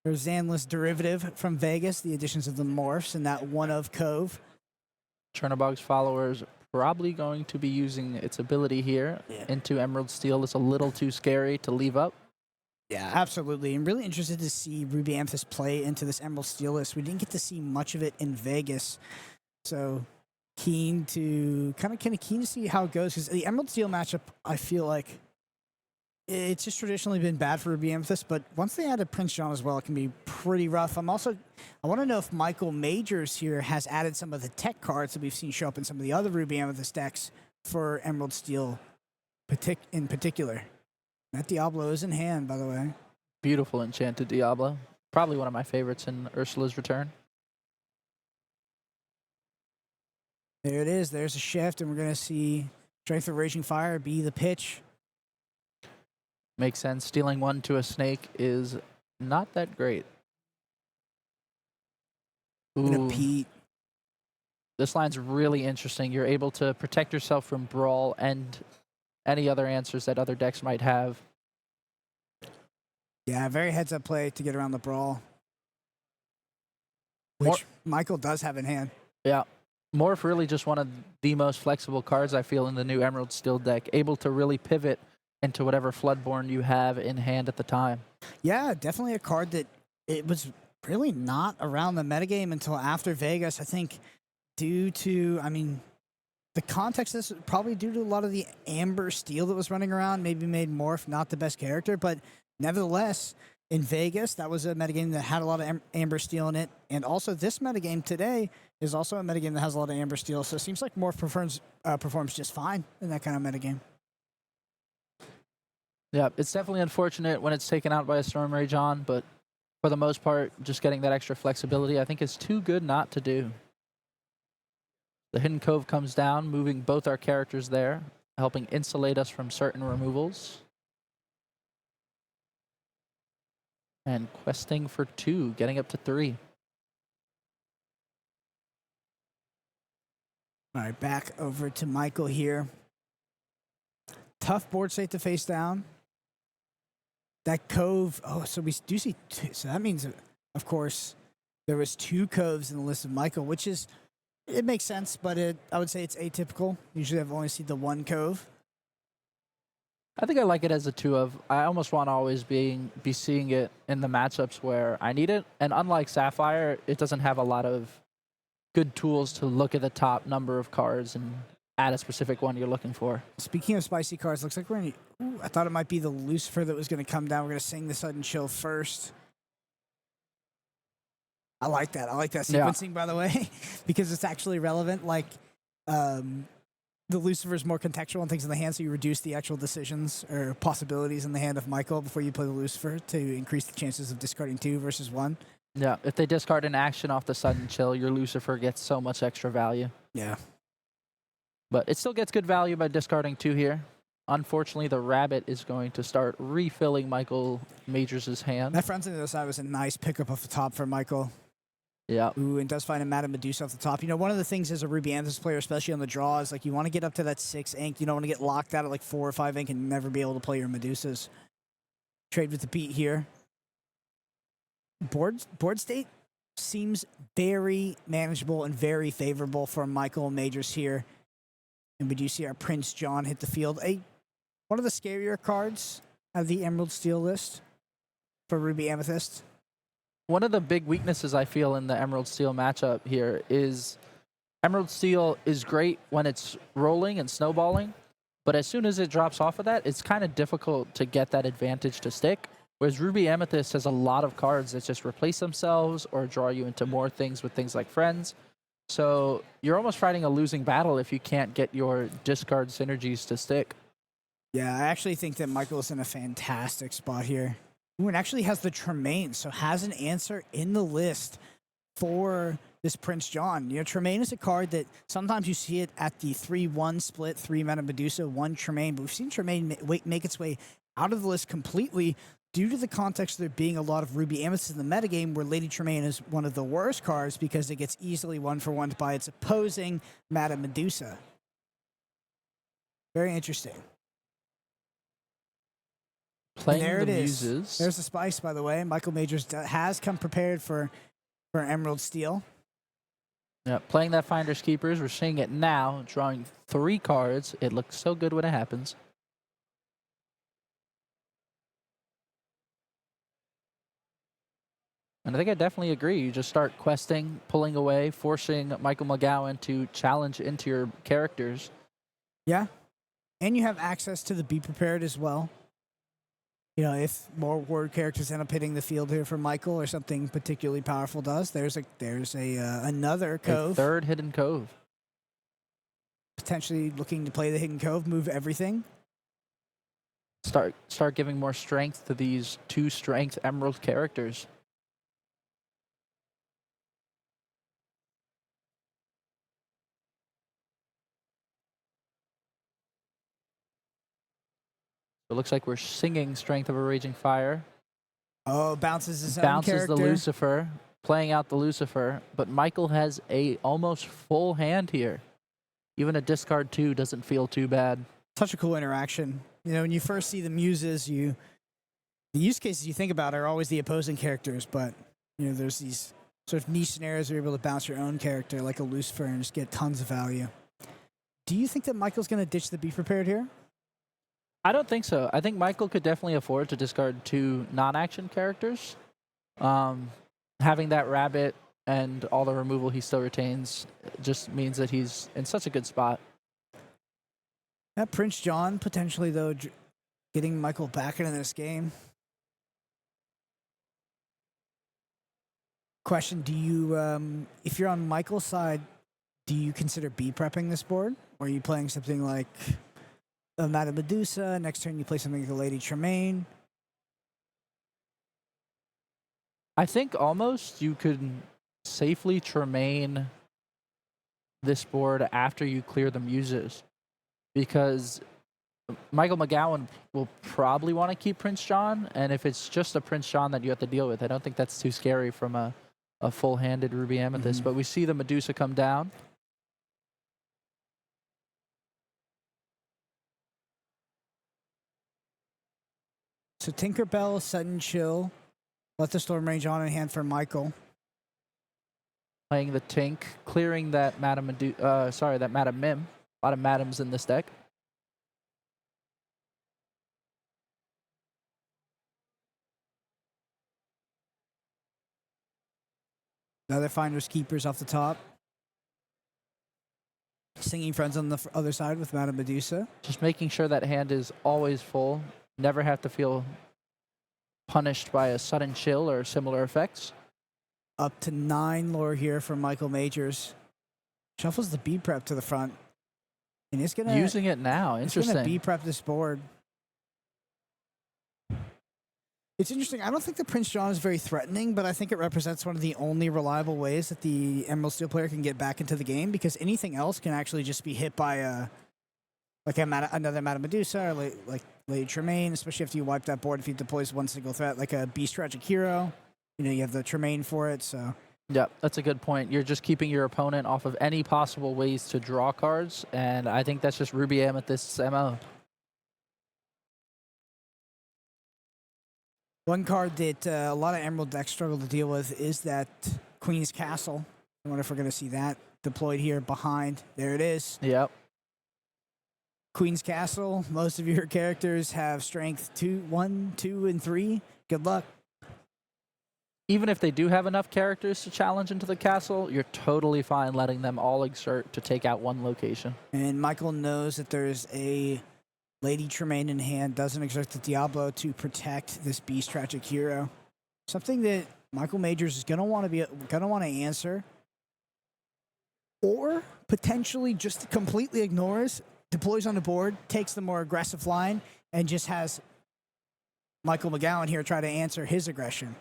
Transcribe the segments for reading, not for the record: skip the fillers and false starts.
There's Zanless derivative from Vegas, the additions of the morphs, and that one of Cove. Chernobog's followers probably going to be using its ability here into Emerald Steel. It's a little too scary to leave up. Yeah, absolutely. I'm really interested to see Ruby Amethyst play into this Emerald Steel list. We didn't get to see much of it in Vegas, so keen to see how it goes, because the Emerald Steel matchup, I feel like it's just traditionally been bad for Ruby Amethyst, but once they added Prince John as well, it can be pretty rough. I want to know if Michael Majors here has added some of the tech cards that we've seen show up in some of the other Ruby Amethyst decks for Emerald Steel in particular. That Diablo is in hand, by the way. Beautiful enchanted Diablo. Probably one of my favorites in Ursula's Return. There it is. There's a shift, and we're going to see Strength of Raging Fire be the pitch. Makes sense. Stealing one to a snake is not that great. Ooh. Pete. This line's really interesting. You're able to protect yourself from Brawl and any other answers that other decks might have. Yeah, very heads-up play to get around the Brawl, which Michael does have in hand. Yeah. Morph really just one of the most flexible cards, I feel, in the new Emerald Steel deck, able to really pivot into whatever Floodborn you have in hand at the time. Yeah, definitely a card that it was really not around the metagame until after Vegas, I think, due to, the context of this probably due to a lot of the Amber Steel that was running around, maybe made Morph not the best character, but nevertheless, in Vegas, that was a metagame that had a lot of Amber Steel in it, and also this metagame today is also a metagame that has a lot of Amber Steel, so it seems like Morph performs just fine in that kind of metagame. Yeah, it's definitely unfortunate when it's taken out by a Storm Rage on, but for the most part, just getting that extra flexibility, I think is too good not to do. The Hidden Cove comes down, moving both our characters there, helping insulate us from certain removals. And questing for 2, getting up to 3. All right, back over to Michael here. Tough board state to face down. That Cove, so we do see 2. So that means, of course, there was 2 Coves in the list of Michael, which is, it makes sense, but I would say it's atypical. Usually I've only seen the 1 Cove. I think I like it as a 2 of. I almost want to always be seeing it in the matchups where I need it. And unlike Sapphire, it doesn't have a lot of good tools to look at the top number of cards and add a specific one you're looking for. Speaking of spicy cards, looks like we're in. I thought it might be the Lucifer that was going to come down. We're going to sing the Sudden Chill first. I like that. I like that sequencing, by the way, because it's actually relevant. Like, the Lucifer is more contextual and things in the hand, so you reduce the actual decisions or possibilities in the hand of Michael before you play the Lucifer to increase the chances of discarding 2 versus 1. Yeah, if they discard an action off the Sudden Chill, your Lucifer gets so much extra value. Yeah. But it still gets good value by discarding 2 here. Unfortunately, the Rabbit is going to start refilling Michael Majors' hand. That front end of the side was a nice pickup off the top for Michael. Yeah. Ooh, and does find a Madame Medusa off the top. You know, one of the things as a Ruby Amethyst player, especially on the draw, is like you want to get up to that 6 ink. You don't want to get locked out at like 4 or 5 ink and never be able to play your Medusas. Trade with the beat here. Board state seems very manageable and very favorable for Michael Majors here. And we do see our Prince John hit the field. One of the scarier cards of the Emerald Steel list for Ruby Amethyst. One of the big weaknesses I feel in the Emerald Steel matchup here is Emerald Steel is great when it's rolling and snowballing, but as soon as it drops off of that, it's kind of difficult to get that advantage to stick. Whereas Ruby Amethyst has a lot of cards that just replace themselves or draw you into more things with things like Friends. So you're almost fighting a losing battle if you can't get your discard synergies to stick. Yeah, I actually think that Michael is in a fantastic spot here. Ooh, and actually has the Tremaine, so has an answer in the list for this Prince John. You know, Tremaine is a card that sometimes you see it at the 3-1 split, 3 mana Medusa, 1 Tremaine, but we've seen Tremaine make its way out of the list completely due to the context of there being a lot of Ruby Amethyst in the metagame where Lady Tremaine is one of the worst cards because it gets easily 1-for-1 by its opposing Madame Medusa. Very interesting. Playing there the it is. muses. There's the spice, by the way. Michael Majors has come prepared for Emerald Steel. Yeah, playing that Finders Keepers. We're seeing it now, drawing 3 cards. It looks so good when it happens. And I think I definitely agree. You just start questing, pulling away, forcing Michael McGowan to challenge into your characters. Yeah. And you have access to the Be Prepared as well. You know, if more word characters end up hitting the field here for Michael or something particularly powerful does, there's another cove. A third hidden cove. Potentially looking to play the hidden cove, move everything. Start giving more strength to these 2 strength emerald characters. It looks like we're singing Strength of a Raging Fire. Oh, bounces his own Bounces character. the Lucifer, playing out the Lucifer, but Michael has a almost full hand here. Even a discard 2 doesn't feel too bad. Such a cool interaction. You know, when you first see the muses, the use cases you think about are always the opposing characters, but you know, there's these sort of niche scenarios where you're able to bounce your own character like a Lucifer and just get tons of value. Do you think that Michael's going to ditch the Be Prepared here? I don't think so. I think Michael could definitely afford to discard 2 non-action characters. Having that rabbit and all the removal he still retains just means that he's in such a good spot. That Prince John potentially, though, getting Michael back into this game. Question, do you, if you're on Michael's side, do you consider B-prepping this board? Or are you playing something like a Madame Medusa? Next turn you play something like a Lady Tremaine? I think almost you could safely Tremaine this board after you clear the muses, because Michael McGowan will probably want to keep Prince John, and if it's just a Prince John that you have to deal with, I don't think that's too scary from a full-handed Ruby Amethyst. But we see the Medusa come down. So Tinkerbell, Sudden Chill, let the Storm Range on in hand for Michael. Playing the Tink, clearing that Madame that Madame Mim. A lot of Madams in this deck. Another Finders Keepers off the top. Singing Friends on the other side with Madame Medusa. Just making sure that hand is always full. Never have to feel punished by a Sudden Chill or similar effects. Up to 9 lore here for Michael Majors. Shuffles the B prep to the front. And it's gonna using it now. It's Interesting. gonna B prep this board. It's interesting. I don't think the Prince John is very threatening, but I think it represents one of the only reliable ways that the Emerald Steel player can get back into the game, because anything else can actually just be hit by another Madame Medusa or like Lady Tremaine, especially after you wipe that board if he deploys one single threat, like a Beast Tragic Hero. You know, you have the Tremaine for it, so. Yeah, that's a good point. You're just keeping your opponent off of any possible ways to draw cards, and I think that's just Ruby Amethyst's MO. One card that a lot of Emerald decks struggle to deal with is that Queen's Castle. I wonder if we're going to see that deployed here behind. There it is. Yep. Queen's Castle. Most of your characters have strength 1, 2, and 3. Good luck. Even if they do have enough characters to challenge into the castle, you're totally fine letting them all exert to take out one location. And Michael knows that there's a Lady Tremaine in hand, doesn't exert the Diablo to protect this Beast Tragic Hero. Something that Michael Majors is gonna want to answer, or potentially just completely ignores, deploys on the board, takes the more aggressive line, and just has Michael McGowan here try to answer his aggression.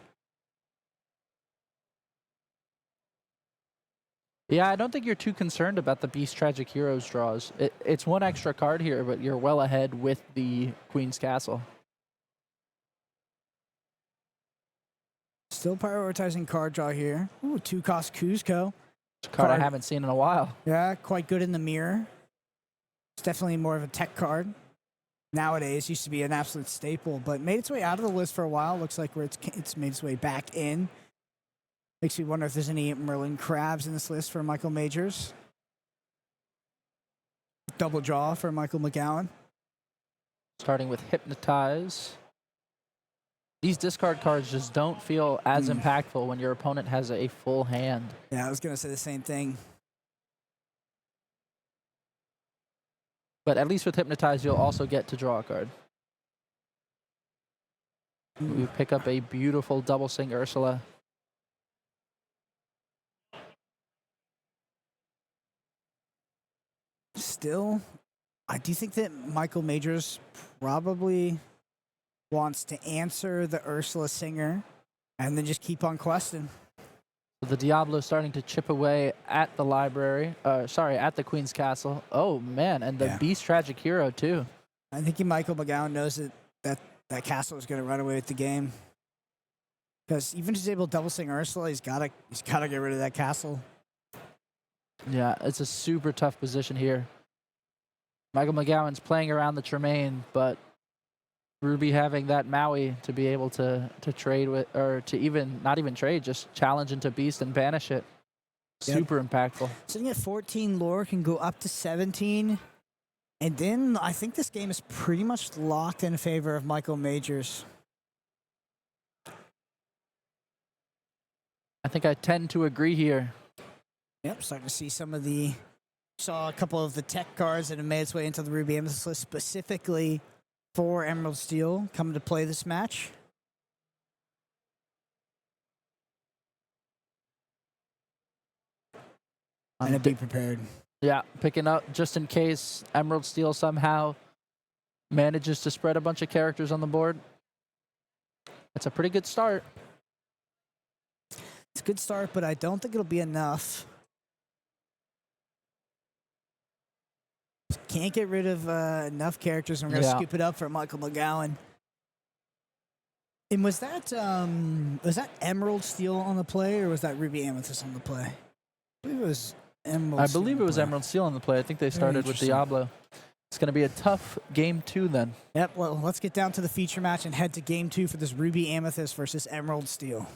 Yeah, I don't think you're too concerned about the Beast Tragic Heroes draws. It's one extra card here, but you're well ahead with the Queen's Castle. Still prioritizing card draw here. Ooh, 2-cost Kuzco. It's a card I haven't seen in a while. Yeah, quite good in the mirror. It's definitely more of a tech card. nowadays. Used to be an absolute staple, but made its way out of the list for a while. Looks like it's made its way back in. Makes me wonder if there's any Merlin Crabs in this list for Michael Majors. Double draw for Michael McGowan. Starting with Hypnotize. These discard cards just don't feel as impactful when your opponent has a full hand. Yeah, I was going to say the same thing. But at least with Hypnotize, you'll also get to draw a card. We pick up a beautiful double sing Ursula. Still, I do think that Michael Majors probably wants to answer the Ursula Singer and then just keep on questing. So the Diablo is starting to chip away at the library. At the Queen's Castle. Oh, man, and the Beast Tragic Hero, too. I think Michael McGowan knows that castle is going to run away with the game. Because even if he's able to double sing Ursula, he's got to get rid of that castle. Yeah, it's a super tough position here. Michael McGowan's playing around the Tremaine, but Ruby having that Maui to be able to trade with, or to even, not even trade, just challenge into Beast and banish it. Super impactful. Sitting at 14 lore, can go up to 17. And then I think this game is pretty much locked in favor of Michael Majors. I think I tend to agree here. Yep, starting to see saw a couple of the tech cards that have made its way into the Ruby Amethyst list specifically for Emerald Steel coming to play this match. And be prepared. Yeah, picking up just in case Emerald Steel somehow manages to spread a bunch of characters on the board. That's a pretty good start. It's a good start, but I don't think it'll be enough. Can't get rid of enough characters, and we're going to scoop it up for Michael McGowan. And was that Emerald Steel on the play, or was that Ruby Amethyst on the play? I believe it was Emerald Steel. I believe it was Emerald Steel on the play. I think they started with Diablo. It's going to be a tough game 2 then. Yep, well, let's get down to the feature match and head to game 2 for this Ruby Amethyst versus Emerald Steel.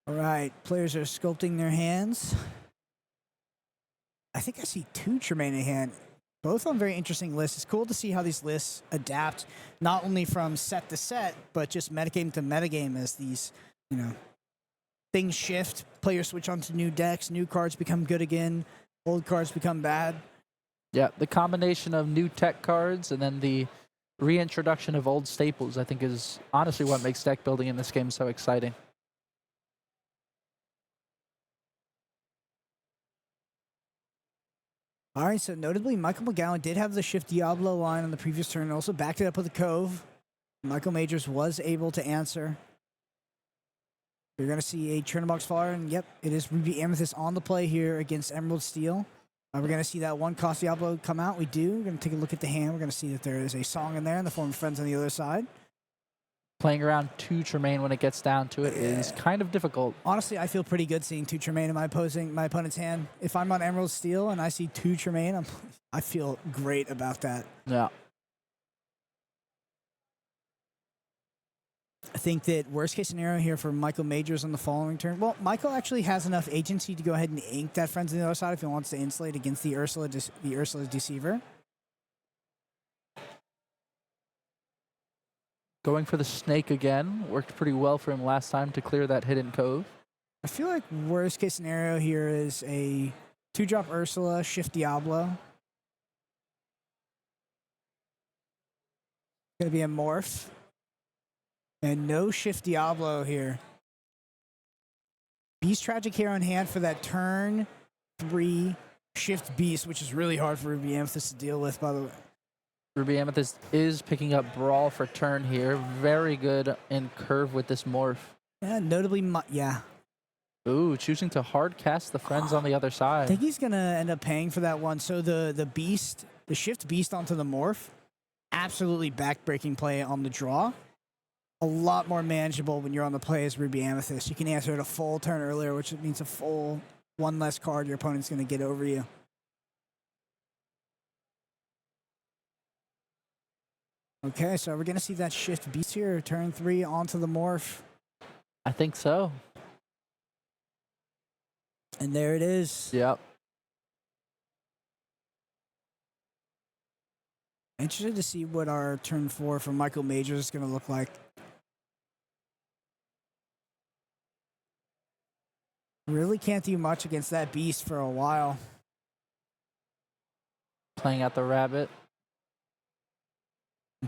All right, players are sculpting their hands. I think I see 2 Tremaine in hand, both on very interesting lists. It's cool to see how these lists adapt, not only from set to set, but just metagame to metagame as these, things shift. Players switch onto new decks, new cards become good again, old cards become bad. Yeah, the combination of new tech cards and then the reintroduction of old staples, I think, is honestly what makes deck building in this game so exciting. All right, so notably, Michael McGowan did have the Shift Diablo line on the previous turn, also backed it up with a Cove. Michael Majors was able to answer. You're going to see a turn box fire, and yep, it is Ruby Amethyst on the play here against Emerald Steel. We're going to see that 1-cost Diablo come out. We do. We're going to take a look at the hand. We're going to see that there is a song in there in the form of Friends on the other side. Playing around 2 Tremaine when it gets down to it is kind of difficult. Honestly, I feel pretty good seeing 2 Tremaine in my opponent's hand. If I'm on Emerald Steel and I see 2 Tremaine, I feel great about that. Yeah. I think that worst case scenario here for Michael Majors on the following turn. Well, Michael actually has enough agency to go ahead and ink that Friends on the other side if he wants to insulate against the Ursula's Deceiver. Going for the snake again. Worked pretty well for him last time to clear that hidden cove. I feel like worst case scenario here is a 2-drop Ursula, Shift Diablo. Gonna be a morph. And no Shift Diablo here. Beast Tragic here on hand for that turn 3 Shift Beast, which is really hard for Ruby Amethyst to deal with, by the way. Ruby Amethyst is picking up Brawl for turn here. Very good in curve with this morph. Yeah, notably, Ooh, choosing to hard cast the Friends on the other side. I think he's going to end up paying for that one. So the Beast, the Shift Beast onto the morph, absolutely back-breaking play on the draw. A lot more manageable when you're on the play as Ruby Amethyst. You can answer it a full turn earlier, which means a full 1 less card your opponent's going to get over you. Okay, so we're going to see that shift beast here, turn 3 onto the morph. I think so. And there it is. Yep. Interested to see what our turn 4 for Michael Majors is going to look like. Really can't do much against that beast for a while. Playing out the rabbit.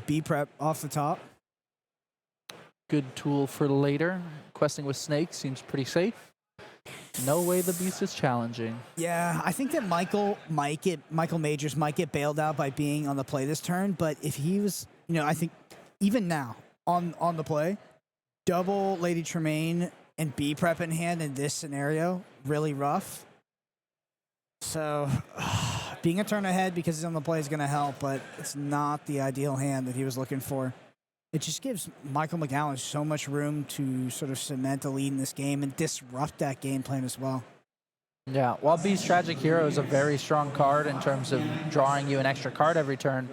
B prep off the top. Good tool for later. Questing with snakes seems pretty safe. No way the beast is challenging. Yeah, I think that Michael Majors might get bailed out by being on the play this turn, but if he was, I think even now on the play, double Lady Tremaine and B prep in hand in this scenario, really rough. So being a turn ahead because he's on the play is going to help, but it's not the ideal hand that he was looking for. It just gives Michael McGowan so much room to sort of cement a lead in this game and disrupt that game plan as well. Yeah, while Beast Tragic Hero is a very strong card in terms of drawing you an extra card every turn,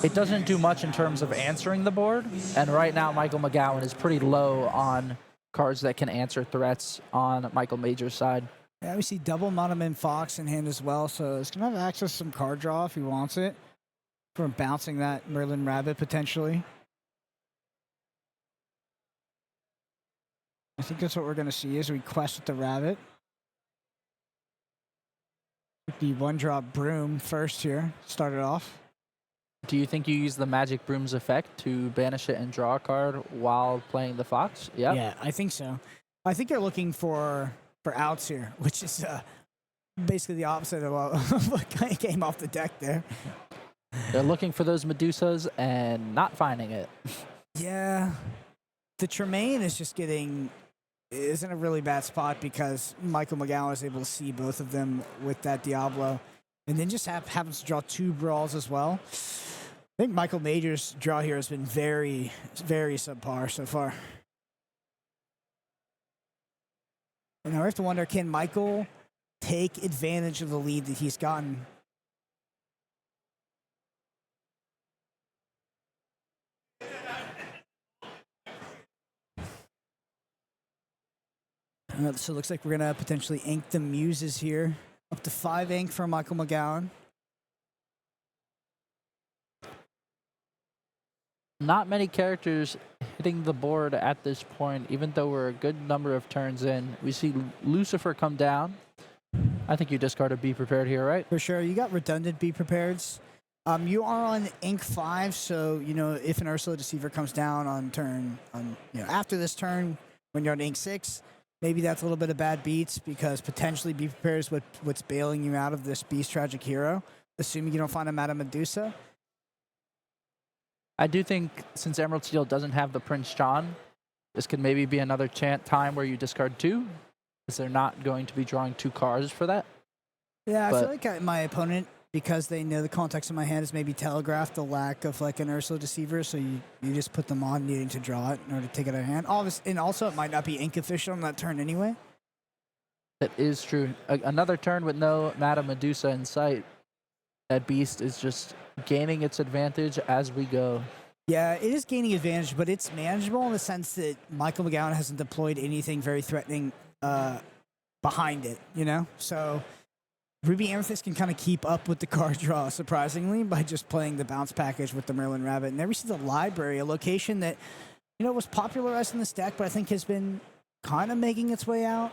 it doesn't do much in terms of answering the board. And right now, Michael McGowan is pretty low on cards that can answer threats on Michael Major's side. Yeah, we see double Monoman Fox in hand as well, so it's going to have access to some card draw if he wants it from bouncing that Merlin Rabbit potentially. I think that's what we're going to see as we quest with the Rabbit. The one-drop Broom first here, start it off. Do you think you use the Magic Broom's effect to banish it and draw a card while playing the Fox? Yep. Yeah, I think so. I think they're looking for outs here, which is basically the opposite of what kind of came off the deck there. They're looking for those Medusas and not finding it. Yeah. The Tremaine is in a really bad spot because Michael McGowan is able to see both of them with that Diablo. And then just happens to draw 2 brawls as well. I think Michael Major's draw here has been very, very subpar so far. And now we have to wonder, can Michael take advantage of the lead that he's gotten? So it looks like we're going to potentially ink the Muses here. Up to 5 ink for Michael McGowan. Not many characters hitting the board at this point, even though we're a good number of turns in. We see Lucifer come down. I think you discard a Be Prepared here, right? For sure. You got redundant Be Prepareds. You are on ink 5, so, if an Ursula Deceiver comes down on turn, after this turn, when you're on ink 6, maybe that's a little bit of bad beats because potentially Be Prepared is what's bailing you out of this Beast Tragic Hero, assuming you don't find a Madame Medusa. I do think since Emerald Steel doesn't have the Prince John, this could maybe be another time where you discard 2, because they're not going to be drawing 2 cards for that. Yeah, I feel like my opponent, because they know the context of my hand, is maybe telegraphed the lack of like an Ursula Deceiver, so you just put them on needing to draw it in order to take it out of hand. And also, it might not be ink efficient on that turn anyway. That is true. Another turn with no Madame Medusa in sight. That beast is just gaining its advantage as we go. Yeah, it is gaining advantage, but it's manageable in the sense that Michael McGowan hasn't deployed anything very threatening behind it, So Ruby Amethyst can kind of keep up with the card draw, surprisingly, by just playing the bounce package with the Merlin Rabbit. And there we see the library, a location that, was popularized in this deck, but I think has been kind of making its way out.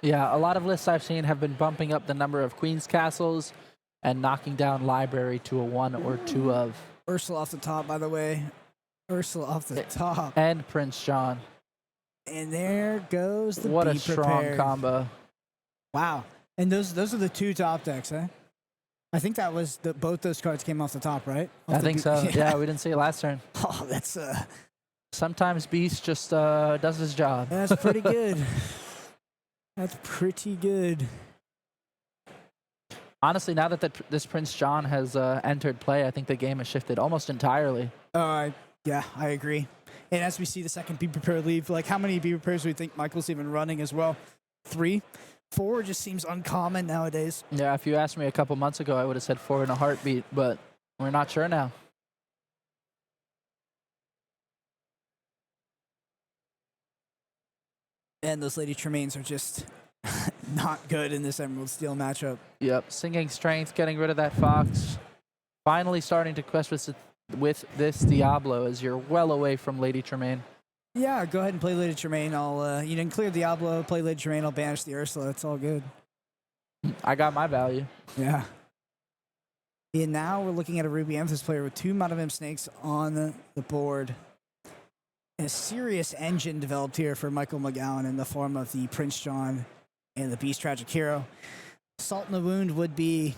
Yeah, a lot of lists I've seen have been bumping up the number of Queen's Castles and knocking down library to a 1 or 2 of. Ursula off the top, by the way. Ursula off the top. And Prince John. And there goes the What Be a strong Prepared. combo. Wow. And those are the 2 top decks, eh? I think that was both those cards came off the top, right? I think so. Yeah, we didn't see it last turn. Oh, that's Sometimes Beast just does his job. that's pretty good. That's pretty good. Honestly, now that this Prince John has entered play, I think the game has shifted almost entirely. Yeah, I agree. And as we see the second Be Prepared leave, like how many Be Prepared do we think Michael's even running as well? 3? 4 just seems uncommon nowadays. Yeah, if you asked me a couple months ago, I would have said 4 in a heartbeat, but we're not sure now. And those Lady Tremaines are just not good in this Emerald Steel matchup. Yep, Singing Strength, getting rid of that Fox. Finally starting to quest with this Diablo as you're well away from Lady Tremaine. Yeah, go ahead and play Lady Tremaine. I'll you didn't clear Diablo, play Lady Tremaine, I'll banish the Ursula. It's all good. I got my value. Yeah. And now we're looking at a Ruby Amethyst player with 2 Monomim Snakes on the board. And a serious engine developed here for Michael McGowan in the form of the Prince John and the Beast Tragic Hero. Salt in the Wound would be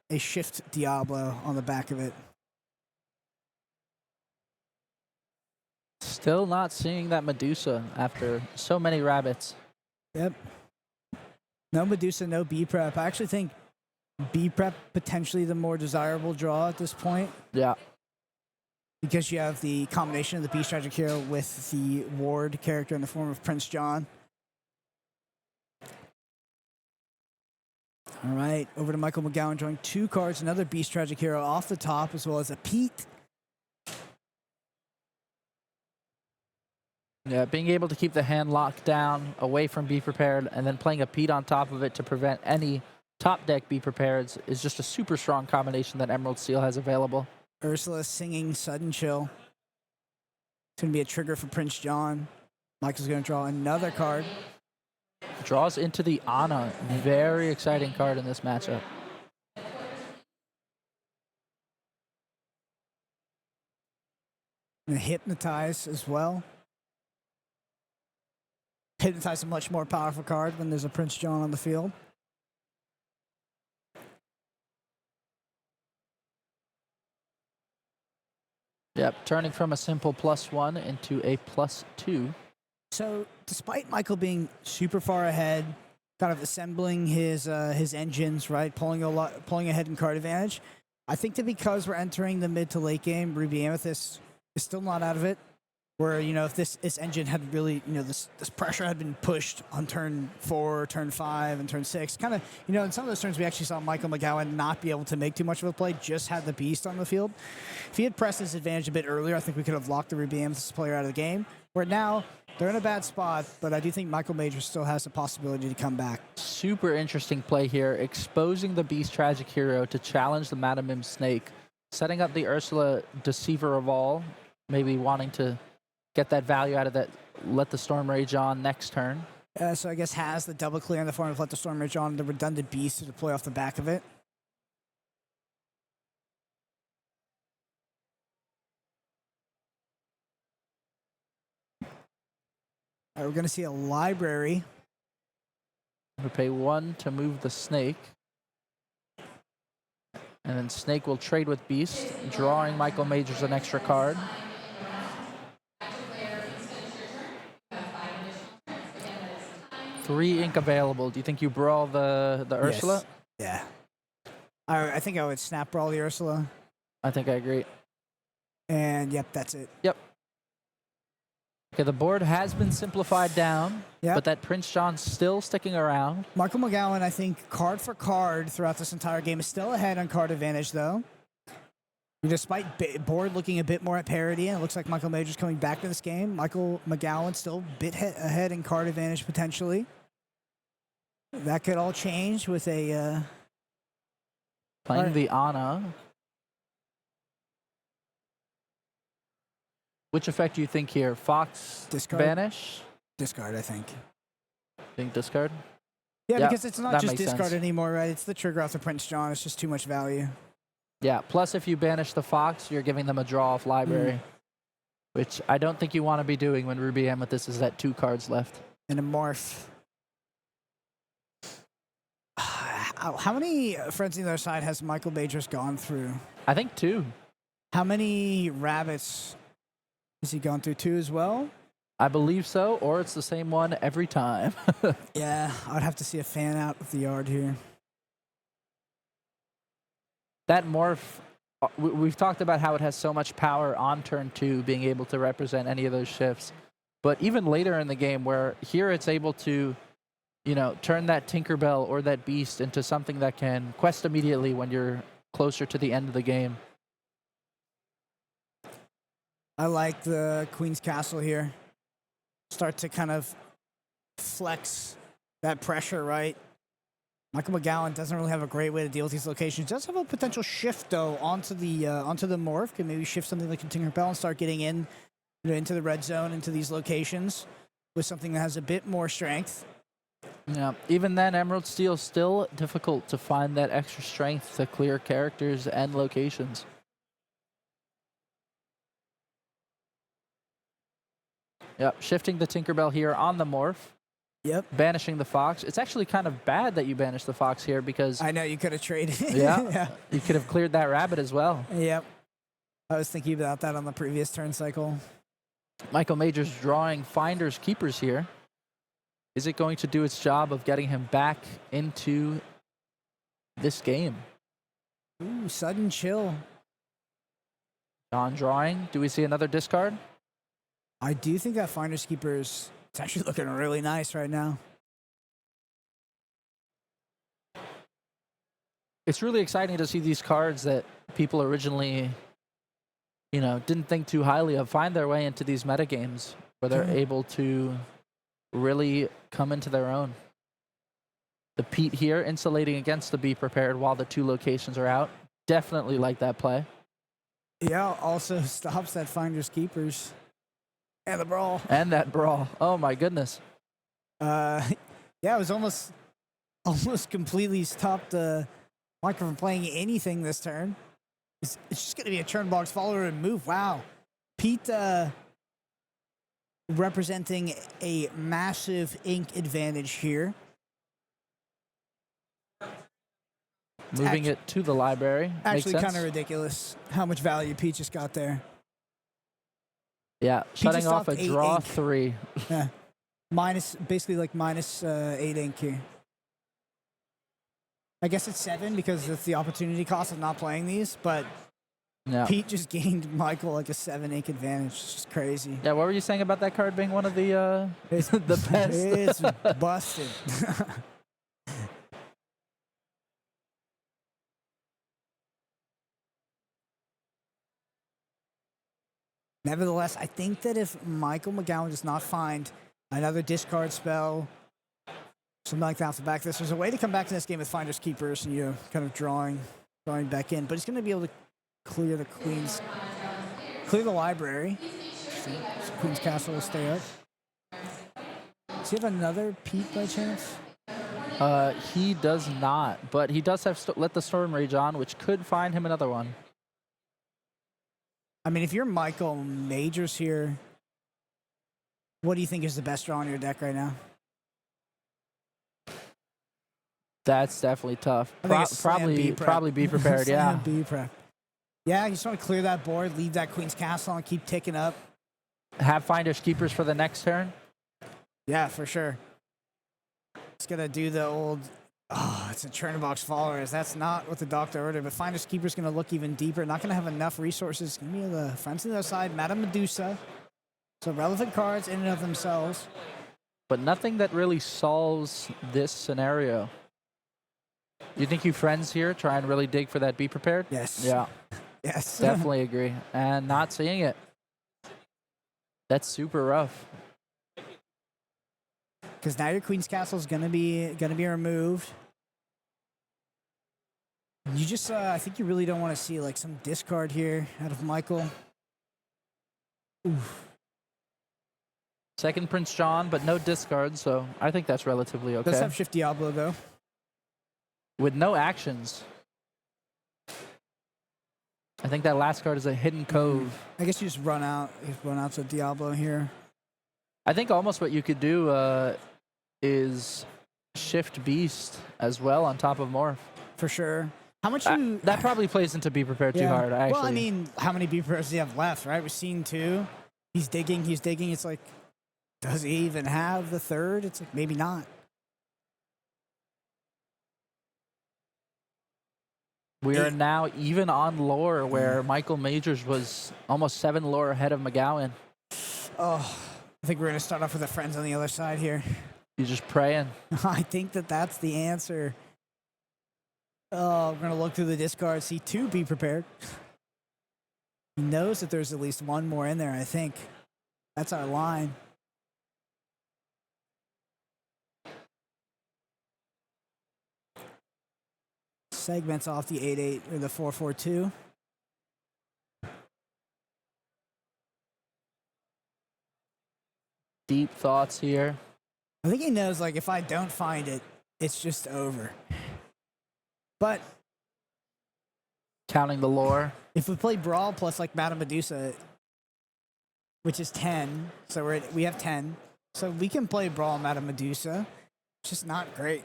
a Shift Diablo on the back of it. Still not seeing that Medusa after so many rabbits. Yep. No Medusa, no B-Prep. I actually think B-Prep potentially the more desirable draw at this point. Yeah. Because you have the combination of the Beast Tragic Hero with the Ward character in the form of Prince John. All right, over to Michael McGowan drawing 2 cards, another Beast Tragic Hero off the top, as well as a Pete. Yeah, being able to keep the hand locked down, away from Be Prepared, and then playing a Pete on top of it to prevent any top deck Be Prepareds is just a super strong combination that Emerald Steel has available. Ursula singing Sudden Chill. It's going to be a trigger for Prince John. Michael's going to draw another card. Draws into the Ana. Very exciting card in this matchup. And Hypnotize as well. Hypnotize is a much more powerful card when there's a Prince John on the field. Yep, turning from a simple +1 into a +2. So, despite Michael being super far ahead, kind of assembling his engines, right, pulling ahead in card advantage, I think that because we're entering the mid to late game, Ruby Amethyst is still not out of it. Where, you know, if this engine had really, you know, this pressure had been pushed on turn 4, turn 5, and turn 6, kind of, you know, in some of those turns we actually saw Michael McGowan not be able to make too much of a play, just had the Beast on the field. If he had pressed his advantage a bit earlier, I think we could have locked the Ruby Amethyst player out of the game. Where now, they're in a bad spot, but I do think Michael Major still has the possibility to come back. Super interesting play here, exposing the Beast Tragic Hero to challenge the Madamim Snake, setting up the Ursula Deceiver of All, maybe wanting to get that value out of that Let the Storm Rage On next turn. So I guess has the double clear in the form of Let the Storm Rage On, the redundant Beast to deploy off the back of it. All right, we're going to see a library. We pay 1 to move the Snake. And then Snake will trade with Beast, drawing Michael Majors an extra card. Three ink available. Do you think you brawl the Ursula? Yes. Yeah. I think I would snap brawl the Ursula. I think I agree. And yep, that's it. Yep. Okay, the board has been simplified down, Yep. but that Prince John's still sticking around. Michael McGowan, I think, card for card throughout this entire game, is still ahead on card advantage, though. Despite board looking a bit more at parity, and it looks like Michael Major's coming back to this game. Michael McGowan still a bit ahead in card advantage, potentially. That could all change with a... Playing right. the Ana. Which effect do you think here? Fox Discard? Banish? Discard, I think. Think discard? Yeah, Yep, because it's not that just makes discard sense. anymore, right? It's the trigger off the Prince John. It's just too much value. Yeah, plus if you banish the Fox, you're giving them a draw off library. Which I don't think you want to be doing when Ruby Amethyst is at 2 cards left. And a morph. How many Friends on the Other Side has Michael Majors gone through? I think 2. How many rabbits has he gone through? 2 as well? I believe so, or it's the same one every time. Yeah, I'd have to see a fan out of the yard here. That morph, we've talked about how it has so much power on turn 2, being able to represent any of those shifts. But even later in the game, where here it's able to, you know, turn that Tinkerbell or that Beast into something that can quest immediately when you're closer to the end of the game. I like the Queen's Castle here. Start to kind of flex that pressure, right? Michael McGowan doesn't really have a great way to deal with these locations. Does have a potential shift though onto the morph. Can maybe shift something like a Tinkerbell and start getting in, into the red zone, into these locations with something that has a bit more strength. Yeah, even then, Emerald Steel still difficult to find that extra strength to clear characters and locations. Yep, shifting the Tinkerbell here on the morph. Yep. Banishing the fox. It's actually kind of bad that you banished the fox here because... I know, you could have traded. Yeah, you could have cleared that rabbit as well. Yep. I was thinking about that on the previous turn cycle. Michael Majors drawing Finders Keepers here. Is it going to do its job of getting him back into this game? Ooh, sudden chill. John drawing. Do we see another discard? I do think that Finders Keepers, it's actually looking really nice right now. It's really exciting to see these cards that people originally, didn't think too highly of find their way into these metagames where they're able to really come into their own. The Pete here insulating against the Be Prepared while the two locations are out. Definitely like that play. Yeah, also stops that Finders Keepers. And the brawl. And that brawl. Oh my goodness. Yeah, it was almost completely stopped Michael from playing anything this turn. It's just going to be a turn box follower and move. Wow. Pete representing a massive ink advantage here. Moving it to the library. Actually kind of ridiculous how much value Pete just got there. Yeah, shutting off a draw ink. 3. Yeah. Basically like minus 8 ink here. I guess it's 7 because it's the opportunity cost of not playing these, but Yeah. Pete just gained Michael like a 7 ink advantage. It's just crazy. Yeah, what were you saying about that card being one of the the best? It's busted. Nevertheless, I think that if Michael McGowan does not find another discard spell, something like that off the back of this, there's a way to come back to this game with Finders Keepers and kind of drawing back in. But he's going to be able to clear the library. So Queen's Castle will stay up. Does he have another Pete by chance? He does not, but he does have Let the Storm Rage on, which could find him another one. I mean, if you're Michael Majors here, what do you think is the best draw in your deck right now? That's definitely tough. Probably Be Prepared, yeah. Be Prep. Yeah, you just want to clear that board, leave that Queen's Castle, and keep ticking up. Have Finders Keepers for the next turn? Yeah, for sure. It's going to do the old, it's a turn box followers. That's not what the doctor ordered, but Finders Keeper's going to look even deeper. Not going to have enough resources. Give me the Friends on the other side, Madame Medusa. So relevant cards in and of themselves. But nothing that really solves this scenario. You think you Friends here try and really dig for that Be Prepared? Yes. Yeah. Yes. Definitely agree. And not seeing it. That's super rough. Because now your Queen's Castle is gonna be removed. You just, I think you really don't want to see like some discard here out of Michael. Oof. Second Prince John, but no discard, so I think that's relatively okay. Does have Shift Diablo though. With no actions. I think that last card is a Hidden Cove. I guess you just run out. You run out to Diablo here. I think almost what you could do is Shift Beast as well on top of Morph. For sure. How much that probably plays into Be Prepared too hard, actually. Well, I mean, how many Be Prepared does he have left, right? We've seen 2. He's digging. It's like, does he even have the third? It's like, maybe not. We are now even on lore where Michael Majors was almost 7 lore ahead of McGowan. Oh, I think we're going to start off with the Friends on the other side here. You're just praying. I think that's the answer. Oh, we're going to look through the discard, see 2 Be Prepared. He knows that there's at least 1 more in there, I think. That's our line. segments off the 8-8 or the 4-4-2. Deep thoughts here. I think he knows, like, if I don't find it, it's just over. But Counting the lore. if we play Brawl plus, like, Madame Medusa, which is 10, so we have 10. So we can play Brawl Madame Medusa. It's just not great.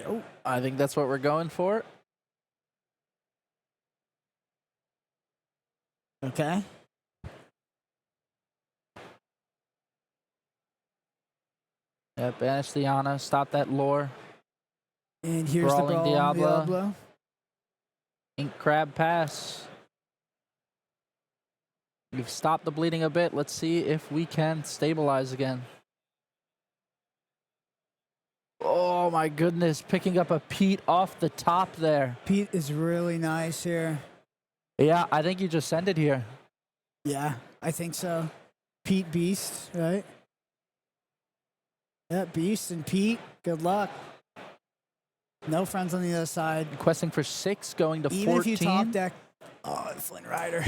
Oh, I think that's what we're going for. okay. Yeah, banish Liana. Stop that lore. And here's Brawling the Brawl Diablo. Diablo. Ink Crab pass. We've stopped the bleeding a bit. Let's see if we can stabilize again. Oh my goodness, picking up a Pete off the top there. Pete is really nice here. Yeah, I think you just send it here. Yeah, I think so. Pete Beast, right? Yeah, Beast and Pete. Good luck. No friends on the other side. Questing for 6, going to Even 14. if you top deck. Oh, the Flynn Rider.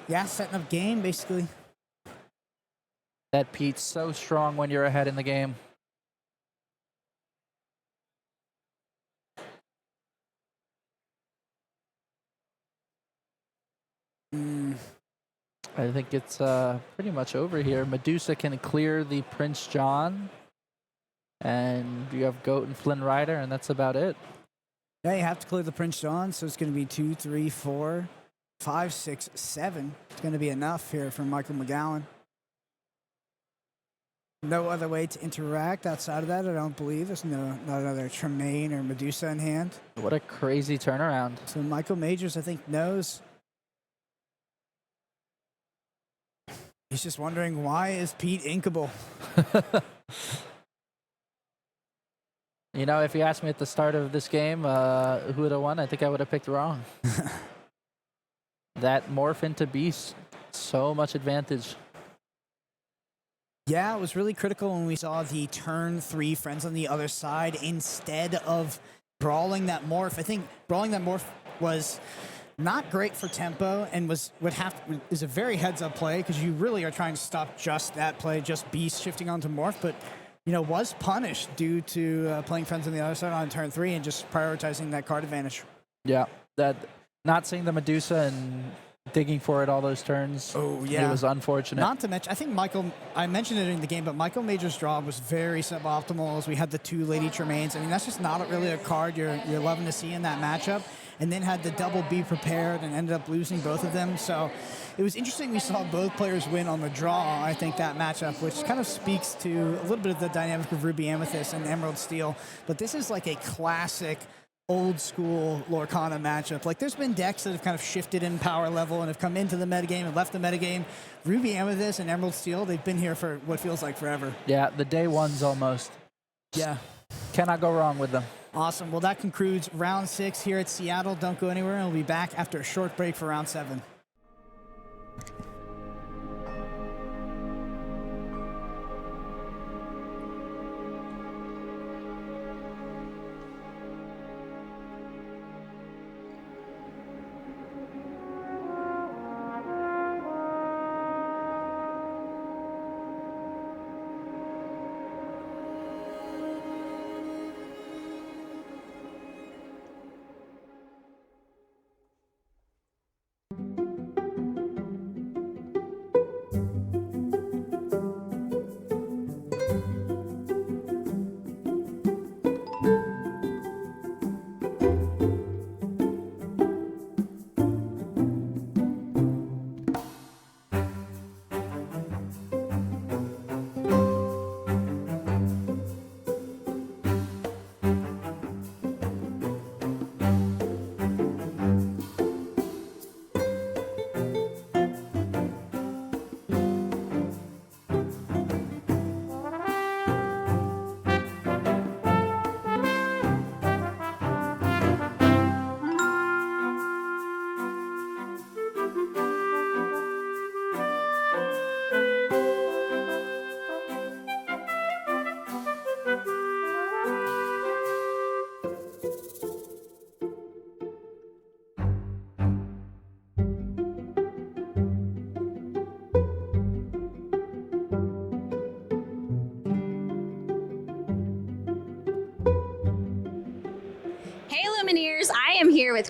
Yeah, setting up game, basically. That Pete's so strong when you're ahead in the game. I think it's pretty much over here. Medusa can clear the Prince John. And you have Goat and Flynn Rider, and that's about it. Yeah, you have to clear the Prince John, so it's going to be 2, 3, 4, 5, 6, 7. It's going to be enough here for Michael McGowan. No other way to interact outside of that, I don't believe. There's not another Tremaine or Medusa in hand. What a crazy turnaround. So Michael Majors, I think, knows. He's just wondering, why is Pete inkable? You know, if you asked me at the start of this game who would have won, I think I would have picked wrong. That morph into Beast, so much advantage. Yeah, it was really critical when we saw the turn 3 friends on the other side instead of brawling that morph. I think brawling that morph was not great for tempo and is a very heads-up play because you really are trying to stop just that play, just Beast shifting onto morph, but was punished due to playing friends on the other side on turn 3 and just prioritizing that card advantage. Yeah, that not seeing the Medusa and digging for it all those turns. Oh, yeah. It was unfortunate. Not to mention, I think I mentioned it in the game, but Michael Major's draw was very suboptimal as we had the 2 Lady Tremaines. I mean, that's just not really a card you're loving to see in that matchup. And then had the double Be Prepared and ended up losing both of them. So it was interesting we saw both players win on the draw, I think, that matchup, which kind of speaks to a little bit of the dynamic of Ruby Amethyst and Emerald Steel. But this is like a classic old school Lorcana matchup. Like, there's been decks that have kind of shifted in power level and have come into the metagame and left the metagame. Ruby Amethyst and Emerald Steel, they've been here for what feels like forever. Yeah, the day ones almost. Yeah. Cannot go wrong with them. Awesome. Well, that concludes round 6 here at Seattle. Don't go anywhere, and we'll be back after a short break for round 7.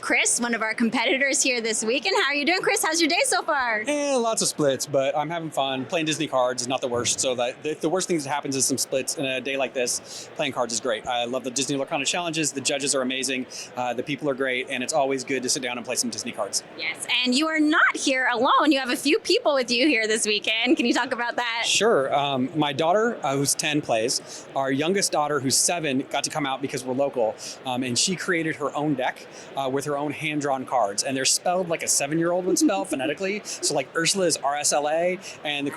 Chris, one of our competitors here this weekend. How are you doing, Chris? How's your day so far? Lots of splits, but I'm having fun. Playing Disney cards is not the worst. So the worst thing that happens is some splits. In a day like this, playing cards is great. I love the Disney Lorcana challenges. The judges are amazing. The people are great, and it's always good to sit down and play some Disney cards. Yes, and you are not here alone. You have a few people with you here this weekend. Can you talk about that? Sure. My daughter, who's 10, plays. Our youngest daughter, who's 7, got to come out because we're local, and she created her own deck with her own hand-drawn cards, and they're spelled like a 7-year-old would spell phonetically. So like Ursula is RSLA, and the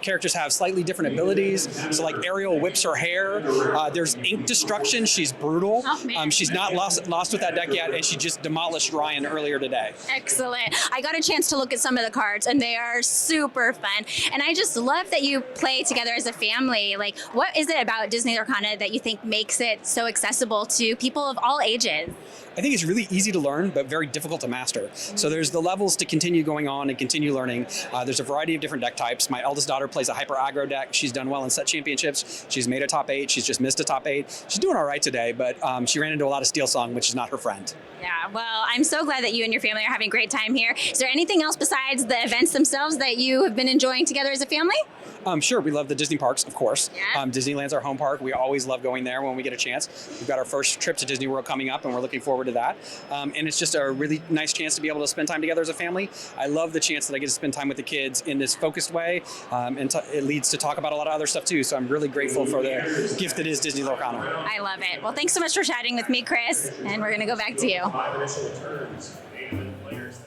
characters have slightly different abilities. So like Ariel whips her hair. There's ink destruction. She's brutal. Oh, man. She's not lost with that deck yet, and she just demolished Ryan earlier today. Excellent. I got a chance to look at some of the cards, and they are super fun. And I just love that you play together as a family. Like, what is it about Disney Lorcana that you think makes it so accessible to people of all ages? I think it's really easy to learn, but very difficult to master. So there's the levels to continue going on and continue learning. There's a variety of different deck types. My eldest daughter plays a hyper aggro deck. She's done well in set championships. She's made a top 8. She's just missed a top 8. She's doing all right today, but she ran into a lot of Steel Song, which is not her friend. Yeah, well, I'm so glad that you and your family are having a great time here. Is there anything else besides the events themselves that you have been enjoying together as a family? Sure, we love the Disney parks, of course. Yeah. Disneyland's our home park. We always love going there when we get a chance. We've got our first trip to Disney World coming up, and we're looking forward to that. And it's just a really nice chance to be able to spend time together as a family. I love the chance that I get to spend time with the kids in this focused way, and it leads to talk about a lot of other stuff too. So I'm really grateful for the gift that is Disney Lorcana. I love it. Well, thanks so much for chatting with me, Chris, and we're going to go back to you. 5 initial turns. 8 players.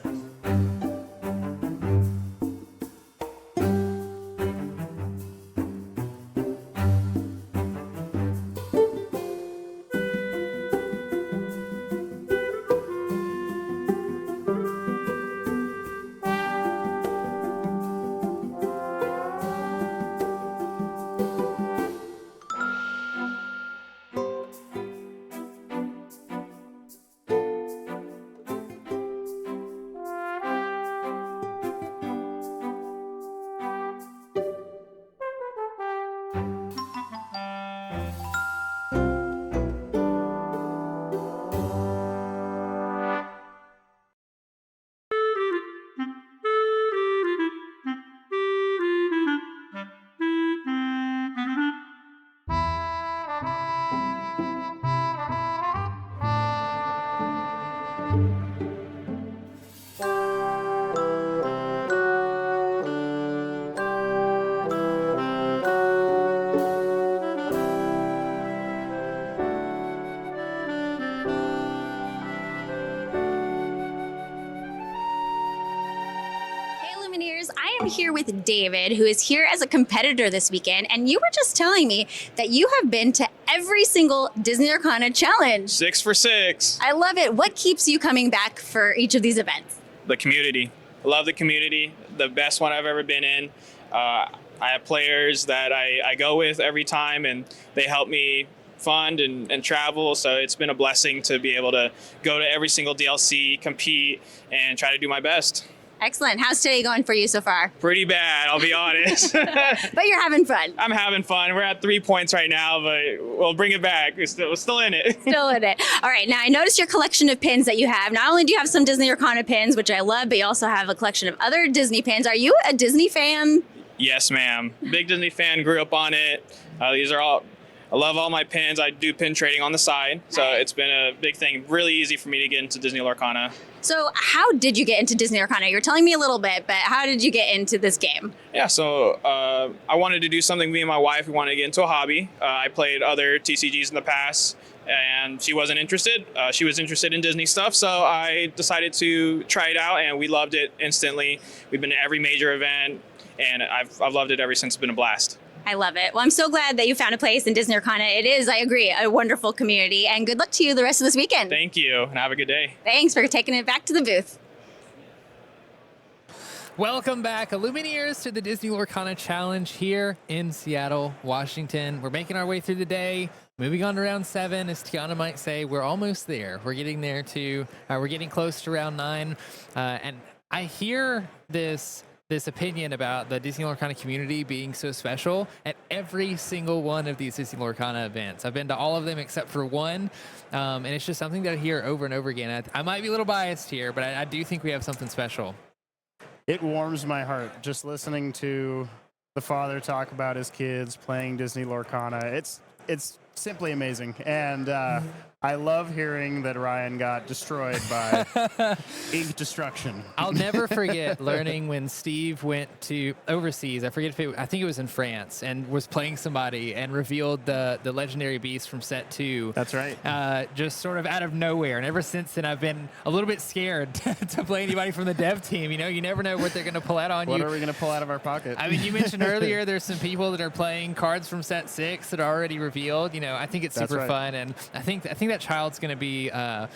I am here with David, who is here as a competitor this weekend, and you were just telling me that you have been to every single Disney Lorcana challenge. 6 for 6. I love it. What keeps you coming back for each of these events? The community. I love the community. The best one I've ever been in. I have players that I go with every time, and they help me fund and travel. So it's been a blessing to be able to go to every single DLC, compete, and try to do my best. Excellent. How's today going for you so far? Pretty bad, I'll be honest. But you're having fun. I'm having fun. We're at 3 points right now, but we'll bring it back. We're still in it. Still in it. All right. Now, I noticed your collection of pins that you have. Not only do you have some Disney Lorcana pins, which I love, but you also have a collection of other Disney pins. Are you a Disney fan? Yes, ma'am. Big Disney fan, grew up on it. I love all my pins. I do pin trading on the side, so it's been a big thing. Really easy for me to get into Disney Lorcana. So how did you get into Disney Lorcana? You're telling me a little bit, but how did you get into this game? Yeah, so I wanted to do something. Me and my wife, we wanted to get into a hobby. I played other TCGs in the past, and she wasn't interested. She was interested in Disney stuff, so I decided to try it out, and we loved it instantly. We've been to every major event, and I've loved it ever since. It's been a blast. I love it. Well, I'm so glad that you found a place in Disney Lorcana. It is, I agree, a wonderful community. And good luck to you the rest of this weekend. Thank you, and have a good day. Thanks for taking it back to the booth. Welcome back, Illumineers, to the Disney Lorcana Challenge here in Seattle, Washington. We're making our way through the day, moving on to round 7. As Tiana might say, we're almost there. We're getting there to, we're getting close to round 9. And I hear this this opinion about the Disney Lorcana community being so special at every single one of these Disney Lorcana events. I've been to all of them except for one, and it's just something that I hear over and over again. I might be a little biased here, but I do think we have something special. It warms my heart just listening to the father talk about his kids playing Disney Lorcana. It's simply amazing, and I love hearing that Ryan got destroyed by ink destruction. I'll never forget learning when Steve went to overseas. I think it was in France, and was playing somebody and revealed the legendary beast from set 2. That's right. Just sort of out of nowhere. And ever since then, I've been a little bit scared to play anybody from the dev team. You know, you never know what they're going to pull out on you. What are we going to pull out of our pocket? I mean, you mentioned earlier there's some people that are playing cards from set 6 that are already revealed. You know, I think it's That's super right. fun, and I think that child's going to be a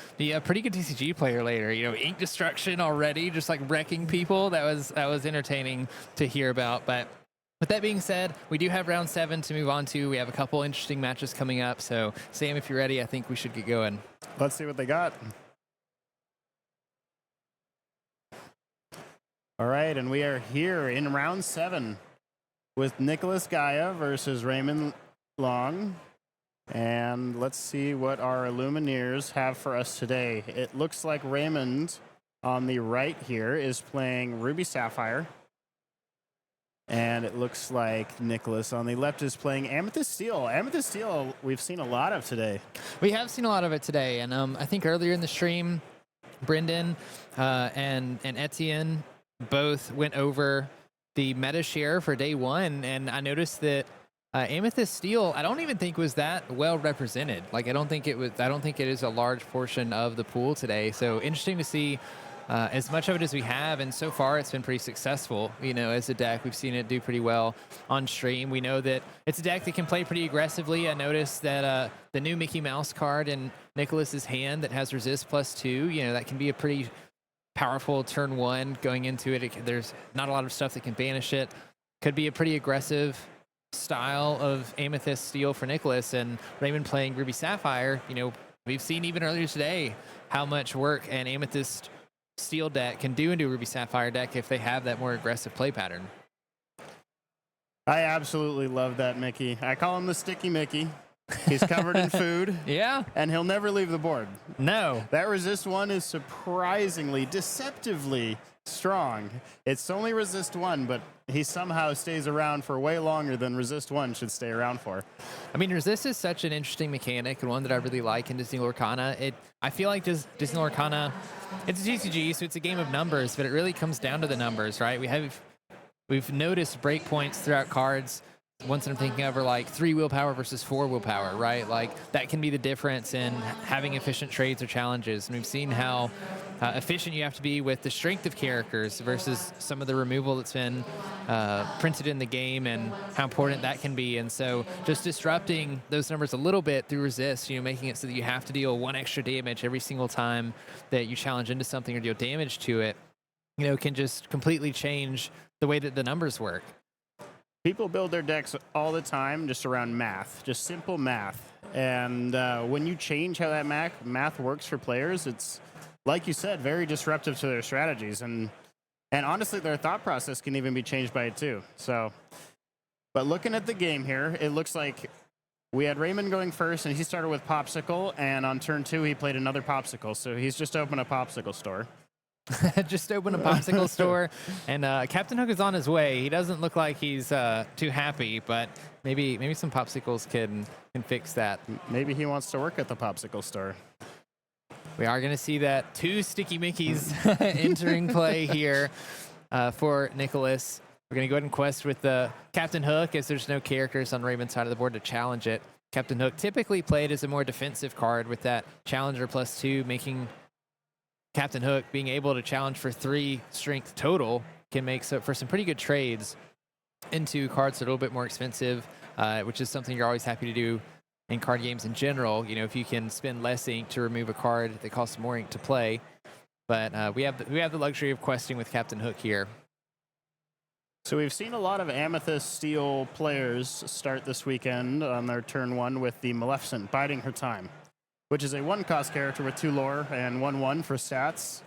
pretty good TCG player later. You know, ink destruction already, just like wrecking people. That was entertaining to hear about. But with that being said, we do have round 7 to move on to. We have a couple interesting matches coming up. So, Sam, if you're ready, I think we should get going. Let's see what they got. All right, and we are here in round 7 with Nicholas Gaia versus Raymond Long. And let's see what our Illumineers have for us today. It looks like Raymond on the right here is playing Ruby Sapphire. And it looks like Nicholas on the left is playing Amethyst Steel. Amethyst Steel, we've seen a lot of today. We have seen a lot of it today. And I think earlier in the stream, Brendan and Etienne both went over the meta share for day 1. And I noticed that Amethyst Steel, I don't even think was that well represented. Like, I don't think it is a large portion of the pool today. So interesting to see as much of it as we have, and so far it's been pretty successful. You know, as a deck, we've seen it do pretty well on stream. We know that it's a deck that can play pretty aggressively. I noticed that the new Mickey Mouse card in Nicholas's hand that has resist +2, you know, that can be a pretty powerful turn 1 going into it. There's not a lot of stuff that can banish it. Could be a pretty aggressive style of Amethyst Steel for Nicholas, and Raymond playing Ruby Sapphire. You know, we've seen even earlier today how much work an Amethyst Steel deck can do into a Ruby Sapphire deck if they have that more aggressive play pattern. I absolutely love that Mickey. I call him the Sticky Mickey. He's covered in food. Yeah. And he'll never leave the board. No. That resist 1 is surprisingly, deceptively strong. It's only resist 1, but he somehow stays around for way longer than resist 1 should stay around for. I mean, resist is such an interesting mechanic, and one that I really like in Disney Lorcana. I feel like Disney Lorcana, it's a TCG, so it's a game of numbers, but it really comes down to the numbers, right? We've noticed breakpoints throughout cards. Ones that I'm thinking of are like 3 willpower versus 4 willpower, right? Like, that can be the difference in having efficient trades or challenges. And we've seen how efficient you have to be with the strength of characters versus some of the removal that's been printed in the game, and how important that can be. And so just disrupting those numbers a little bit through resist, you know, making it so that you have to deal 1 extra damage every single time that you challenge into something or deal damage to it, you know, can just completely change the way that the numbers work. People build their decks all the time just around math, just simple math. And when you change how that math works for players, it's, like you said, very disruptive to their strategies. And honestly, their thought process can even be changed by it too. So, but looking at the game here, it looks like we had Raymond going first, and he started with Popsicle. And on turn 2, he played another Popsicle. So he's just opened a Popsicle store. Just open a popsicle store, and Captain Hook is on his way. He doesn't look like he's too happy, but maybe some popsicles can fix that. Maybe he wants to work at the Popsicle store. We are going to see that 2 Sticky Mickeys entering play here for Nicholas. We're going to go ahead and quest with the Captain Hook, as there's no characters on Raymond's side of the board to challenge it. Captain Hook typically played as a more defensive card with that Challenger +2, making Captain Hook being able to challenge for 3 strength total can make for some pretty good trades into cards that are a little bit more expensive, which is something you're always happy to do in card games in general. You know, if you can spend less ink to remove a card that costs more ink to play. But we have the luxury of questing with Captain Hook here. So we've seen a lot of Amethyst Steel players start this weekend on their turn 1 with the Maleficent biding her time, which is a 1-cost character with 2 lore and 1/1 for stats.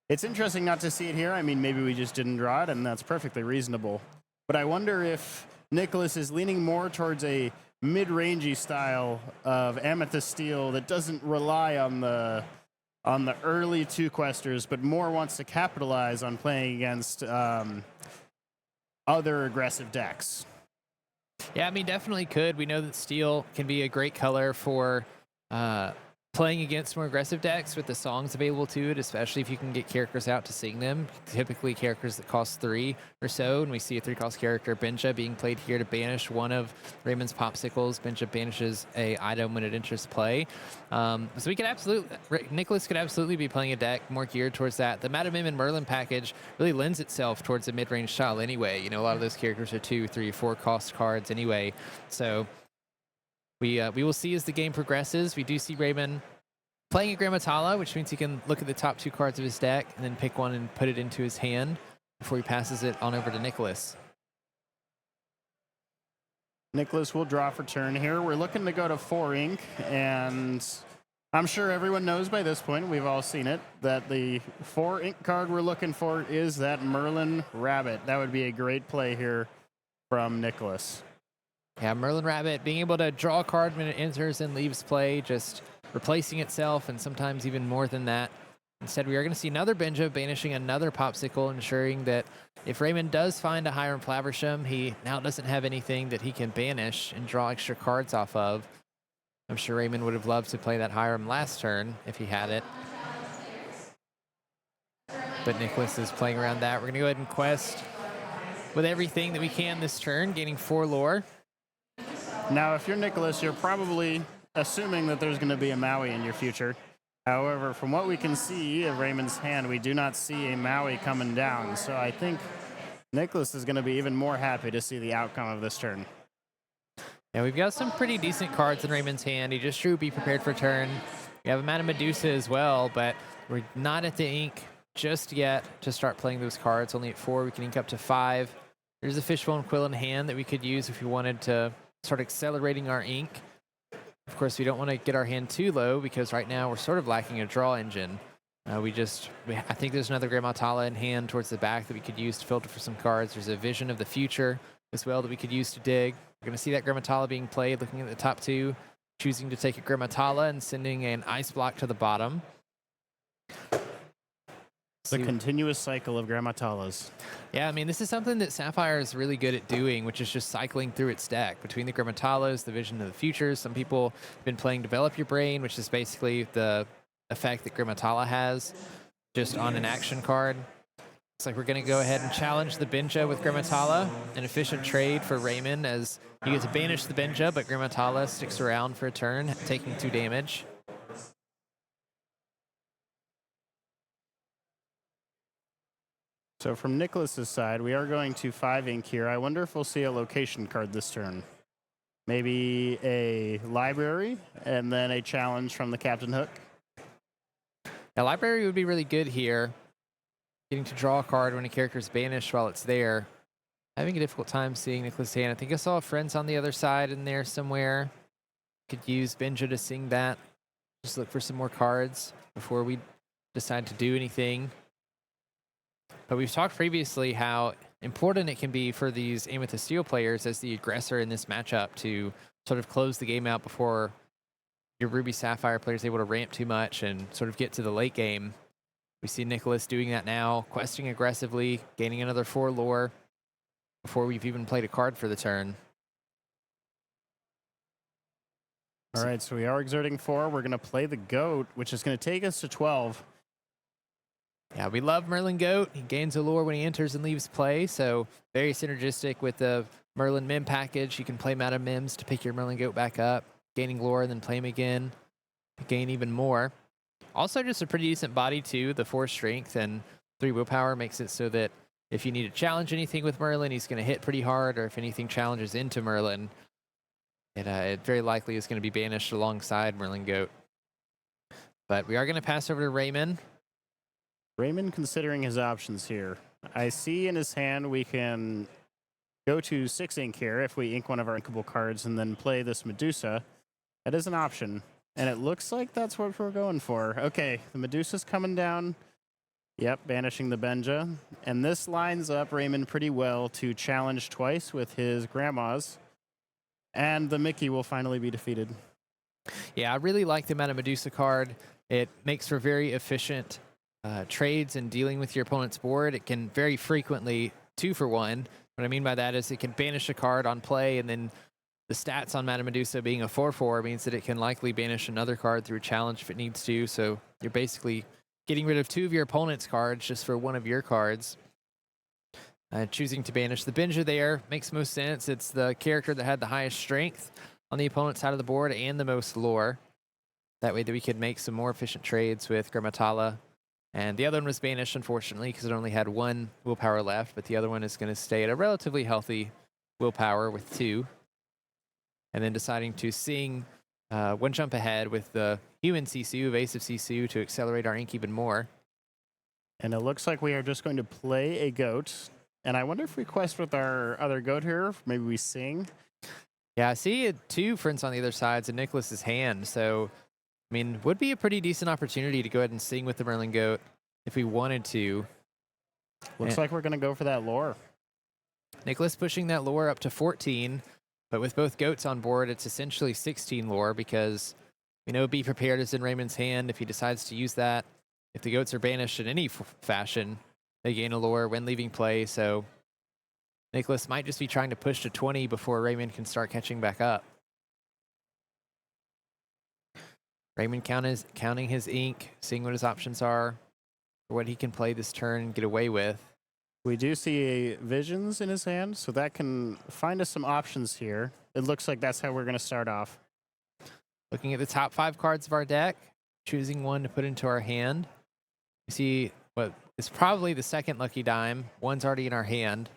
It's interesting not to see it here. I mean, maybe we just didn't draw it, and that's perfectly reasonable. But I wonder if Nicholas is leaning more towards a mid-rangey style of Amethyst Steel that doesn't rely on the early two questers, but more wants to capitalize on playing against other aggressive decks. Yeah, I mean, definitely could. We know that steel can be a great color for playing against more aggressive decks with the songs available to it, especially if you can get characters out to sing them. Typically characters that cost 3 or so, and we see a 3-cost character, Benja, being played here to banish one of Raymond's popsicles. Benja banishes a item when it enters play. So we could Nicholas could absolutely be playing a deck more geared towards that. The Madame Mim and Merlin package really lends itself towards a mid-range style anyway. You know, a lot of those characters are 2, 3, 4-cost cards anyway. So we will see as the game progresses. We do see Raymond playing a Grammatala, which means he can look at the top 2 cards of his deck and then pick one and put it into his hand before he passes it on over to Nicholas. Nicholas will draw for turn here. We're looking to go to 4 ink, and I'm sure everyone knows by this point, we've all seen it, that the 4 ink card we're looking for is that Merlin Rabbit. That would be a great play here from Nicholas. Yeah, Merlin Rabbit being able to draw a card when it enters and leaves play, just replacing itself, and sometimes even more than that. Instead, we are going to see another Benja banishing another Popsicle, ensuring that if Raymond does find a Hiram Flaversham, he now doesn't have anything that he can banish and draw extra cards off of. I'm sure Raymond would have loved to play that Hiram last turn if he had it. But Nicholas is playing around that. We're going to go ahead and quest with everything that we can this turn, gaining 4 lore. Now, if you're Nicholas, you're probably assuming that there's going to be a Maui in your future. However, from what we can see of Raymond's hand, we do not see a Maui coming down. So I think Nicholas is going to be even more happy to see the outcome of this turn. Yeah, we've got some pretty decent cards in Raymond's hand. He just drew Be Prepared for Turn. We have a Madame Medusa as well, but we're not at the ink just yet to start playing those cards. Only at 4, we can ink up to 5. There's a Fishbone Quill in hand that we could use if we wanted to start accelerating our ink. Of course, we don't want to get our hand too low because right now we're sort of lacking a draw engine. I think there's another Grammatala in hand towards the back that we could use to filter for some cards. There's a Vision of the Future as well that we could use to dig. We're going to see that Grammatala being played, looking at the top 2, choosing to take a Grammatala and sending an Ice Block to the bottom. The continuous cycle of Grammatalas. Yeah, I mean, this is something that Sapphire is really good at doing, which is just cycling through its deck. Between the Grammatalas, the Vision of the Future, some people have been playing Develop Your Brain, which is basically the effect that Grammatala has, just on an action card. Looks like we're going to go ahead and challenge the Benja with Grammatala. An efficient trade for Raymond as he gets to banish the Benja, but Grammatala sticks around for a turn, taking 2 damage. So from Nicholas's side, we are going to 5 ink here. I wonder if we'll see a location card this turn. Maybe a library and then a challenge from the Captain Hook. Now, library would be really good here. Getting to draw a card when a character is banished while it's there. Having a difficult time seeing Nicholas' hand. I think I saw Friends on the other side in there somewhere. Could use Benja to sing that. Just look for some more cards before we decide to do anything. But we've talked previously how important it can be for these Amethyst Steel players as the aggressor in this matchup to sort of close the game out before your Ruby Sapphire player is able to ramp too much and sort of get to the late game. We see Nicholas doing that now, questing aggressively, gaining another 4 lore before we've even played a card for the turn. All right, so we are exerting 4. We're going to play the Goat, which is going to take us to 12. Yeah, we love Merlin Goat. He gains a lore when he enters and leaves play, so very synergistic with the Merlin Mim package. You can play Madame Mims to pick your Merlin Goat back up, gaining lore and then play him again to gain even more. Also just a pretty decent body too. The 4 strength and 3 willpower makes it so that if you need to challenge anything with Merlin, he's going to hit pretty hard, or if anything challenges into Merlin, it very likely is going to be banished alongside Merlin Goat. But we are going to pass over to Raymond. Raymond considering his options here. I see in his hand we can go to 6 ink here if we ink one of our inkable cards and then play this Medusa. That is an option, and it looks like that's what we're going for. Okay, the Medusa's coming down. Yep, banishing the Benja. And this lines up Raymond pretty well to challenge twice with his grandmas. And the Mickey will finally be defeated. Yeah, I really like the Meta Medusa card. It makes for very efficient trades and dealing with your opponent's board. It can very frequently 2-for-1. What I mean by that is it can banish a card on play, and then the stats on Meta Medusa being a 4/4 means that it can likely banish another card through a challenge if it needs to. So you're basically getting rid of 2 of your opponent's cards just for 1 of your cards. Choosing to banish the Benja there makes most sense. It's the character that had the highest strength on the opponent's side of the board and the most lore. That way that we could make some more efficient trades with Grammatala. And the other one was banished, unfortunately, because it only had 1 willpower left, but the other one is going to stay at a relatively healthy willpower with 2. And then deciding to sing 1 jump ahead with the human Sisu, evasive Sisu, to accelerate our ink even more. And it looks like we are just going to play a goat. And I wonder if we quest with our other goat here. Maybe we sing. Yeah, I see 2 friends on the other sides in Nicholas's hand. So, I mean, would be a pretty decent opportunity to go ahead and sing with the Merlin goat if we wanted to. Looks like we're going to go for that lore. Nicholas pushing that lore up to 14. But with both goats on board, it's essentially 16 lore because we know Be Prepared is in Raymond's hand if he decides to use that. If the goats are banished in any fashion, they gain a lore when leaving play. So Nicholas might just be trying to push to 20 before Raymond can start catching back up. Raymond counting his ink, seeing what his options are, or what he can play this turn and get away with. We do see visions in his hand, so that can find us some options here. It looks like that's how we're going to start off. Looking at the top 5 cards of our deck, choosing one to put into our hand. You see what is probably the second lucky dime. One's already in our hand.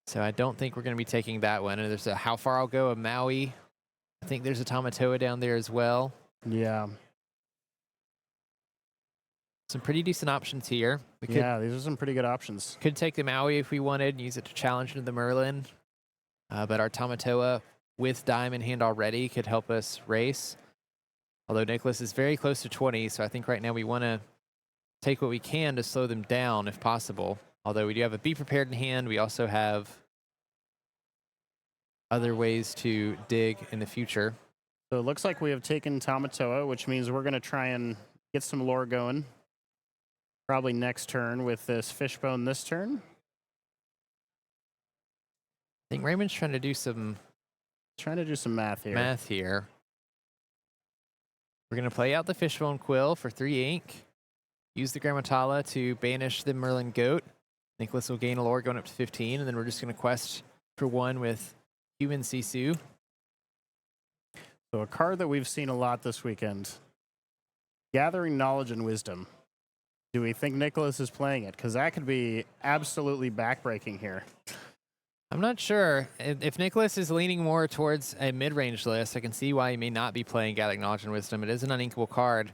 So I don't think we're going to be taking that one. And there's a How Far I'll Go, a Maui. I think there's a Tamatoa down there as well. Yeah. Some pretty decent options here. These are some pretty good options. Could take the Maui if we wanted and use it to challenge into the Merlin. But our Tamatoa with dime in hand already could help us race. Although Nicholas is very close to 20, so I think right now we want to take what we can to slow them down if possible. Although we do have a Be Prepared in hand, we also have other ways to dig in the future. So it looks like we have taken Tamatoa, which means we're going to try and get some lore going. Probably next turn with this Fishbone this turn. I think Raymond's trying to do some math here. We're going to play out the Fishbone Quill for 3 ink. Use the Grammatala to banish the Merlin Goat. Nicholas will gain a lore going up to 15, and then we're just going to quest for 1 with human Sisu. So a card that we've seen a lot this weekend. Gathering Knowledge and Wisdom. Do we think Nicholas is playing it? Because that could be absolutely backbreaking here. I'm not sure. If Nicholas is leaning more towards a mid-range list, I can see why he may not be playing Gathering Knowledge and Wisdom. It is an uninkable card.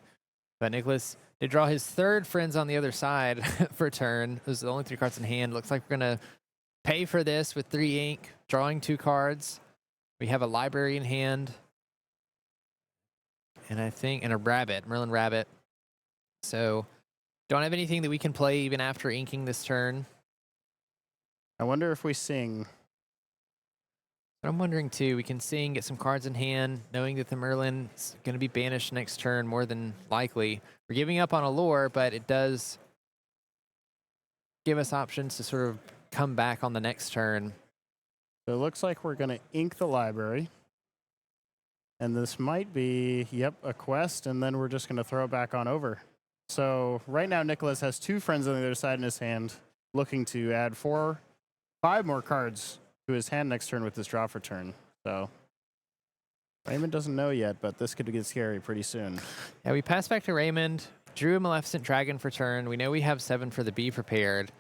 But Nicholas did draw his 3rd Friends on the other side for turn. Those are the only 3 cards in hand. Looks like we're going to pay for this with 3 ink, drawing 2 cards. We have a Library in hand. And a Rabbit, Merlin Rabbit. So don't have anything that we can play even after inking this turn. I wonder if we sing. I'm wondering too, we can sing, get some cards in hand, knowing that the Merlin is going to be banished next turn more than likely. We're giving up on a lore, but it does give us options to sort of come back on the next turn. So it looks like we're going to ink the library. And this might be, a quest, and then we're just going to throw it back on over. So right now, Nicholas has 2 friends on the other side in his hand, looking to add 5 more cards to his hand next turn with this draw for turn. So Raymond doesn't know yet, but this could get scary pretty soon. Yeah, we pass back to Raymond, drew a Maleficent Dragon for turn. We know we have 7 for the Be Prepared.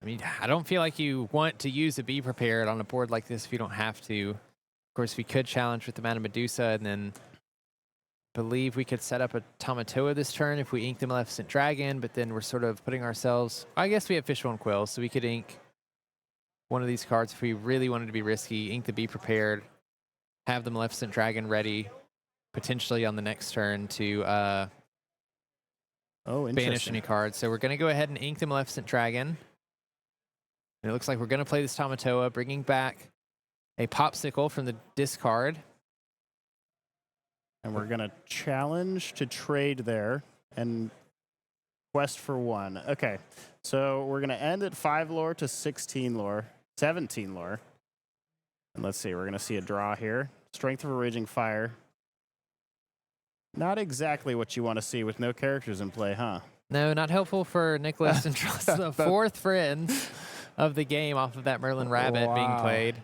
I mean, I don't feel like you want to use a Be Prepared on a board like this if you don't have to. Of course, we could challenge with the Mana Medusa and then believe we could set up a Tamatoa this turn if we ink the Maleficent Dragon, but then we're sort of putting ourselves... I guess we have Fishbone Quill, so we could ink one of these cards if we really wanted to be risky, ink the Be Prepared, have the Maleficent Dragon ready, potentially on the next turn to Oh, banish interesting. any cards. So we're going to go ahead and ink the Maleficent Dragon. And it looks like we're going to play this Tamatoa, bringing back a Popsicle from the discard. And we're going to challenge to trade there and quest for 1. Okay, so we're going to end at 5 lore to 16 lore, 17 lore. And let's see, we're going to see a draw here. Strength of a Raging Fire. Not exactly what you want to see with no characters in play, huh? No, not helpful for Nicholas and Trust, the 4th friend of the game off of that Merlin Rabbit being Wow. played.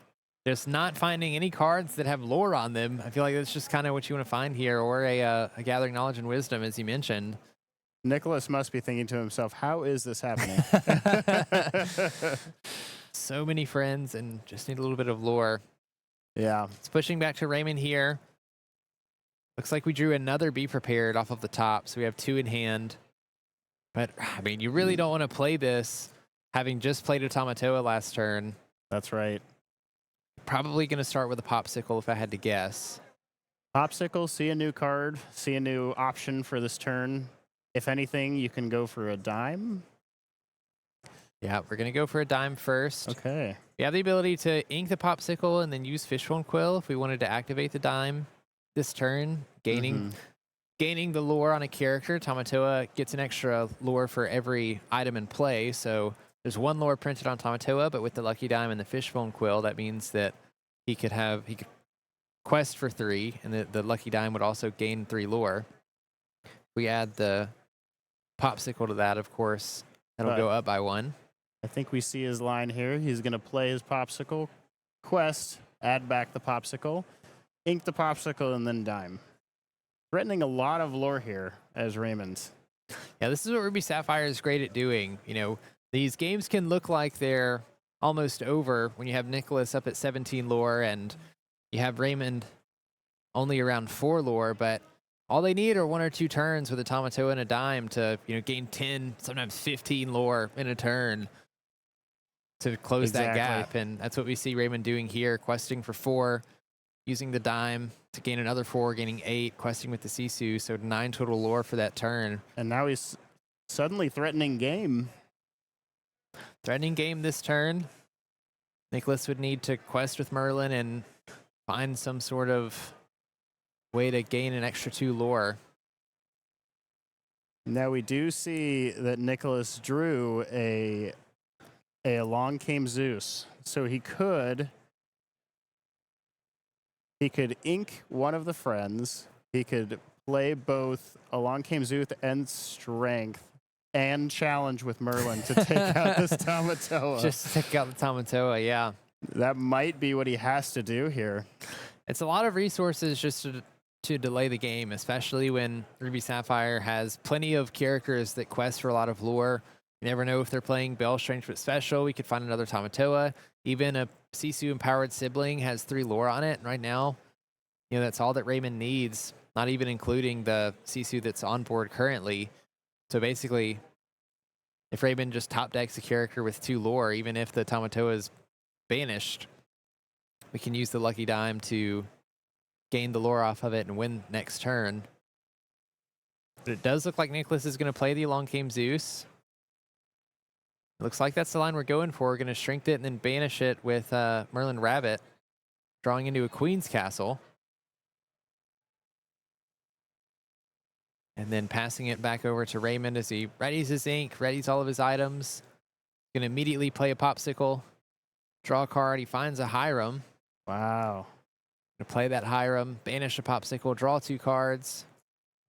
Just not finding any cards that have lore on them. I feel like that's just kind of what you want to find here, or a Gathering Knowledge and Wisdom, as you mentioned. Nicholas must be thinking to himself, how is this happening? So many friends and just need a little bit of lore. Yeah. It's pushing back to Raymond here. Looks like we drew another Be Prepared off of the top, so we have 2 in hand. But, I mean, you really don't want to play this having just played a Tamatoa last turn. That's right. Probably going to start with a Popsicle if I had to guess. Popsicle, see a new card, see a new option for this turn. If anything, you can go for a dime. Yeah, we're going to go for a dime first. Okay. We have the ability to ink the Popsicle and then use Fishbone Quill if we wanted to activate the dime this turn, gaining the lore on a character. Tamatoa gets an extra lore for every item in play, so there's 1 lore printed on Tamatoa, but with the Lucky Dime and the Fishbone Quill, that means that he could quest for 3, and the Lucky Dime would also gain 3 lore. We add the Popsicle to that, of course, that'll go up by 1. I think we see his line here. He's going to play his Popsicle, quest, add back the Popsicle, ink the Popsicle, and then dime. Threatening a lot of lore here as Raymond. Yeah, this is what Ruby Sapphire is great at doing. You know, these games can look like they're almost over when you have Nicholas up at 17 lore and you have Raymond only around 4 lore, but all they need are 1 or 2 turns with a Tamatoa and a dime to, gain 10, sometimes 15 lore in a turn to close that gap. And that's what we see Raymond doing here, questing for 4, using the dime to gain another 4, gaining 8, questing with the Sisu, so 9 total lore for that turn. And now he's suddenly threatening game. Threatening game this turn. Nicholas would need to quest with Merlin and find some sort of way to gain an extra 2 lore. Now we do see that Nicholas drew a Along Came Zeus. So he could ink one of the friends. He could play both Along Came Zeus and Strength and challenge with Merlin to take out this Tamatoa. Just take out the Tamatoa, yeah. That might be what he has to do here. It's a lot of resources just to delay the game, especially when Ruby Sapphire has plenty of characters that quest for a lot of lore. You never know if they're playing Bell Strange but Special. We could find another Tamatoa. Even a Sisu Empowered Sibling has 3 lore on it right now. That's all that Raymond needs, not even including the Sisu that's on board currently. So basically, if Raymond just top decks a character with 2 lore, even if the Tamatoa is banished, we can use the Lucky Dime to gain the lore off of it and win next turn. But it does look like Nicholas is going to play the Along Came Zeus. Looks like that's the line we're going for. We're going to shrink it and then banish it with Merlin Rabbit, drawing into a Queen's Castle. And then passing it back over to Raymond as he readies his ink, readies all of his items. Going to immediately play a Popsicle, draw a card. He finds a Hiram. Wow. Going to play that Hiram, banish a Popsicle, draw 2 cards,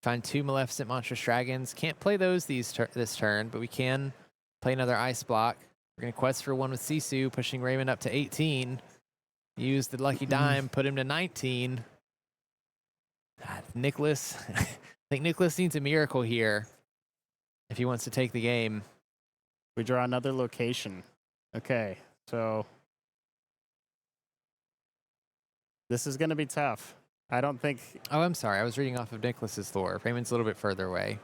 find 2 Maleficent Monstrous Dragons. Can't play those this turn, but we can play another Ice Block. We're going to quest for 1 with Sisu, pushing Raymond up to 18. Use the Lucky Dime, put him to 19. God, Nicholas. I think Nicholas needs a miracle here if he wants to take the game. We draw another location. Okay, so this is going to be tough. I don't think... Oh, I'm sorry. I was reading off of Nicholas's lore. Raymond's a little bit further away.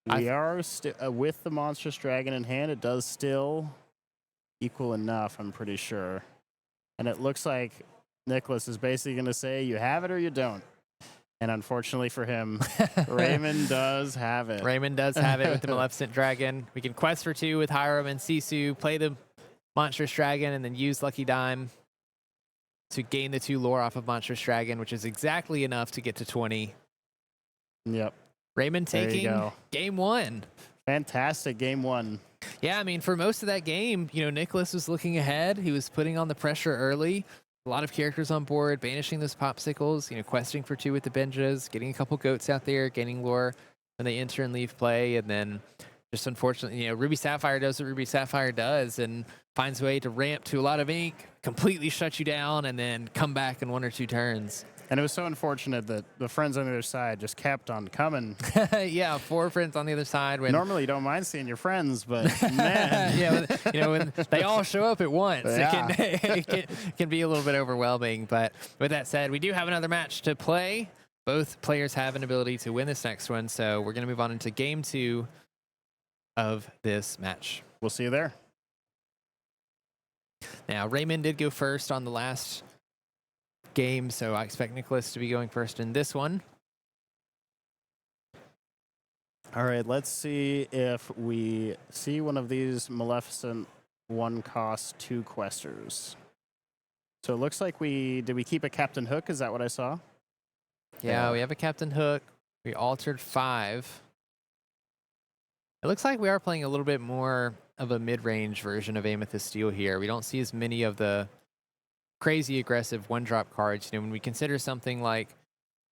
We are with the Monstrous Dragon in hand. It does still equal enough, I'm pretty sure. And it looks like Nicholas is basically going to say, you have it or you don't. And unfortunately for him, Raymond does have it. Raymond does have it with the Maleficent Dragon. We can quest for 2 with Hiram and Sisu, play the Monstrous Dragon, and then use Lucky Dime to gain the 2 lore off of Monstrous Dragon, which is exactly enough to get to 20. Yep. Raymond There you taking go. game 1. Fantastic game 1. Yeah, I mean, for most of that game, Nicholas was looking ahead. He was putting on the pressure early. A lot of characters on board, banishing those popsicles, questing for 2 with the Benjas, getting a couple goats out there, gaining lore when they enter and leave play, and then just unfortunately, Ruby Sapphire does what Ruby Sapphire does and finds a way to ramp to a lot of ink, completely shut you down, and then come back in 1 or 2 turns. And it was so unfortunate that the friends on the other side just kept on coming. Yeah, 4 friends on the other side. When Normally, you don't mind seeing your friends, but man. yeah, when they all show up at once, Yeah. it can be a little bit overwhelming. But with that said, we do have another match to play. Both players have an ability to win this next one, so we're going to move on into game 2 of this match. We'll see you there. Now, Raymond did go first on the last game, so I expect Nicholas to be going first in this one. All right, let's see if we see one of these Maleficent 1 cost 2 questers. So it looks like did we keep a Captain Hook? Is that what I saw? Yeah, we have a Captain Hook. We altered 5. It looks like we are playing a little bit more of a mid-range version of Amethyst Steel here. We don't see as many of the crazy aggressive 1-drop cards. When we consider something like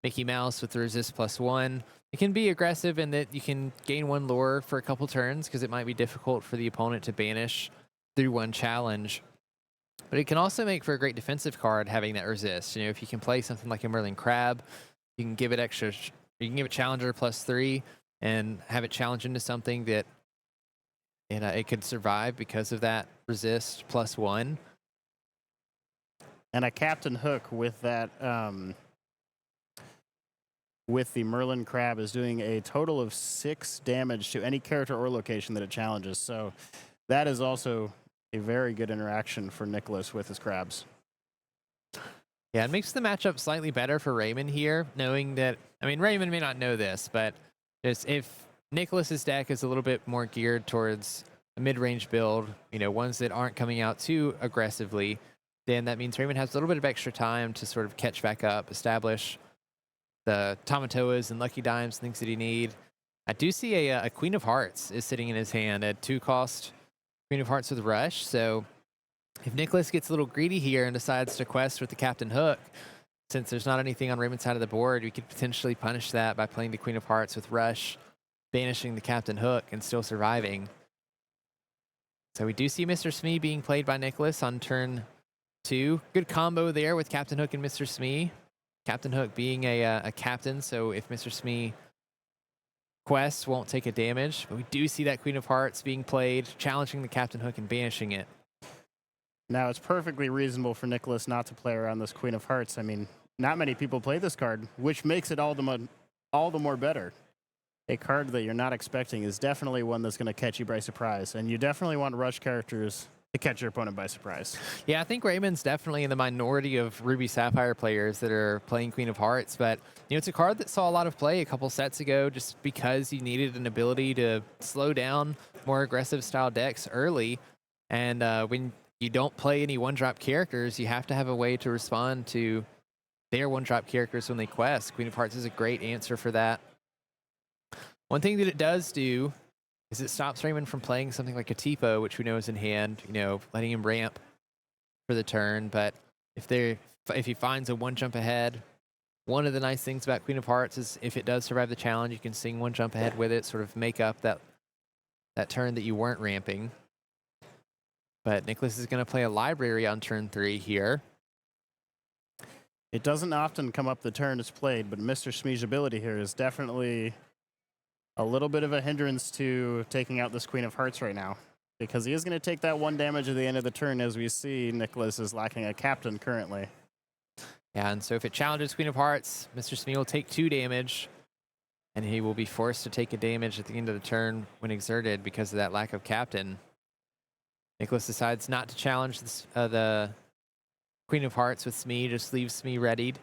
Mickey Mouse with the resist +1, it can be aggressive in that you can gain 1 lore for a couple turns because it might be difficult for the opponent to banish through 1 challenge. But it can also make for a great defensive card having that resist. If you can play something like a Merlin Crab, you can give it extra. You can give it Challenger +3 and have it challenge into something that it could survive because of that resist +1. And a Captain Hook with that, with the Merlin Crab is doing a total of 6 damage to any character or location that it challenges. So that is also a very good interaction for Nicholas with his crabs. Yeah, it makes the matchup slightly better for Raymond here, knowing that, Raymond may not know this, but just if Nicholas's deck is a little bit more geared towards a mid-range build, ones that aren't coming out too aggressively, then that means Raymond has a little bit of extra time to sort of catch back up, establish the Tamatoas and Lucky Dimes, things that he need. I do see a Queen of Hearts is sitting in his hand at 2-cost Queen of Hearts with Rush, so if Nicholas gets a little greedy here and decides to quest with the Captain Hook, since there's not anything on Raymond's side of the board, we could potentially punish that by playing the Queen of Hearts with Rush, banishing the Captain Hook, and still surviving. So we do see Mr. Smee being played by Nicholas on turn 2. Good combo there with Captain Hook and Mr. Smee. Captain Hook being a captain, so if Mr. Smee quests, won't take a damage. But we do see that Queen of Hearts being played, challenging the Captain Hook and banishing it. Now, it's perfectly reasonable for Nicholas not to play around this Queen of Hearts. Not many people play this card, which makes it all the more better. A card that you're not expecting is definitely one that's going to catch you by surprise, and you definitely want rush characters to catch your opponent by surprise. Yeah, I think Raymond's definitely in the minority of Ruby Sapphire players that are playing Queen of Hearts, but it's a card that saw a lot of play a couple sets ago just because you needed an ability to slow down more aggressive style decks early, and when you don't play any 1-drop characters, you have to have a way to respond to their 1-drop characters when they quest. Queen of Hearts is a great answer for that. One thing that it does do is it stops Raymond from playing something like a Tipo, which we know is in hand, letting him ramp for the turn. But if he finds a 1-jump ahead, one of the nice things about Queen of Hearts is if it does survive the challenge, you can sing 1 jump ahead with it, sort of make up that turn that you weren't ramping. But Nicholas is going to play a library on turn 3 here. It doesn't often come up the turn it's played, but Mr. Smee's ability here is definitely a little bit of a hindrance to taking out this Queen of Hearts right now, because he is going to take that 1 damage at the end of the turn. As we see, Nicholas is lacking a captain currently. Yeah, and so if it challenges Queen of Hearts, Mr. Smee will take 2 damage, and he will be forced to take a damage at the end of the turn when exerted because of that lack of captain. Nicholas decides not to challenge the Queen of Hearts with Smee, just leaves Smee readied.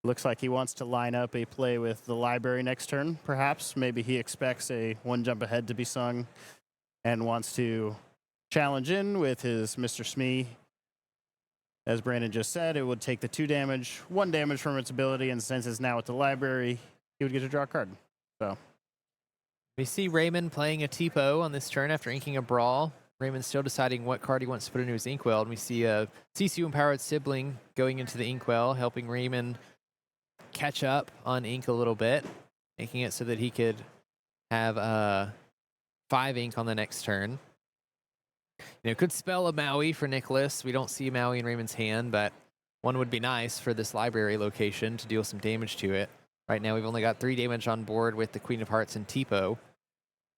Looks like he wants to line up a play with the library next turn, perhaps. Maybe he expects a one jump ahead to be sung and wants to challenge in with his Mr. Smee. As Brandon just said, it would take the 2 damage, 1 damage from its ability, and since it's now at the library, he would get to draw a card. So We see Raymond playing a Tipo on this turn after inking a Brawl. Raymond's still deciding what card he wants to put into his Inkwell, and we see a CCU-empowered sibling going into the Inkwell, helping Raymond catch up on ink a little bit, making it so that he could have 5 ink on the next turn. Could spell a Maui for Nicholas. We don't see a Maui in Raymond's hand, but one would be nice for this library location to deal some damage to it. Right now, we've only got 3 damage on board with the Queen of Hearts and Tipo.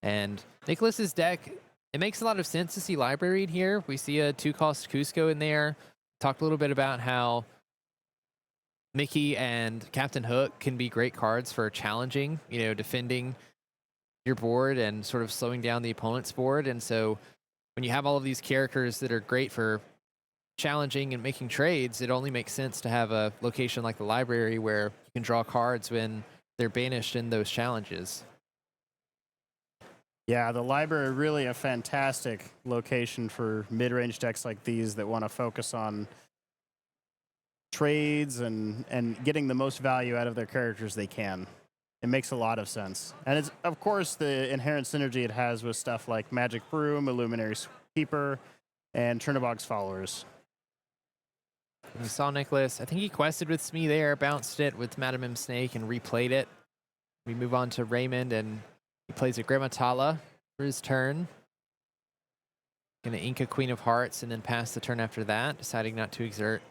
And Nicholas's deck, it makes a lot of sense to see library in here. We see a 2-cost Cusco in there. Talked a little bit about how Mickey and Captain Hook can be great cards for challenging, defending your board and sort of slowing down the opponent's board. And so when you have all of these characters that are great for challenging and making trades, it only makes sense to have a location like the library where you can draw cards when they're banished in those challenges. yeah, the library really a fantastic location for mid-range decks like these that want to focus on trades and getting the most value out of their characters they can. It makes a lot of sense. And it's, of course, the inherent synergy it has with stuff like Magic Broom, Illuminary Keeper, and Chernobog's Followers. We saw Nicholas, I think he quested with Smee there, bounced it with Madam M Snake and replayed it. We move on to Raymond, and he plays a Grammatala for his turn. Gonna ink a Queen of Hearts and then pass the turn after that, deciding not to exert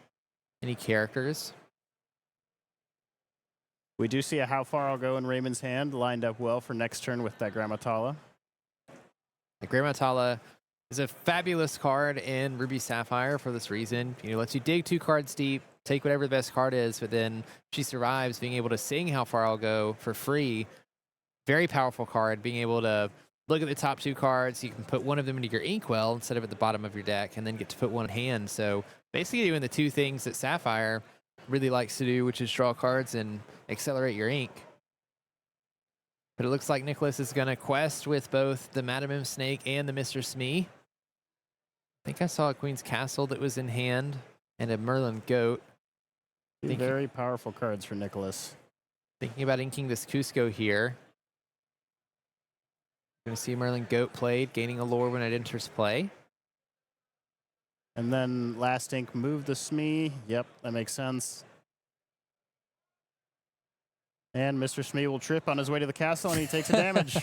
any characters. We do see a How Far I'll Go in Raymond's hand, lined up well for next turn with that Grammatala. The Grammatala is a fabulous card in Ruby Sapphire for this reason. Lets you dig 2 cards deep, take whatever the best card is, but then she survives being able to sing How Far I'll Go for free. Very powerful card, being able to look at the top 2 cards. You can put one of them into your Inkwell instead of at the bottom of your deck, and then get to put one in hand. So basically doing the 2 things that Sapphire really likes to do, which is draw cards and accelerate your ink. But it looks like Nicholas is going to quest with both the Madam M Snake and the Mr. Smee. I think I saw a Queen's Castle that was in hand and a Merlin Goat. Very powerful cards for Nicholas. Thinking about inking this Cusco here. Going to see Merlin Goat played, gaining a lore when it enters play. And then last ink, move the Smee. Yep, that makes sense. And Mr. Smee will trip on his way to the castle, and he takes a damage.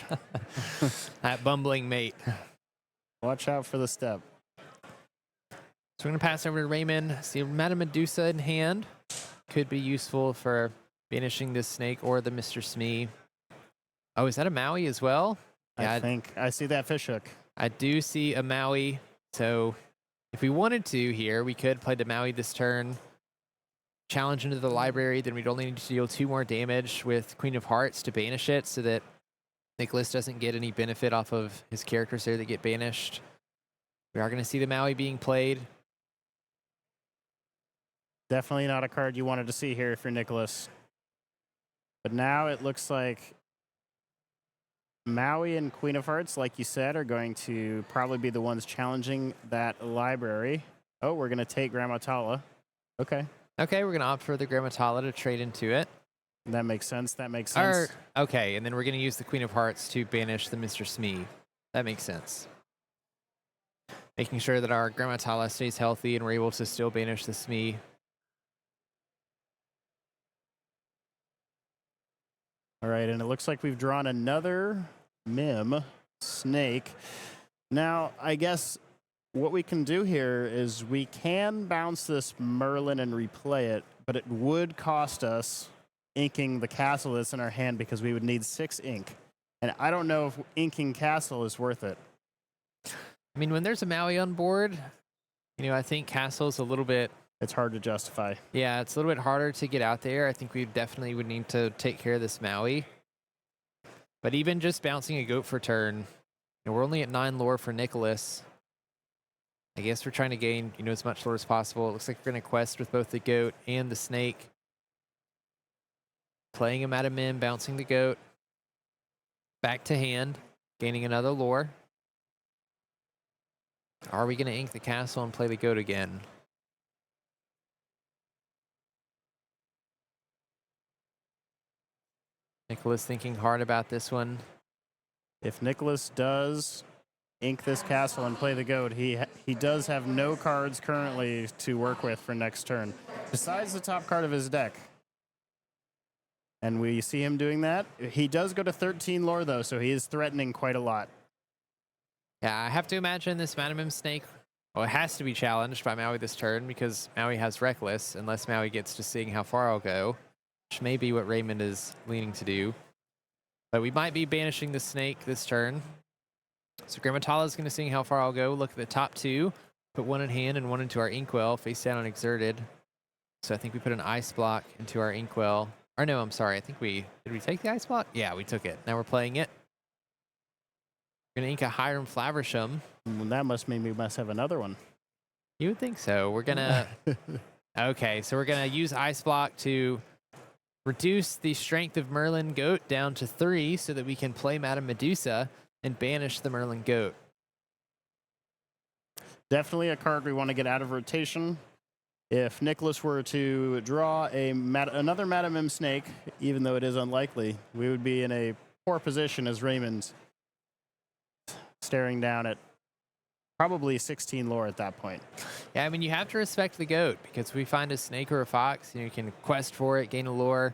That bumbling mate. Watch out for the step. So we're going to pass over to Raymond. See Madame Medusa in hand. Could be useful for banishing this snake or the Mr. Smee. Oh, is that a Maui as well? Yeah, I think I see that fishhook. I do see a Maui. So if we wanted to here, we could play the Maui this turn. Challenge into the library, then we'd only need to deal 2 more damage with Queen of Hearts to banish it so that Nicholas doesn't get any benefit off of his characters there that get banished. We are going to see the Maui being played. Definitely not a card you wanted to see here for Nicholas. But now it looks like Maui and Queen of Hearts, like you said, are going to probably be the ones challenging that library. Oh, we're going to take Grammatala. Okay. Okay, we're going to opt for the Grammatala to trade into it. That makes sense. That makes sense. Okay, and then we're going to use the Queen of Hearts to banish the Mr. Smee. That makes sense. Making sure that our Grammatala stays healthy and we're able to still banish the Smee. All right, and it looks like we've drawn another Mim snake. Now, I guess what we can do here is we can bounce this Merlin and replay it, but it would cost us inking the castle that's in our hand because we would need 6 ink. And I don't know if inking castle is worth it. I mean, when there's a Maui on board, I think castle's a little bit... It's hard to justify. Yeah, it's a little bit harder to get out there. I think we definitely would need to take care of this Maui. But even just bouncing a goat for turn, we're only at 9 lore for Nicholas. I guess we're trying to gain, as much lore as possible. It looks like we're going to quest with both the goat and the snake. playing a Madam Mim, bouncing the goat. Back to hand, gaining another lore. Are we going to ink the castle and play the goat again? Nicholas thinking hard about this one. If Nicholas does ink this castle and play the goat, he does have no cards currently to work with for next turn, besides the top card of his deck. And we see him doing that. He does go to 13 lore, though, so he is threatening quite a lot. Yeah, I have to imagine this Madam Mim snake, well, it has to be challenged by Maui this turn because Maui has Reckless, unless Maui gets to seeing how far I'll go, which may be what Raymond is leaning to do. But we might be banishing the snake this turn. So Grammatala is going to see how far I'll go. Look at the top two. Put one in hand and one into our Inkwell, face down and Exerted. So I think we put an Ice Block into our Inkwell. Or no, I'm sorry. I think did we take the Ice Block? Yeah, we took it. Now we're playing it. We're going to ink a Hiram Flaversham. That must mean we must have another one. You would think so. We're going to... Okay, so we're going to use Ice Block to reduce the strength of Merlin Goat down to 3 so that we can play Madame Medusa and banish the Merlin Goat. Definitely a card we want to get out of rotation. If Nicholas were to draw another Madam Mim snake, even though it is unlikely, we would be in a poor position as Raymond, staring down at probably 16 lore at that point. Yeah, I mean, you have to respect the goat because we find a snake or a fox, you can quest for it, gain a lore,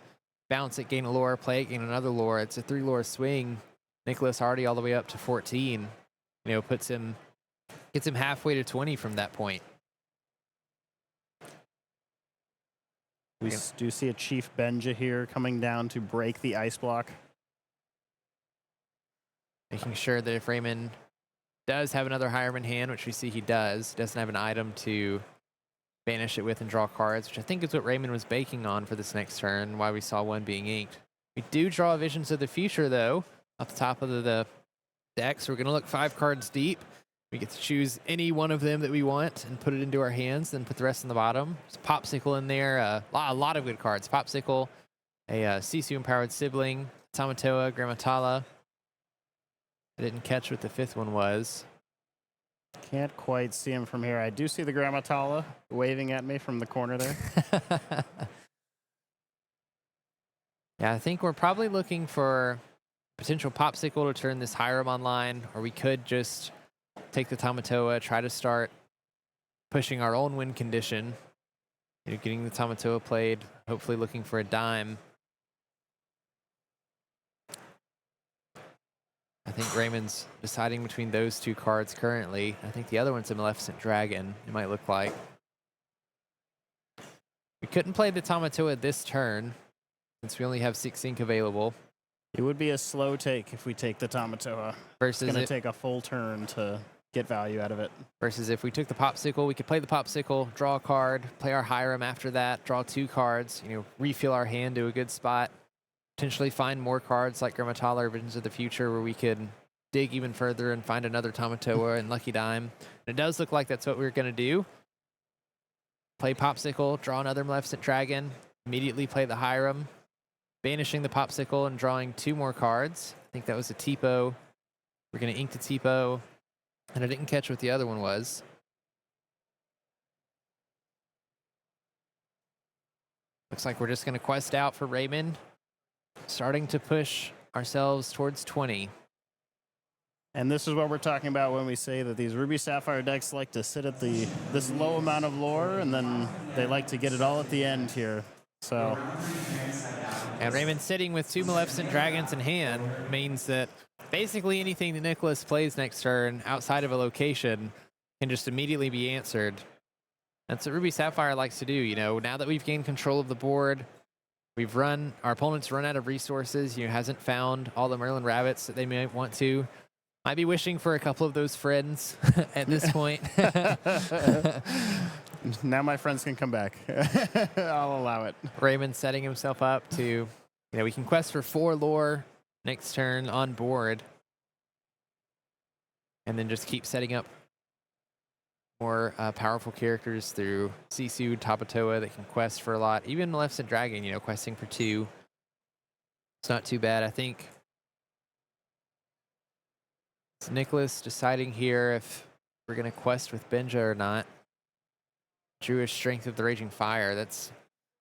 bounce it, gain a lore, play it, gain another lore. It's a 3 lore swing. Nicholas already all the way up to 14, gets him halfway to 20 from that point. We do see a Chief Benja here coming down to break the Ice Block. Making sure that if Raymond does have another Hiram in hand, which we see he doesn't have an item to banish it with and draw cards, which I think is what Raymond was baking on for this next turn, why we saw one being inked. We do draw Visions of the Future, though, off the top of the deck, so we're going to look 5 cards deep. We get to choose any one of them that we want and put it into our hands, then put the rest in the bottom. There's Popsicle in there, a lot of good cards. Popsicle, a Sisu-empowered sibling, Tamatoa, Grammatala. I didn't catch what the 5th one was. Can't quite see him from here. I do see the Grammatala waving at me from the corner there. Yeah, I think we're probably looking for potential Popsicle to turn this Hiram online, or we could just take the Tamatoa, try to start pushing our own win condition. Getting the Tamatoa played, hopefully looking for a dime. I think Raymond's deciding between those 2 cards currently. I think the other one's a Maleficent Dragon, it might look like. We couldn't play the Tamatoa this turn, since we only have 6 ink available. It would be a slow take if we take the Tamatoa. Versus it's going to take a full turn to get value out of it. Versus if we took the Popsicle, we could play the Popsicle, draw a card, play our Hiram after that, draw 2 cards, refill our hand to a good spot, potentially find more cards like Grammatala or Visions of the Future where we could dig even further and find another Tamatoa and Lucky Dime. And it does look like that's what we're going to do. Play Popsicle, draw another Maleficent Dragon, immediately play the Hiram, banishing the Popsicle and drawing 2 more cards. I think that was a Tipo. We're going to ink the Tipo. And I didn't catch what the other one was. Looks like we're just going to quest out for Raymond. Starting to push ourselves towards 20. And this is what we're talking about when we say that these Ruby Sapphire decks like to sit at this low amount of lore, and then they like to get it all at the end here. So... And Raymond sitting with 2 Maleficent Dragons in hand means that basically anything that Nicholas plays next turn outside of a location can just immediately be answered. That's what Ruby Sapphire likes to do, Now that we've gained control of the board, our opponent's run out of resources, hasn't found all the Merlin Rabbits that they might want to. Might be wishing for a couple of those friends at this point. Now my friends can come back. I'll allow it. Raymond setting himself up to, we can quest for 4 lore next turn on board. And then just keep setting up more powerful characters through Sisu, Tamatoa that can quest for a lot. Even Maleficent Dragon, questing for 2. It's not too bad. I think it's Nicholas deciding here if we're going to quest with Benja or not. Drew is Strength of the Raging Fire. That's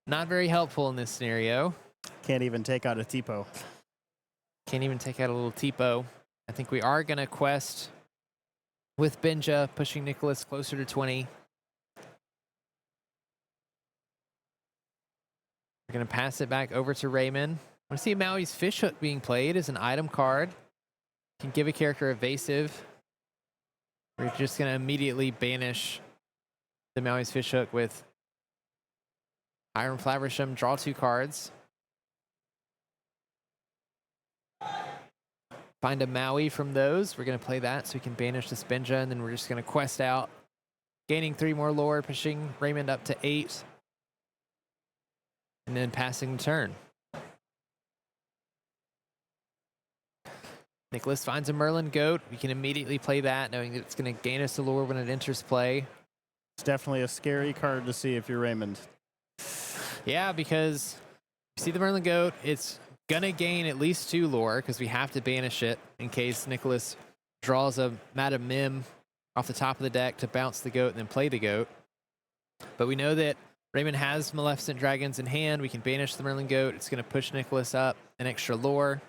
not very helpful in this scenario. Can't even take out a Tipo. Can't even take out a little Tipo. I think we are going to quest with Benja, pushing Nicholas closer to 20. We're going to pass it back over to Raymond. I want to see Maui's Fishhook being played as an item card. Can give a character evasive. We're just going to immediately banish the Maui's Fishhook with Iron Flaversham, draw 2 cards. Find a Maui from those. We're going to play that so we can banish this Benja, and then we're just going to quest out, gaining 3 more lore, pushing Raymond up to 8, and then passing the turn. Nicholas finds a Merlin Goat. We can immediately play that, knowing that it's going to gain us a lore when it enters play. It's definitely a scary card to see if you're Raymond. Yeah, because you see the Merlin Goat, it's going to gain at least 2 lore because we have to banish it in case Nicholas draws a Madam Mim off the top of the deck to bounce the goat and then play the goat. But we know that Raymond has Maleficent Dragons in hand. We can banish the Merlin Goat. It's going to push Nicholas up an extra lore,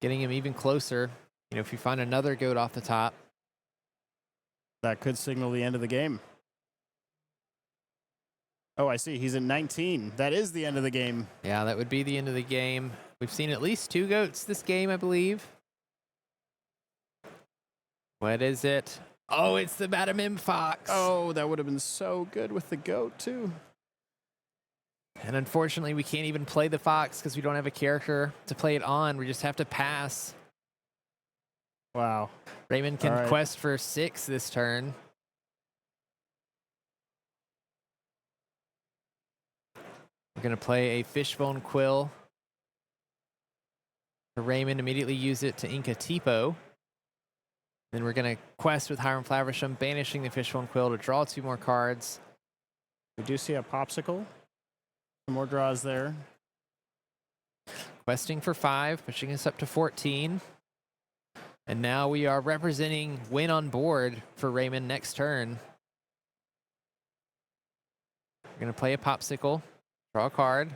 getting him even closer. You know, if you find another goat off the top. That could signal the end of the game. Oh, I see. He's at 19. That is the end of the game. Yeah, that would be the end of the game. We've seen at least 2 goats this game, I believe. What is it? Oh, it's the Madam M Fox. Oh, that would have been so good with the goat, too. And unfortunately, we can't even play the Fox because we don't have a character to play it on. We just have to pass. Wow. Raymond can All right. quest for 6 this turn. We're going to play a Fishbone Quill. Raymond immediately use it to ink a Tipo. Then we're going to quest with Hiram Flaversham, banishing the Fishbone Quill to draw 2 more cards. We do see a Popsicle. Some more draws there. Questing for 5, pushing us up to 14. And now we are representing win on board for Raymond next turn. We're going to play a Popsicle, draw a card.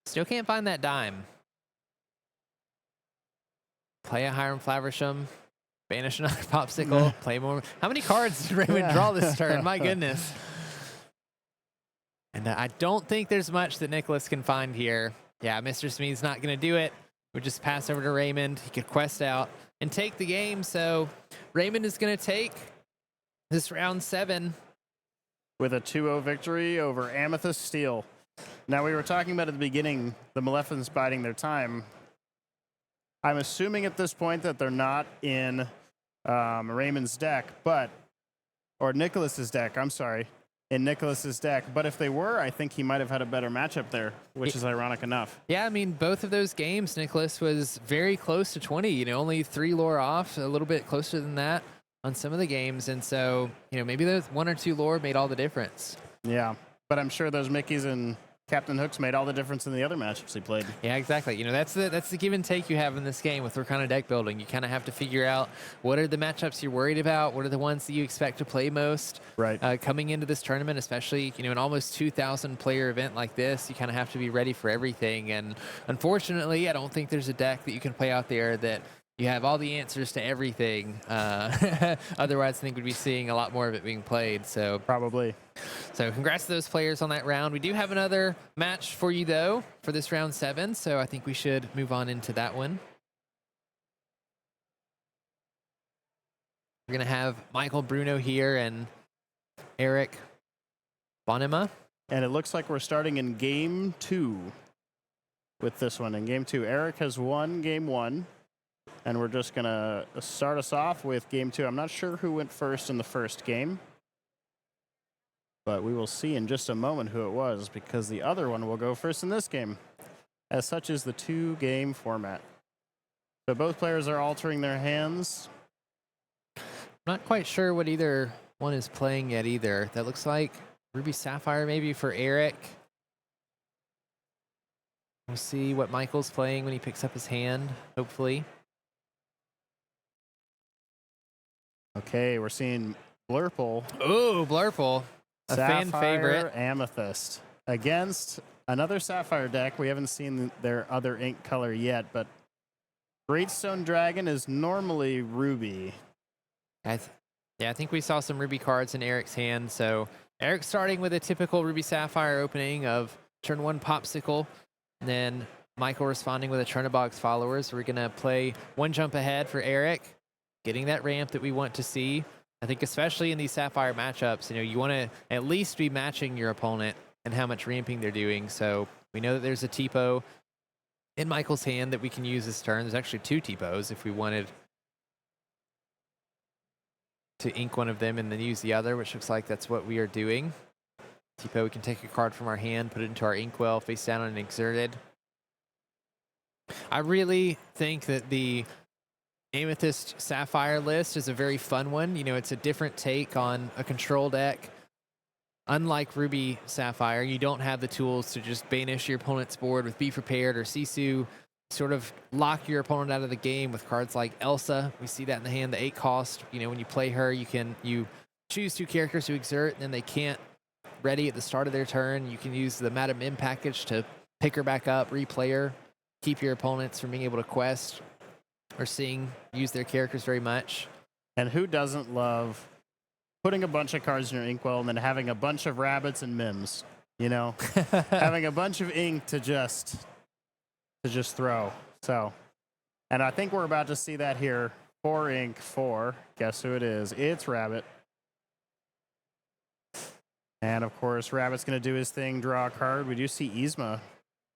Still can't find that dime. Play a Hiram Flaversham, banish another Popsicle, play more. How many cards did Raymond draw this turn? My goodness. And I don't think there's much that Nicholas can find here. Yeah, Mr. Smede's not going to do it. We'll just pass over to Raymond. He could quest out and take the game. So Raymond is going to take this round 7. With a 2-0 victory over Amethyst Steel. Now, we were talking about at the beginning, the Maleficents biding their time. I'm assuming at this point that they're not in Raymond's deck, or Nicholas's deck, I'm sorry. In Nicholas's deck. But if they were, I think he might have had a better matchup there, which is ironic enough. Yeah, I mean, both of those games, Nicholas was very close to 20. You know, only 3 lore off, a little bit closer than that on some of the games. And so, you know, maybe those 1 or 2 lore made all the difference. Yeah, but I'm sure those Mickeys and Captain Hooks made all the difference in the other matchups he played. Yeah, exactly. You know, that's the give and take you have in this game with Lorcana deck building. You kind of have to figure out what are the matchups you're worried about, what are the ones that you expect to play most. Right. Coming into this tournament, especially, you know, an almost 2,000 player event like this, you kind of have to be ready for everything. And unfortunately, I don't think there's a deck that you can play out there that you have all the answers to everything. Otherwise, I think we'd be seeing a lot more of it being played. So Probably. So congrats to those players on that round. We do have another match for you, though, for this round 7. So I think we should move on into that one. We're going to have Michael Bruno here and Eric Bonema. And it looks like we're starting in game 2 with this one. In game 2, Eric has won game 1. And we're just going to start us off with game 2. I'm not sure who went first in the first game. But we will see in just a moment who it was, because the other one will go first in this game. As such is the 2-game format. So both players are altering their hands. I'm not quite sure what either one is playing yet either. That looks like Ruby Sapphire maybe for Eric. We'll see what Michael's playing when he picks up his hand, hopefully. Okay, we're seeing Blurple. Oh, Blurple. A fan favorite. Amethyst against another Sapphire deck. We haven't seen their other ink color yet, but Greatstone Dragon is normally Ruby. I think we saw some Ruby cards in Eric's hand. So Eric's starting with a typical Ruby Sapphire opening of turn 1 Popsicle. And then Michael responding with a Chernobog's Followers. We're going to play one jump ahead for Eric, getting that ramp that we want to see. I think especially in these Sapphire matchups, you want to at least be matching your opponent and how much ramping they're doing. So we know that there's a Tipo in Michael's hand that we can use this turn. There's actually 2 Tipos if we wanted to ink one of them and then use the other, which looks like that's what we are doing. Tipo, we can take a card from our hand, put it into our inkwell, face down and exerted. I really think that the Amethyst Sapphire list is a very fun one. It's a different take on a control deck. Unlike Ruby Sapphire, you don't have the tools to just banish your opponent's board with Be Prepared or Sisu, sort of lock your opponent out of the game with cards like Elsa. We see that in the hand, the 8 cost. When you play her, you choose 2 characters to exert, and then they can't ready at the start of their turn. You can use the Madam Mim package to pick her back up, replay her, keep your opponents from being able to quest or use their characters very much. And who doesn't love putting a bunch of cards in your inkwell and then having a bunch of rabbits and mims? Having a bunch of ink to just throw. So, and I think we're about to see that here. 4 ink for, guess who it is? It's Rabbit. And of course, Rabbit's going to do his thing, draw a card. We do see Yzma.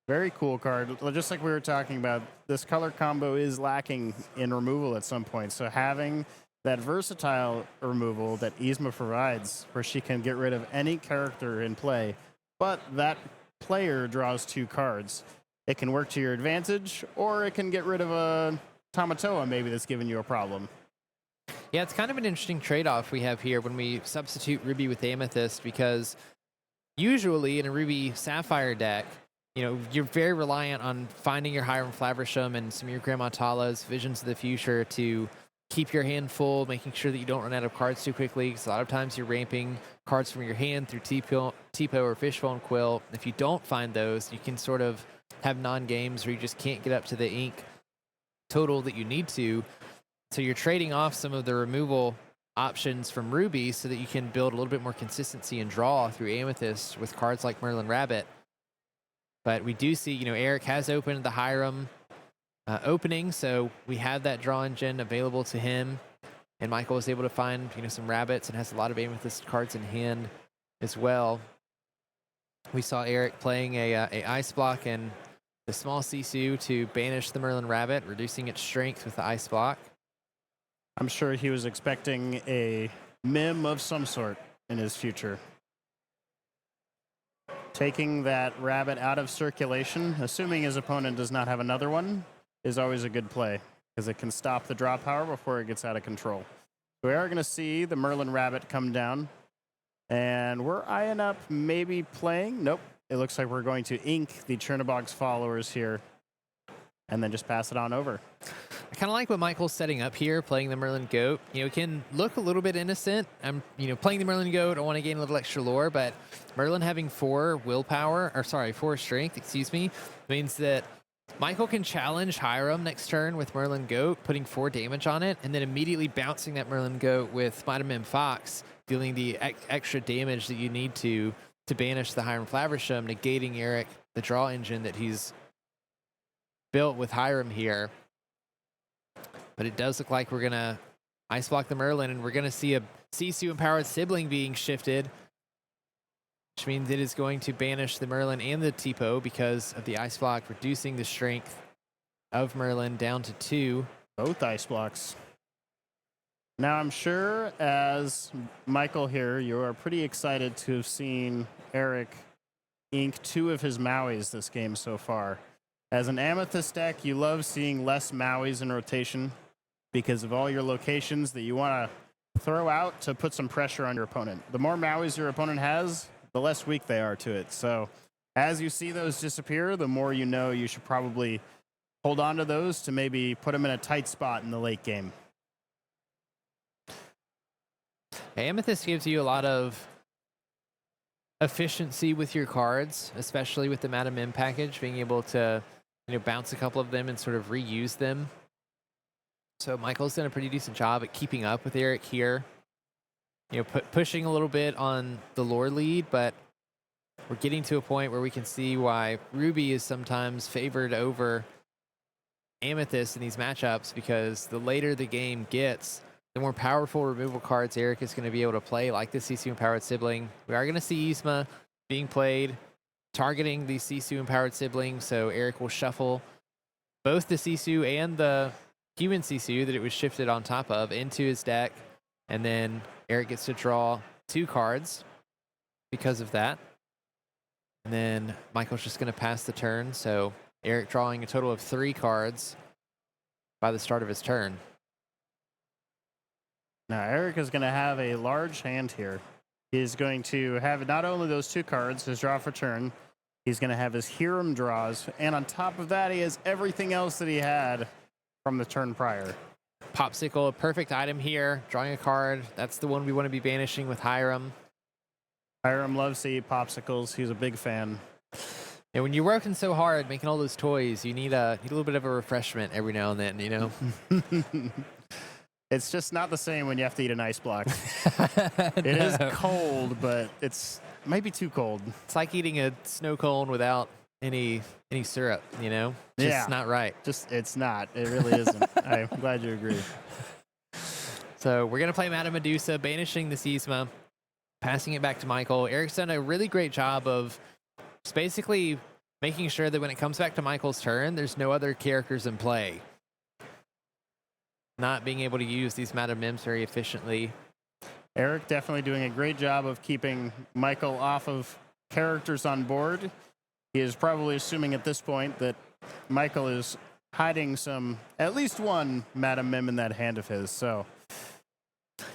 Very cool card. Just like we were talking about, this color combo is lacking in removal at some point. So having that versatile removal that Yzma provides, where she can get rid of any character in play, but that player draws 2 cards. It can work to your advantage, or it can get rid of a Tamatoa maybe that's giving you a problem. Yeah, it's kind of an interesting trade-off we have here when we substitute Ruby with Amethyst, because usually in a Ruby Sapphire deck, you're very reliant on finding your Hiram Flaversham and some of your Grandma Tala's Visions of the Future to keep your hand full, making sure that you don't run out of cards too quickly, because a lot of times you're ramping cards from your hand through Tipo or Fishbone Quill. If you don't find those, you can sort of have non-games where you just can't get up to the ink total that you need to. So you're trading off some of the removal options from Ruby so that you can build a little bit more consistency and draw through Amethyst with cards like Merlin Rabbit. But we do see, Eric has opened the Hiram opening, so we have that draw engine available to him. And Michael was able to find, some rabbits and has a lot of Amethyst cards in hand as well. We saw Eric playing a Ice Block and the small Sisu to banish the Merlin Rabbit, reducing its strength with the Ice Block. I'm sure he was expecting a Mim of some sort in his future. Taking that rabbit out of circulation, assuming his opponent does not have another one, is always a good play, because it can stop the draw power before it gets out of control. We are going to see the Merlin Rabbit come down, and we're eyeing up maybe playing. Nope. It looks like we're going to ink the Chernobog's Followers here, and then just pass it on over. I kind of like what Michael's setting up here, playing the Merlin Goat. It can look a little bit innocent. I'm, playing the Merlin Goat. I want to gain a little extra lore, but Merlin having 4 strength, means that Michael can challenge Hiram next turn with Merlin Goat, putting 4 damage on it, and then immediately bouncing that Merlin Goat with Madam Mim Fox, dealing the extra damage that you need to banish the Hiram Flaversham, negating Eric, the draw engine that he's built with Hiram here. But it does look like we're going to Ice Block the Merlin, and we're going to see a Sisu Empowered Sibling being shifted, which means it is going to banish the Merlin and the Tipo because of the Ice Block, reducing the strength of Merlin down to 2. Both Ice Blocks. Now, I'm sure as Michael here, you are pretty excited to have seen Eric ink 2 of his Mauis this game so far. As an Amethyst deck, you love seeing less Mauis in rotation because of all your locations that you want to throw out to put some pressure on your opponent. The more Mauis your opponent has, the less weak they are to it. So as you see those disappear, the more you know you should probably hold on to those to maybe put them in a tight spot in the late game. Amethyst gives you a lot of efficiency with your cards, especially with the Madam M package, being able to bounce a couple of them and sort of reuse them. So Michael's done a pretty decent job at keeping up with Eric here. Pushing a little bit on the lore lead, but we're getting to a point where we can see why Ruby is sometimes favored over Amethyst in these matchups, because the later the game gets, the more powerful removal cards Eric is going to be able to play, like the Sisu Empowered Sibling. We are going to see Yzma being played, targeting the Sisu Empowered Sibling, so Eric will shuffle both the Sisu and the human Sisu that it was shifted on top of into his deck, and then Eric gets to draw 2 cards because of that. And then Michael's just going to pass the turn, so Eric drawing a total of 3 cards by the start of his turn. Now, Eric is going to have a large hand here. He's going to have not only those 2 cards, his draw for turn, he's going to have his Hiram draws, and on top of that, he has everything else that he had from the turn prior. Popsicle, a perfect item here. Drawing a card. That's the one we want to be banishing with Hiram. Hiram loves to eat popsicles. He's a big fan. And when you're working so hard, making all those toys, you need a little bit of a refreshment every now and then, It's just not the same when you have to eat an ice block. It is cold, but it's maybe too cold. It's like eating a snow cone without any syrup, Just not right. It's not. It really isn't. I'm glad you agree. So we're going to play Madame Medusa, banishing the Yzma, passing it back to Michael. Eric's done a really great job of just basically making sure that when it comes back to Michael's turn, there's no other characters in play. Not being able to use these Madame Mims very efficiently. Eric definitely doing a great job of keeping Michael off of characters on board. He is probably assuming at this point that Michael is hiding at least one Madame Mim in that hand of his. So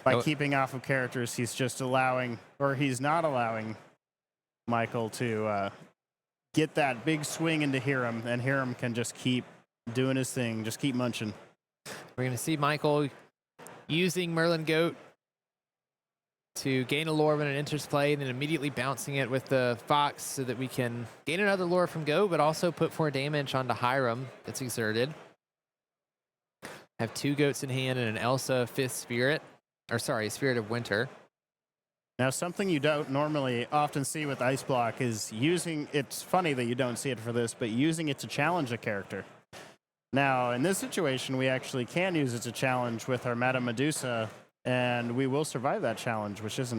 by keeping off of characters, he's not allowing Michael to get that big swing into Hiram, and Hiram can just keep doing his thing, just keep munching. We're going to see Michael using Merlin Goat to gain a lore when it enters play, and then immediately bouncing it with the Fox so that we can gain another lore from Goat, but also put 4 damage onto Hiram that's exerted. Have 2 Goats in hand and an Elsa 5th Spirit. Spirit of Winter. Now, something you don't normally often see with Ice Block is it's funny that you don't see it for this, but using it to challenge a character. Now, in this situation, we actually can use it to challenge with our Madame Medusa, and we will survive that challenge, which is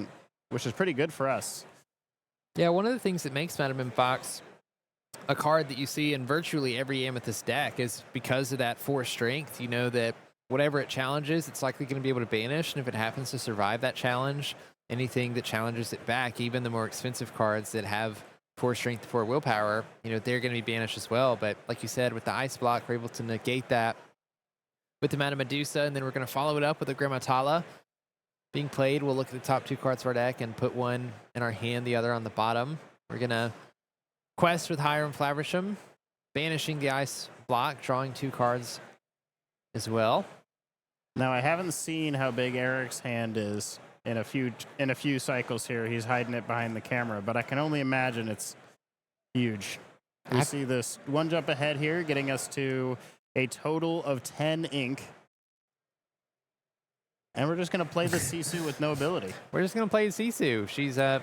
pretty good for us. Yeah, one of the things that makes Madame M Fox a card that you see in virtually every Amethyst deck is because of that 4 strength. You know that whatever it challenges, it's likely going to be able to banish, and if it happens to survive that challenge, anything that challenges it back, even the more expensive cards that have 4 strength, 4 willpower, they're going to be banished as well. But like you said, with the Ice Block, we're able to negate that with the Madame Medusa, and then we're going to follow it up with a Grammatala being played. We'll look at the top 2 cards of our deck and put one in our hand, the other on the bottom. We're going to quest with Hiram Flaversham, banishing the Ice Block, drawing 2 cards as well. Now, I haven't seen how big Eric's hand is in a few cycles here. He's hiding it behind the camera, but I can only imagine it's huge. We see this one jump ahead here, getting us to a total of 10 ink. And we're just going to play the Sisu with no ability. We're just going to play Sisu. She's a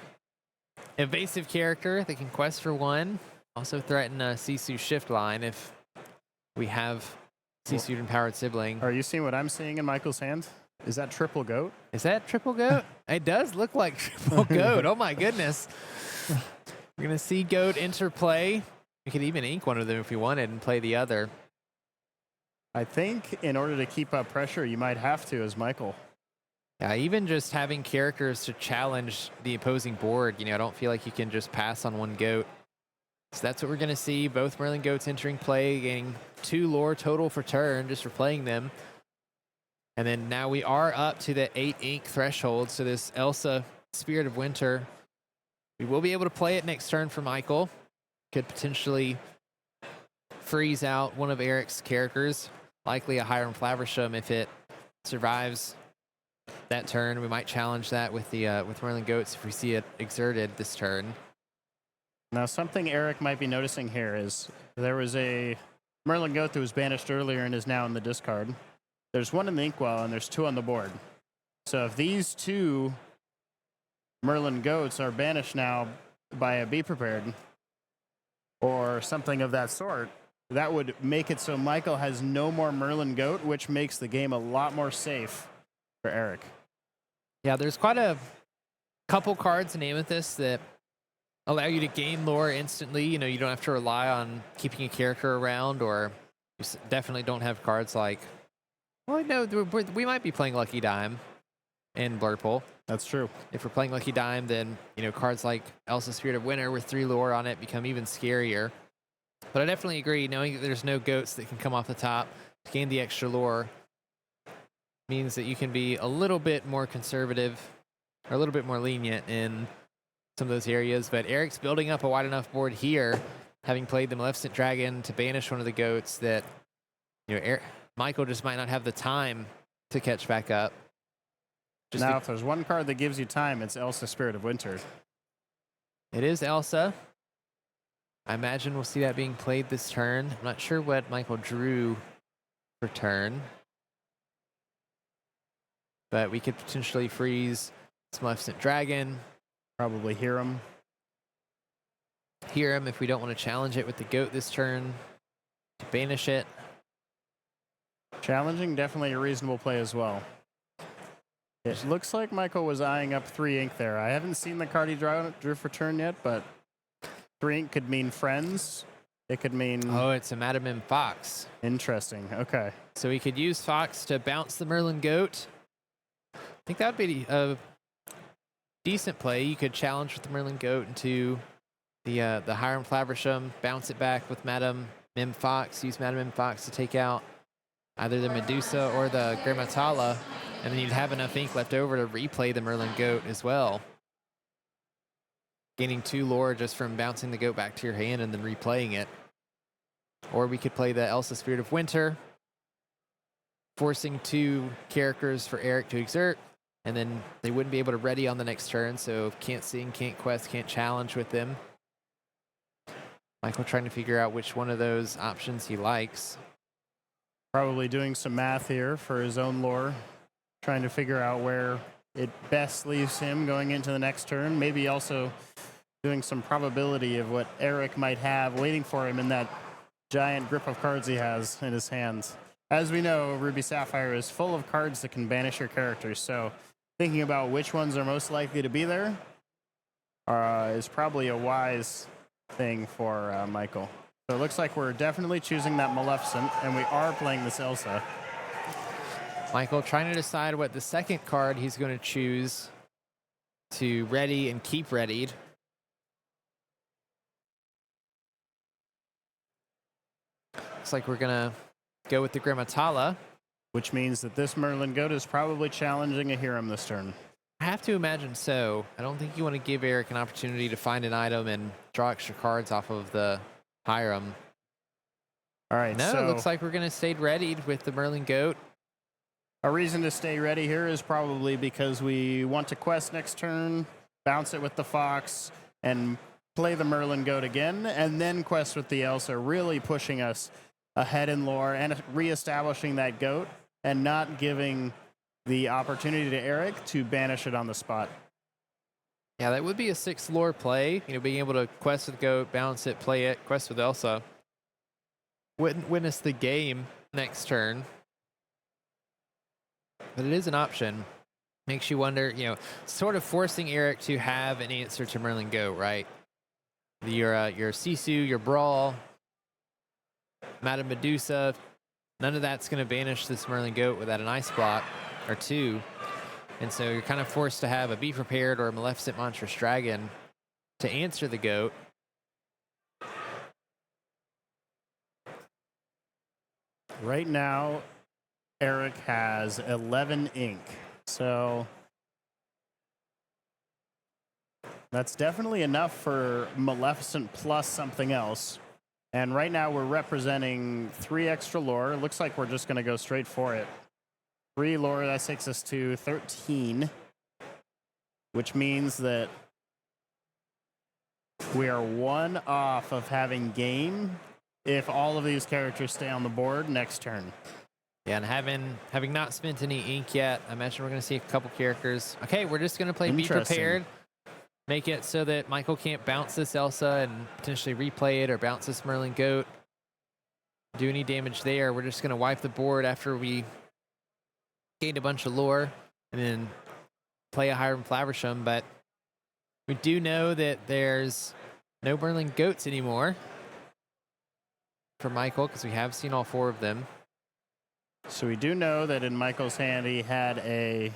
evasive character that can quest for 1. Also threaten a Sisu shift line if we have Sisu Empowered Sibling. Are you seeing what I'm seeing in Michael's hand? Is that triple goat? Is that triple goat? It does look like triple goat. Oh my goodness. We're going to see goat interplay. We could even ink one of them if we wanted and play the other. I think in order to keep up pressure, you might have to as Michael. Yeah, even just having characters to challenge the opposing board, I don't feel like you can just pass on 1 goat. So that's what we're going to see. Both Merlin Goats entering play, gaining 2 lore total for turn just for playing them. And then now we are up to the 8 ink threshold. So this Elsa Spirit of Winter, we will be able to play it next turn for Michael. could potentially freeze out one of Eric's characters, likely a Hiram Flaversham if it survives that turn. We might challenge that with the with Merlin Goats if we see it exerted this turn. Now, something Eric might be noticing here is there was a Merlin Goat that was banished earlier and is now in the discard. There's one in the Inkwell, and there's two on the board. So if these two Merlin Goats are banished now by a Be Prepared or something of that sort, that would make it so Michael has no more Merlin Goat, which makes the game a lot more safe for Eric. Yeah, there's quite a couple cards in Amethyst that allow you to gain lore instantly. You know, you don't have to rely on keeping a character around, or you definitely don't have cards like, well, no, we might be playing Lucky Dime in Blurple. That's true. If we're playing Lucky Dime, then, you know, cards like Elsa Spirit of Winter with 3 lore on it become even scarier. But I definitely agree, knowing that there's no goats that can come off the top to gain the extra lore means that you can be a little bit more conservative or a little bit more lenient in some of those areas. But Eric's building up a wide enough board here, having played the Maleficent Dragon to banish one of the goats, that, you know, Michael just might not have the time to catch back up. Now, if there's one card that gives you time, it's Elsa Spirit of Winter. It is Elsa. I imagine we'll see that being played this turn. I'm not sure what Michael drew for turn, but we could potentially freeze this Maleficent Dragon. Probably Hiram. Hiram if we don't want to challenge it with the goat this turn to banish it. Challenging, definitely a reasonable play as well. It looks like Michael was eyeing up 3 ink there. I haven't seen the card he drew for turn yet, but 3 ink could mean friends. It could mean... Oh, it's a Madam M Fox. Interesting. Okay. So we could use Fox to bounce the Merlin Goat. I think that would be a decent play. You could challenge with the Merlin Goat into the Hiram Flaversham, bounce it back with Madam M Fox, use Madam M Fox to take out either the Medusa or the Grammatala, and then you'd have enough ink left over to replay the Merlin Goat as well. Gaining 2 lore just from bouncing the goat back to your hand and then replaying it. Or we could play the Elsa Spirit of Winter, forcing 2 characters for Eric to exert, and then they wouldn't be able to ready on the next turn, so can't sing, can't quest, can't challenge with them. Michael trying to figure out which one of those options he likes. Probably doing some math here for his own lore, trying to figure out where it best leaves him going into the next turn. Maybe also doing some probability of what Eric might have waiting for him in that giant grip of cards he has in his hands. As we know, Ruby Sapphire is full of cards that can banish your characters, so thinking about which ones are most likely to be there is probably a wise thing for Michael. So it looks like we're definitely choosing that Maleficent, and we are playing this Elsa. Michael trying to decide what the second card he's going to choose to ready and keep readied. Looks like we're going to go with the Grammatala. Which means that this Merlin Goat is probably challenging a Hiram this turn. I have to imagine so. I don't think you want to give Eric an opportunity to find an item and draw extra cards off of the Hiram. All right, No, so it looks like we're going to stay readied with the Merlin Goat. a reason to stay ready here is probably because we want to quest next turn, bounce it with the Fox, and play the Merlin Goat again, and then quest with the Elsa, really pushing us ahead in lore and reestablishing that goat and not giving the opportunity to Eric to banish it on the spot. Yeah, that would be a 6 lore play. You know, being able to quest with Goat, bounce it, play it, quest with Elsa. Wouldn't witness the game next turn. But it is an option. Makes you wonder, you know, sort of forcing Eric to have an answer to Merlin Goat, right? Your Sisu, your Brawl, Madame Medusa, none of that's going to banish this Merlin Goat without an ice block or 2. And so you're kind of forced to have a Be Prepared or a Maleficent Monstrous Dragon to answer the goat. Right now, Eric has 11 ink. So That's definitely enough for Maleficent plus something else. And right now we're representing 3 extra lore. It looks like we're just going to go straight for it. 3 lore, that takes us to 13, which means that we are 1 off of having game if all of these characters stay on the board next turn. Yeah, and having not spent any ink yet, I imagine we're going to see a couple characters. Okay, we're just going to play Be Prepared. Make it so that Michael can't bounce this Elsa and potentially replay it or bounce this Merlin Goat. Do any damage there. We're just going to wipe the board after we gained a bunch of lore and then play a Hiram Flaversham. But we do know that there's no Merlin Goats anymore for Michael because we have seen all 4 of them. So we do know that in Michael's hand he had a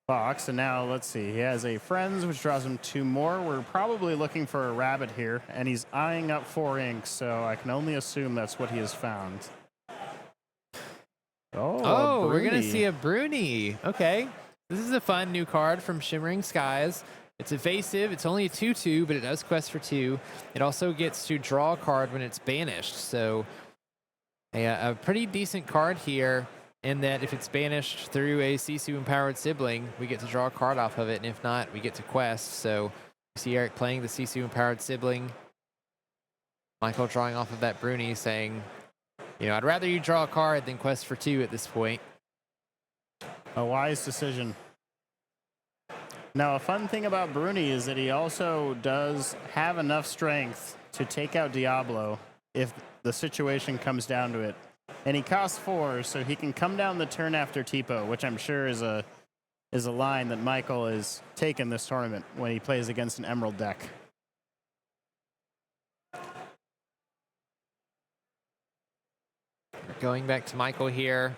fox, and now let's see, he has a friends, which draws him 2 more. We're probably looking for a rabbit here, and he's eyeing up 4 inks, so I can only assume that's what he has found. Oh, we're gonna see a Bruni. Okay, this is a fun new card from Shimmering Skies. It's evasive. It's only a 2/2, but it does quest for 2. It also gets to draw a card when it's banished, so a pretty decent card here. In that if it's banished through a Sisu-empowered sibling, we get to draw a card off of it, and if not, we get to quest. So you see Eric playing the Sisu-empowered sibling. Michael drawing off of that Bruni saying, you know, I'd rather you draw a card than quest for 2 at this point. A wise decision. Now, a fun thing about Bruni is that he also does have enough strength to take out Diablo if the situation comes down to it. And he costs 4, so he can come down the turn after Tipo, which I'm sure is a line that Michael has taken this tournament when he plays against an Emerald deck. Going back to Michael here.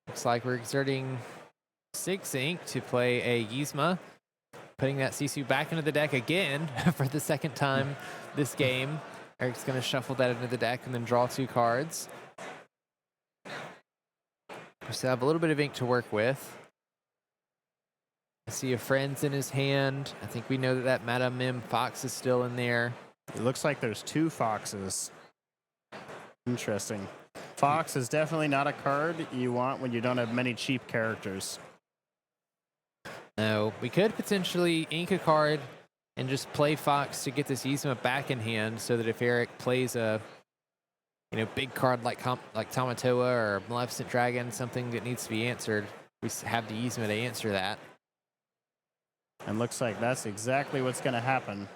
Looks like we're exerting 6 ink to play a Yzma, putting that Sisu back into the deck again for the 2nd time this game. Eric's going to shuffle that into the deck and then draw 2 cards. We still have a little bit of ink to work with. I see a Friends in his hand. I think we know that that Madame Mim Fox is still in there. It looks like there's 2 foxes. Interesting. Fox is definitely not a card you want when you don't have many cheap characters. No, we could potentially ink a card and just play Fox to get this Yzma back in hand so that if Eric plays a big card like Tamatoa or Maleficent Dragon, something that needs to be answered, we have the Yzma to answer that. And looks like that's exactly what's going to happen.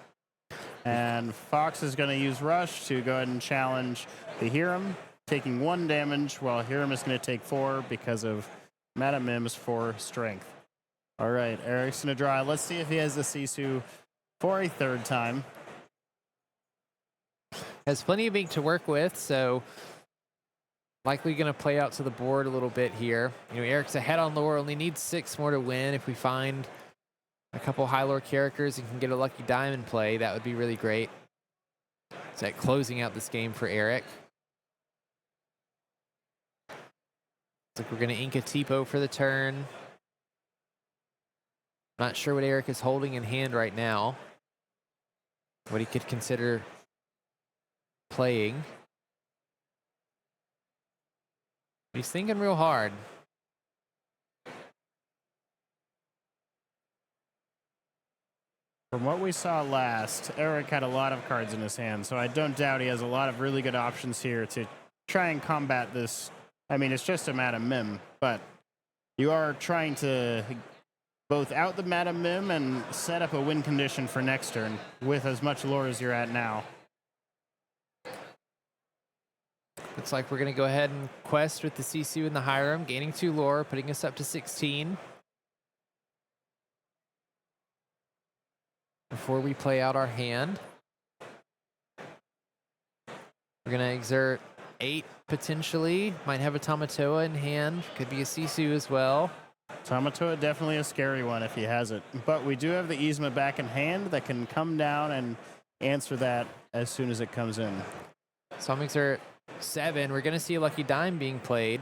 And Fox is going to use Rush to go ahead and challenge the Hiram, taking 1 damage, while Hiram is going to take 4 because of Madame Mim's 4 strength. All right, Eric's going to draw. Let's see if he has the Sisu for a 3rd time. Has plenty of ink to work with, so likely going to play out to the board a little bit here. You know, Eric's ahead on lore, only needs 6 more to win. If we find a couple high lore characters and can get a lucky diamond play, that would be really great. It's like closing out this game for Eric. Looks like we're going to ink a Tipo for the turn. Not sure what Eric is holding in hand right now. What he could consider playing. He's thinking real hard. From what we saw last, Eric had a lot of cards in his hand, so I don't doubt he has a lot of really good options here to try and combat this. I mean, it's just a Madame Mim, but you are trying to both out the Madame Mim and set up a win condition for next turn with as much lore as you're at now. Looks like we're going to go ahead and quest with the Sisu and the Hiram, gaining 2 lore, putting us up to 16. Before we play out our hand, we're going to exert 8 potentially. Might have a Tamatoa in hand. Could be a Sisu as well. Tamatoa definitely a scary one if he has it. But we do have the Yzma back in hand that can come down and answer that as soon as it comes in. So I'm exert 7. We're going to see a Lucky Dime being played.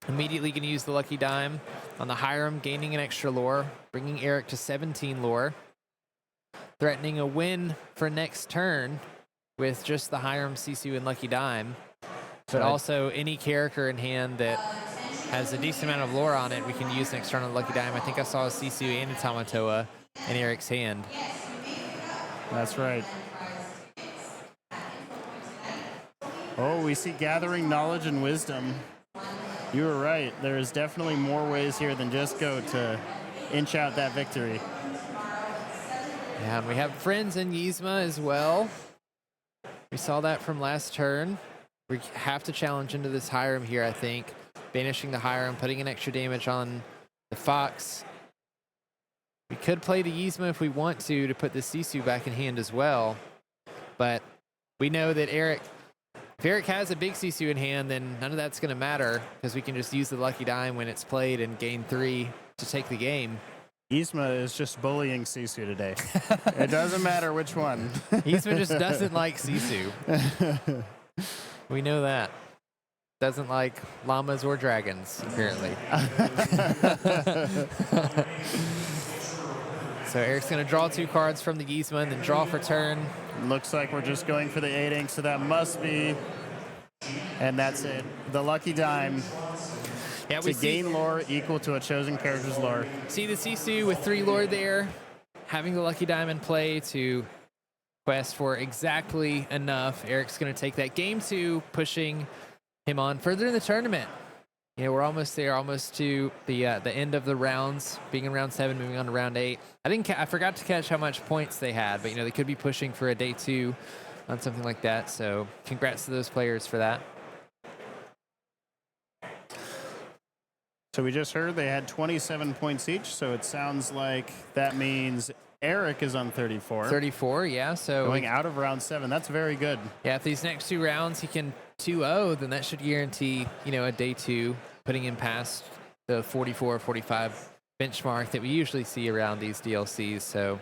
Immediately going to use the Lucky Dime on the Hiram, gaining an extra lore, bringing Eric to 17 lore. threatening a win for next turn with just the Hiram, Sisu, and Lucky Dime. But also any character in hand that has a decent amount of lore on it, we can use next turn on Lucky Dime. I think I saw a Sisu and a Tamatoa in Eric's hand. That's right. Oh, we see gathering knowledge and wisdom. You were right. There is definitely more ways here than just go to inch out that victory. Yeah, and we have friends in Yzma as well. We saw that from last turn. We have to challenge into this Hiram here, I think. Banishing the Hiram, putting an extra damage on the Fox. We could play the Yzma if we want to put the Sisu back in hand as well. But we know that if Eric has a big Sisu in hand, then none of that's going to matter because we can just use the Lucky Dime when it's played and gain 3 to take the game. Yzma is just bullying Sisu today. It doesn't matter which one. Yzma just doesn't like Sisu. We know that. Doesn't like llamas or dragons, apparently. So Eric's going to draw 2 cards from the Yzma and then draw for turn. Looks like we're just going for the 8 ink, so that must be, and that's it. The Lucky Dime Yeah, to gain lore equal to a chosen character's lore. See the Sisu with 3 lore there, having the Lucky Dime in play to quest for exactly enough. Eric's going to take that game 2, pushing him on further in the tournament. You know, we're almost there, almost to the end of the rounds, being in round 7, moving on to round 8. I forgot to catch how much points they had, but you know they could be pushing for a day 2 on something like that. So congrats to those players for that. So we just heard they had 27 points each, so it sounds like that means Eric is on 34. 34, yeah. So Going out of round 7, that's very good. yeah, if these next 2 rounds he can 2-0, then that should guarantee, you know, a day 2, putting him past the 44, 45 benchmark that we usually see around these DLCs. So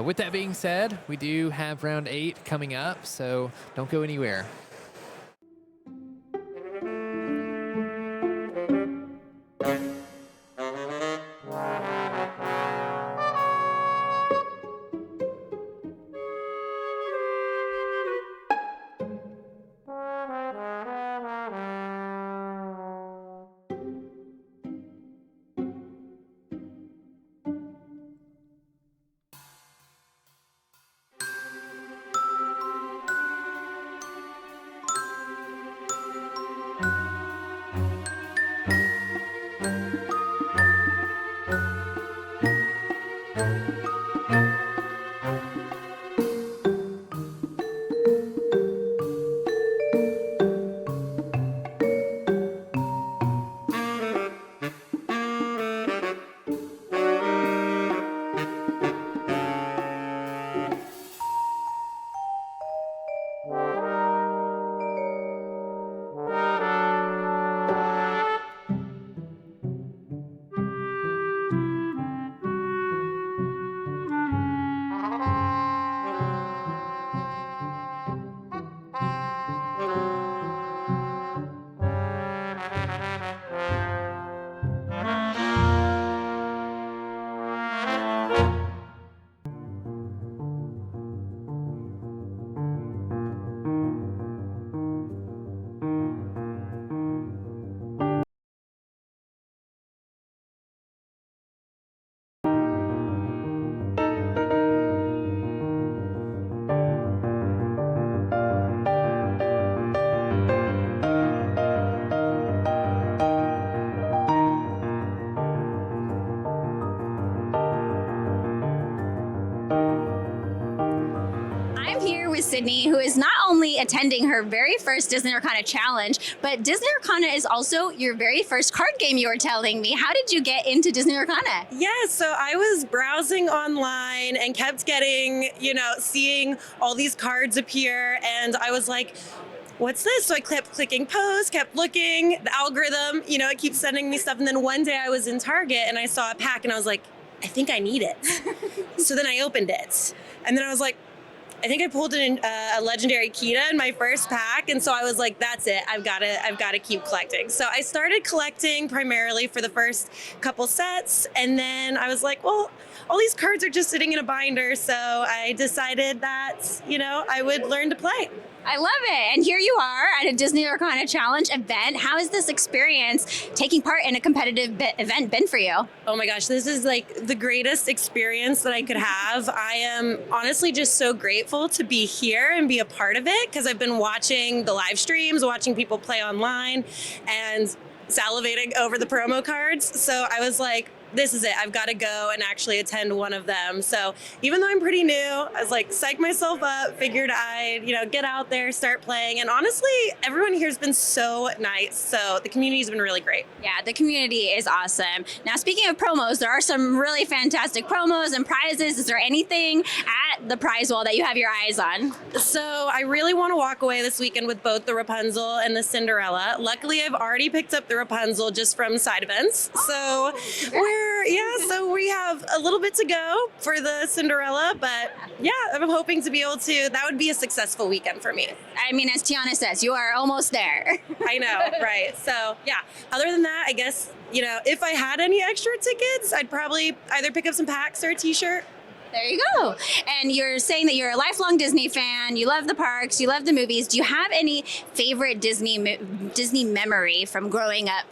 with that being said, we do have round 8 coming up, so don't go anywhere. Sydney, who is not only attending her very first Disney Lorcana challenge, but Disney Lorcana is also your very first card game, you were telling me. How did you get into Disney Lorcana? Yeah, so I was browsing online and kept getting, seeing all these cards appear, and I was like, what's this? So I kept clicking post, kept looking, the algorithm, it keeps sending me stuff. And then one day I was in Target and I saw a pack and I was like, I think I need it. So then I opened it. And then I was like, I think I pulled in a legendary Kita in my first pack, and so I was like, that's it. I've got to keep collecting. So I started collecting primarily for the first couple sets, and then I was like, well, all these cards are just sitting in a binder, so I decided that, I would learn to play. I love it. And here you are at a Disney Lorcana Challenge event. How has this experience taking part in a competitive event been for you? Oh my gosh, this is like the greatest experience that I could have. I am honestly just so grateful to be here and be a part of it, because I've been watching the live streams, watching people play online, and salivating over the promo cards. So I was like, this is it. I've got to go and actually attend one of them. So even though I'm pretty new, I was like, psych myself up, figured I'd, get out there, start playing. And honestly, everyone here has been so nice. So the community's been really great. Yeah, the community is awesome. Now, speaking of promos, there are some really fantastic promos and prizes. Is there anything at the prize wall that you have your eyes on? So I really want to walk away this weekend with both the Rapunzel and the Cinderella. Luckily, I've already picked up the Rapunzel just from side events. So so we have a little bit to go for the Cinderella, but yeah, I'm hoping to be able to, that would be a successful weekend for me. I mean, as Tiana says, you are almost there. I know, right. So yeah, other than that, I guess, if I had any extra tickets, I'd probably either pick up some packs or a t-shirt. There you go. And you're saying that you're a lifelong Disney fan. You love the parks. You love the movies. Do you have any favorite Disney memory from growing up?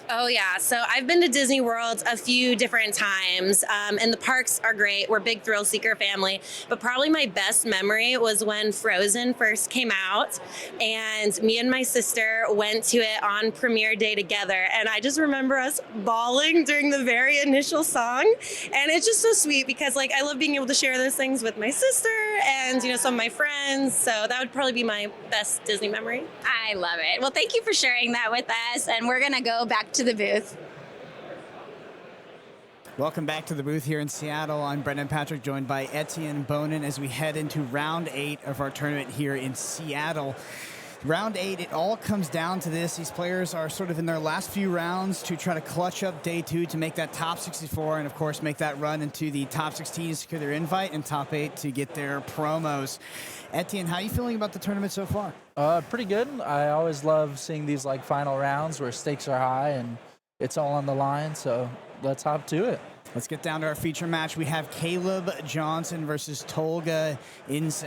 Oh, yeah. So I've been to Disney World a few different times, and the parks are great. We're a big thrill seeker family. But probably my best memory was when Frozen first came out, and me and my sister went to it on premiere day together. And I just remember us bawling during the very initial song. And it's just so sweet because, I love being able to share those things with my sister and, some of my friends. So that would probably be my best Disney memory. I love it. Well, thank you for sharing that with us. And we're going to go back to the booth. Welcome back to the booth here in Seattle. I'm Brendan Patrick, joined by Etienne Bonin as we head into round 8 of our tournament here in Seattle. Round 8, it all comes down to this. These players are sort of in their last few rounds to try to clutch up day 2 to make that top 64 and, of course, make that run into the top 16 to secure their invite and top 8 to get their promos. Etienne, how are you feeling about the tournament so far? Pretty good. I always love seeing these final rounds where stakes are high and it's all on the line. So let's hop to it. Let's get down to our feature match. We have Caleb Johnson versus Tolga Ince.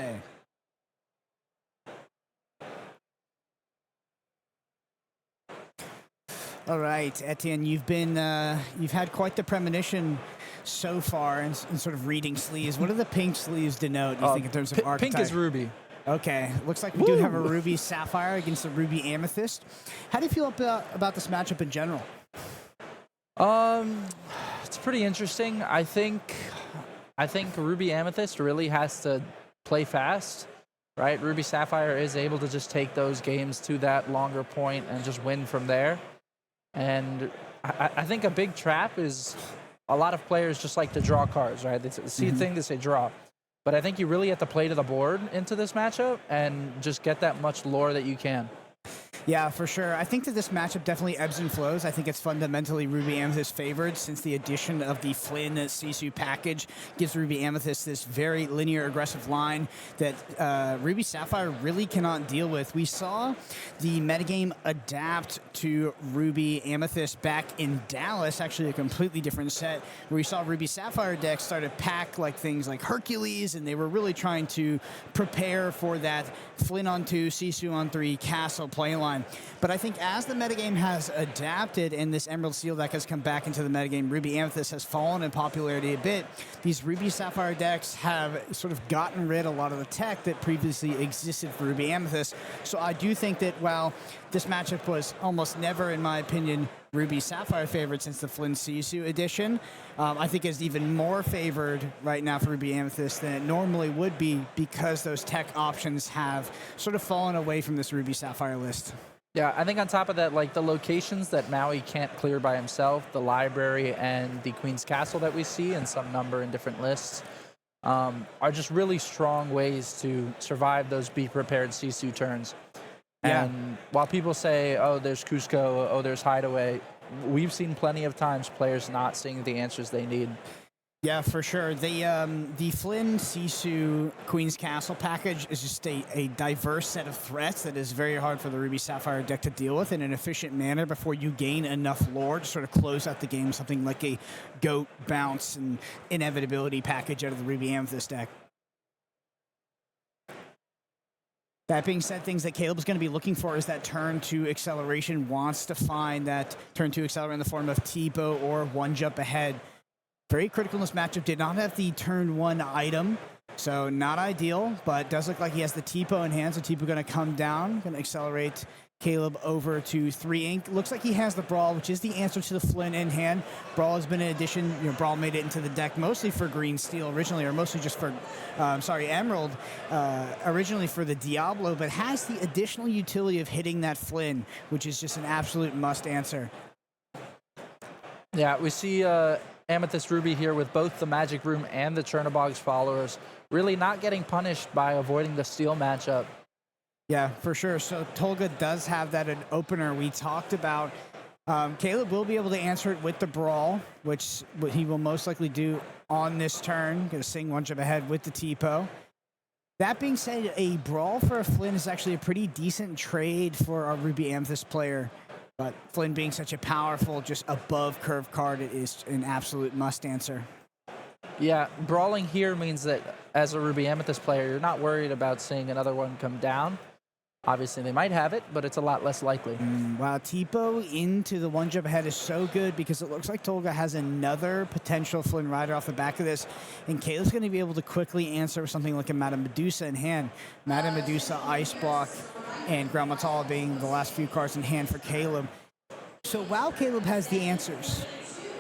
All right, Etienne, you've had quite the premonition so far in sort of reading sleeves. What do the pink sleeves denote, you think, in terms of archetype? Pink is ruby. Okay, looks like we do have a ruby sapphire against a ruby amethyst. How do you feel about this matchup in general? It's pretty interesting. I think ruby amethyst really has to play fast, right? Ruby sapphire is able to just take those games to that longer point and just win from there. And I think a big trap is a lot of players just like to draw cards, right? They see a thing, they say draw. But I think you really have to play to the board into this matchup and just get that much lore that you can. Yeah, for sure. I think that this matchup definitely ebbs and flows. I think it's fundamentally Ruby Amethyst favored since the addition of the Flynn Sisu package gives Ruby Amethyst this very linear, aggressive line that Ruby Sapphire really cannot deal with. We saw the metagame adapt to Ruby Amethyst back in Dallas, actually a completely different set, where we saw Ruby Sapphire decks start to pack things like Hercules, and they were really trying to prepare for that Flynn on 2, Sisu on 3, Castle playline. But I think as the metagame has adapted and this Emerald Steel deck has come back into the metagame, Ruby Amethyst has fallen in popularity a bit. These Ruby Sapphire decks have sort of gotten rid of a lot of the tech that previously existed for Ruby Amethyst. So I do think that while this matchup was almost never, in my opinion, Ruby Sapphire favored since the Flynn Sisu edition, I think is even more favored right now for Ruby Amethyst than it normally would be because those tech options have sort of fallen away from this Ruby Sapphire list. Yeah, I think on top of that, the locations that Maui can't clear by himself, the library and the Queen's Castle that we see in some number in different lists, are just really strong ways to survive those be prepared Sisu turns. Yeah. And while people say, oh, there's Cusco, oh, there's Hideaway, we've seen plenty of times players not seeing the answers they need. Yeah, for sure. The Flynn Sisu Queen's Castle package is just a diverse set of threats that is very hard for the Ruby Sapphire deck to deal with in an efficient manner before you gain enough lore to sort of close out the game. Something like a Goat, Bounce, and Inevitability package out of the Ruby Amethyst deck. That being said, things that Caleb's going to be looking for is that turn 2 acceleration. Wants to find that turn 2 accelerate in the form of T-bow or one jump ahead. Very critical in this matchup. Did not have the turn 1 item, so not ideal, but does look like he has the T-bow in hand, so T-bow going to come down, going to accelerate Caleb over to 3 ink. Looks like he has the Brawl, which is the answer to the Flynn in hand. Brawl has been an addition. Brawl made it into the deck mostly for green steel originally, or mostly just for, Emerald, originally for the Diablo, but has the additional utility of hitting that Flynn, which is just an absolute must answer. Yeah, we see Amethyst Ruby here with both the Magic Room and the Chernobog's followers really not getting punished by avoiding the steel matchup. Yeah, for sure. So Tolga does have that an opener. We talked about Caleb will be able to answer it with the Brawl, which he will most likely do on this turn. Going to sing one jump ahead with the T-Pow. That being said, a Brawl for a Flynn is actually a pretty decent trade for our Ruby Amethyst player. But Flynn being such a powerful, just above curve card, it is an absolute must answer. Yeah, brawling here means that as a Ruby Amethyst player, you're not worried about seeing another one come down. Obviously, they might have it, but it's a lot less likely. Wow, Tipo into the one jump ahead is so good because it looks like Tolga has another potential Flynn Rider off the back of this, and Caleb's going to be able to quickly answer with something like a Madame Medusa in hand. Madame Medusa, Ice Block, and Ground Matala being the last few cards in hand for Caleb. So while Caleb has the answers,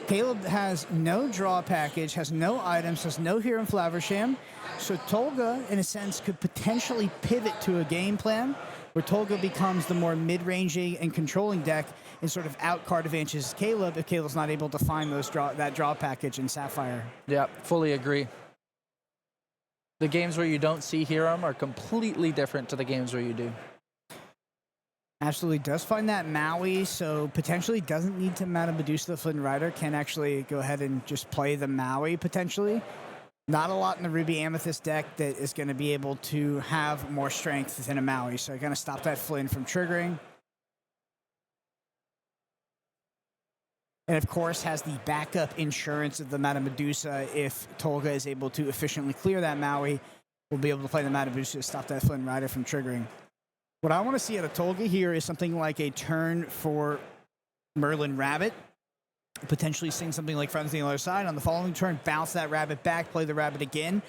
Caleb has no draw package, has no items, has no Hero and Flaversham. So Tolga, in a sense, could potentially pivot to a game plan where Tolga becomes the more mid-ranging and controlling deck and sort of out-card advantages Caleb if Caleb's not able to find that draw package in Sapphire. Yeah, fully agree. The games where you don't see Hiram are completely different to the games where you do. Absolutely does find that Maui, so potentially doesn't need to Madame Medusa the Flynn Rider, can actually go ahead and just play the Maui potentially. Not a lot in the Ruby Amethyst deck that is going to be able to have more strength than a Maui, so going to stop that Flynn from triggering. And of course has the backup insurance of the Madame Medusa. If Tolga is able to efficiently clear that Maui, we'll be able to play the Madame Medusa to stop that Flynn Rider from triggering. What I want to see out of Tolga here is something like a turn for Merlin Rabbit. Potentially sing something like Friends on the Other Side. On the following turn, bounce that rabbit back, play the rabbit again,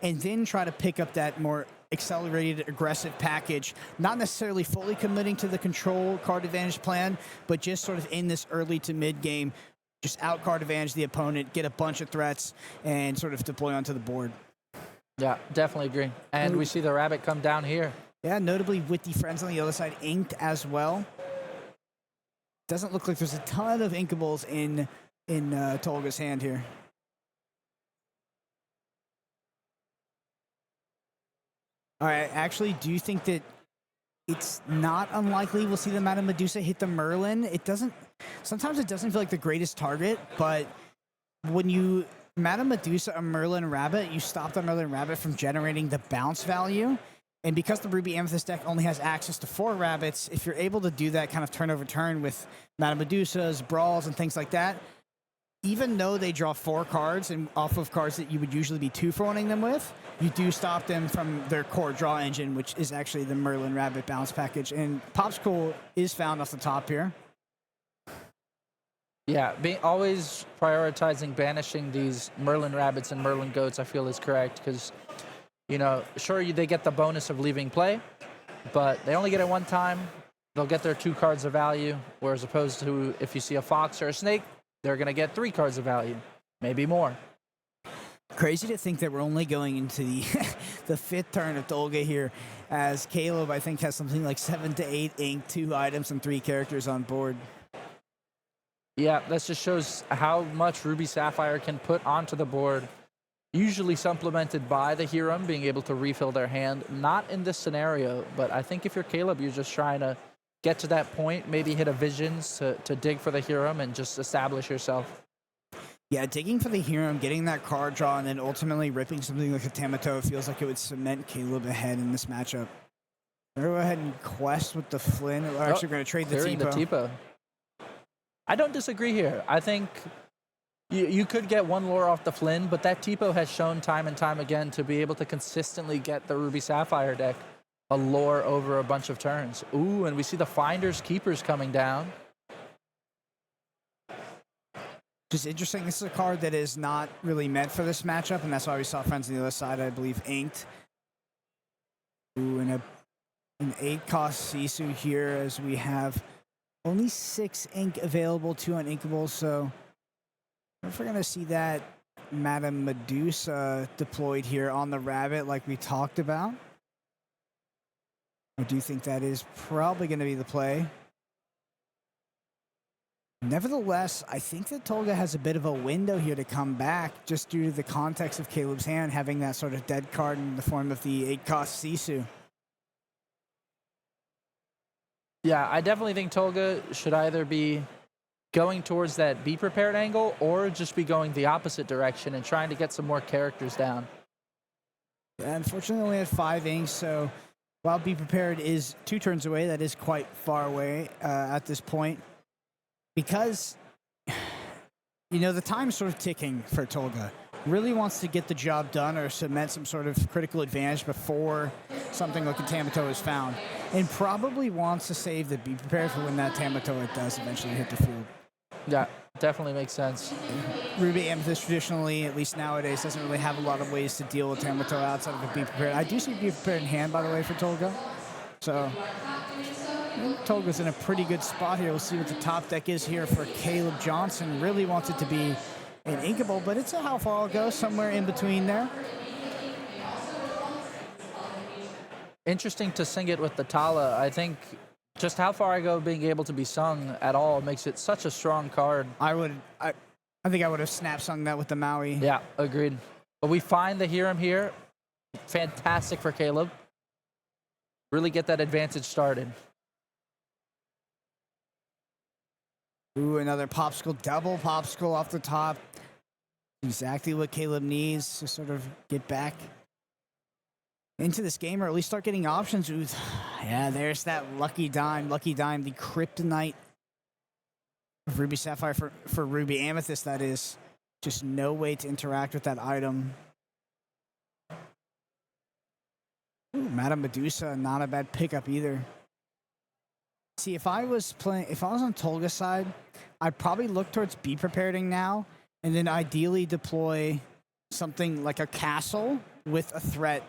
and then try to pick up that more accelerated, aggressive package. Not necessarily fully committing to the control card advantage plan, but just sort of in this early to mid game, just out card advantage the opponent, get a bunch of threats, and sort of deploy onto the board. Yeah, definitely agree. And we see the rabbit come down here. Yeah, notably with the Friends on the Other Side inked as well. Doesn't look like there's a ton of inkables in Tolga's hand here. All right, actually, do you think that it's not unlikely we'll see the Madame Medusa hit the Merlin? Sometimes it doesn't feel like the greatest target, but when you Madame Medusa a Merlin Rabbit, you stop the Merlin Rabbit from generating the bounce value. And because the Ruby Amethyst deck only has access to 4 rabbits, if you're able to do that kind of turn over turn with Madame Medusas, Brawls, and things like that, even though they draw 4 cards and off of cards that you would usually be 2-for-1ing them with, you do stop them from their core draw engine, which is actually the Merlin Rabbit bounce package. And Popsicle is found off the top here. Yeah, always prioritizing banishing these Merlin Rabbits and Merlin Goats, I feel is correct, because sure, they get the bonus of leaving play, but they only get it one time. They'll get their 2 cards of value, whereas opposed to if you see a fox or a snake, they're going to get 3 cards of value, maybe more. Crazy to think that we're only going into the the 5th turn of Tolga here, as Caleb, I think, has something like 7 to 8 ink, 2 items, and 3 characters on board. Yeah, that just shows how much Ruby Sapphire can put onto the board. Usually supplemented by the Hiram being able to refill their hand. Not in this scenario, but I think if you're Caleb, you're just trying to get to that point, maybe hit a Visions to dig for the Hiram and just establish yourself. Yeah, digging for the hero, getting that card draw, and then ultimately ripping something like a Tamato feels like it would cement Caleb ahead in this matchup. We're going to go ahead and quest with the Flynn. We're actually going to trade the Clearing the Tipo. Tipo. I don't disagree here. I think you could get one lore off the Flynn, but that Tipo has shown time and time again to be able to consistently get the Ruby Sapphire deck a lore over a bunch of turns. Ooh, and we see the Finders Keepers coming down. Just interesting. This is a card that is not really meant for this matchup, and that's why we saw friends on the other side, I believe, inked. Ooh, and an 8-cost Sisu here as we have only 6 ink available, 2 uninkable, so if we're going to see that Madame Medusa deployed here on the Rabbit like we talked about, I do think that is probably going to be the play. Nevertheless, I think that Tolga has a bit of a window here to come back just due to the context of Caleb's hand having that sort of dead card in the form of the 8-cost Sisu. Yeah, I definitely think Tolga should either be going towards that be prepared angle or just be going the opposite direction and trying to get some more characters down. Yeah, unfortunately, only had 5 inks, so while be prepared is 2 turns away, that is quite far away at this point. Because, you know, the time's sort of ticking for Tolga. Really wants to get the job done or cement some sort of critical advantage before something like a Tamato is found. And probably wants to save the be prepared for when that Tamato does eventually hit the field. Yeah, definitely makes sense. Ruby Amethyst traditionally, at least nowadays, doesn't really have a lot of ways to deal with Tamato outside of a be prepared. I do see be prepared in hand, by the way, for Tolga. So I think Tolga's in a pretty good spot here. We'll see what the top deck is here for Caleb Johnson. Really wants it to be an inkable, but it's a how far I'll go, somewhere in between there. Interesting to sing it with the Tala. I think just how far I go being able to be sung at all makes it such a strong card. I think I would have snap sung that with the Maui. Yeah, agreed. But we find the Hiram here. Fantastic for Caleb. Really get that advantage started. Ooh, another popsicle, double popsicle off the top. Exactly what Caleb needs to sort of get back into this game, or at least start getting options. Ooh, yeah, there's that lucky dime, the kryptonite of Ruby Sapphire for Ruby Amethyst, that is. Just no way to interact with that item. Ooh, Madame Medusa, not a bad pickup either. See, if I was on Tolga's side, I'd probably look towards be preparing now, and then ideally deploy something like a castle with a threat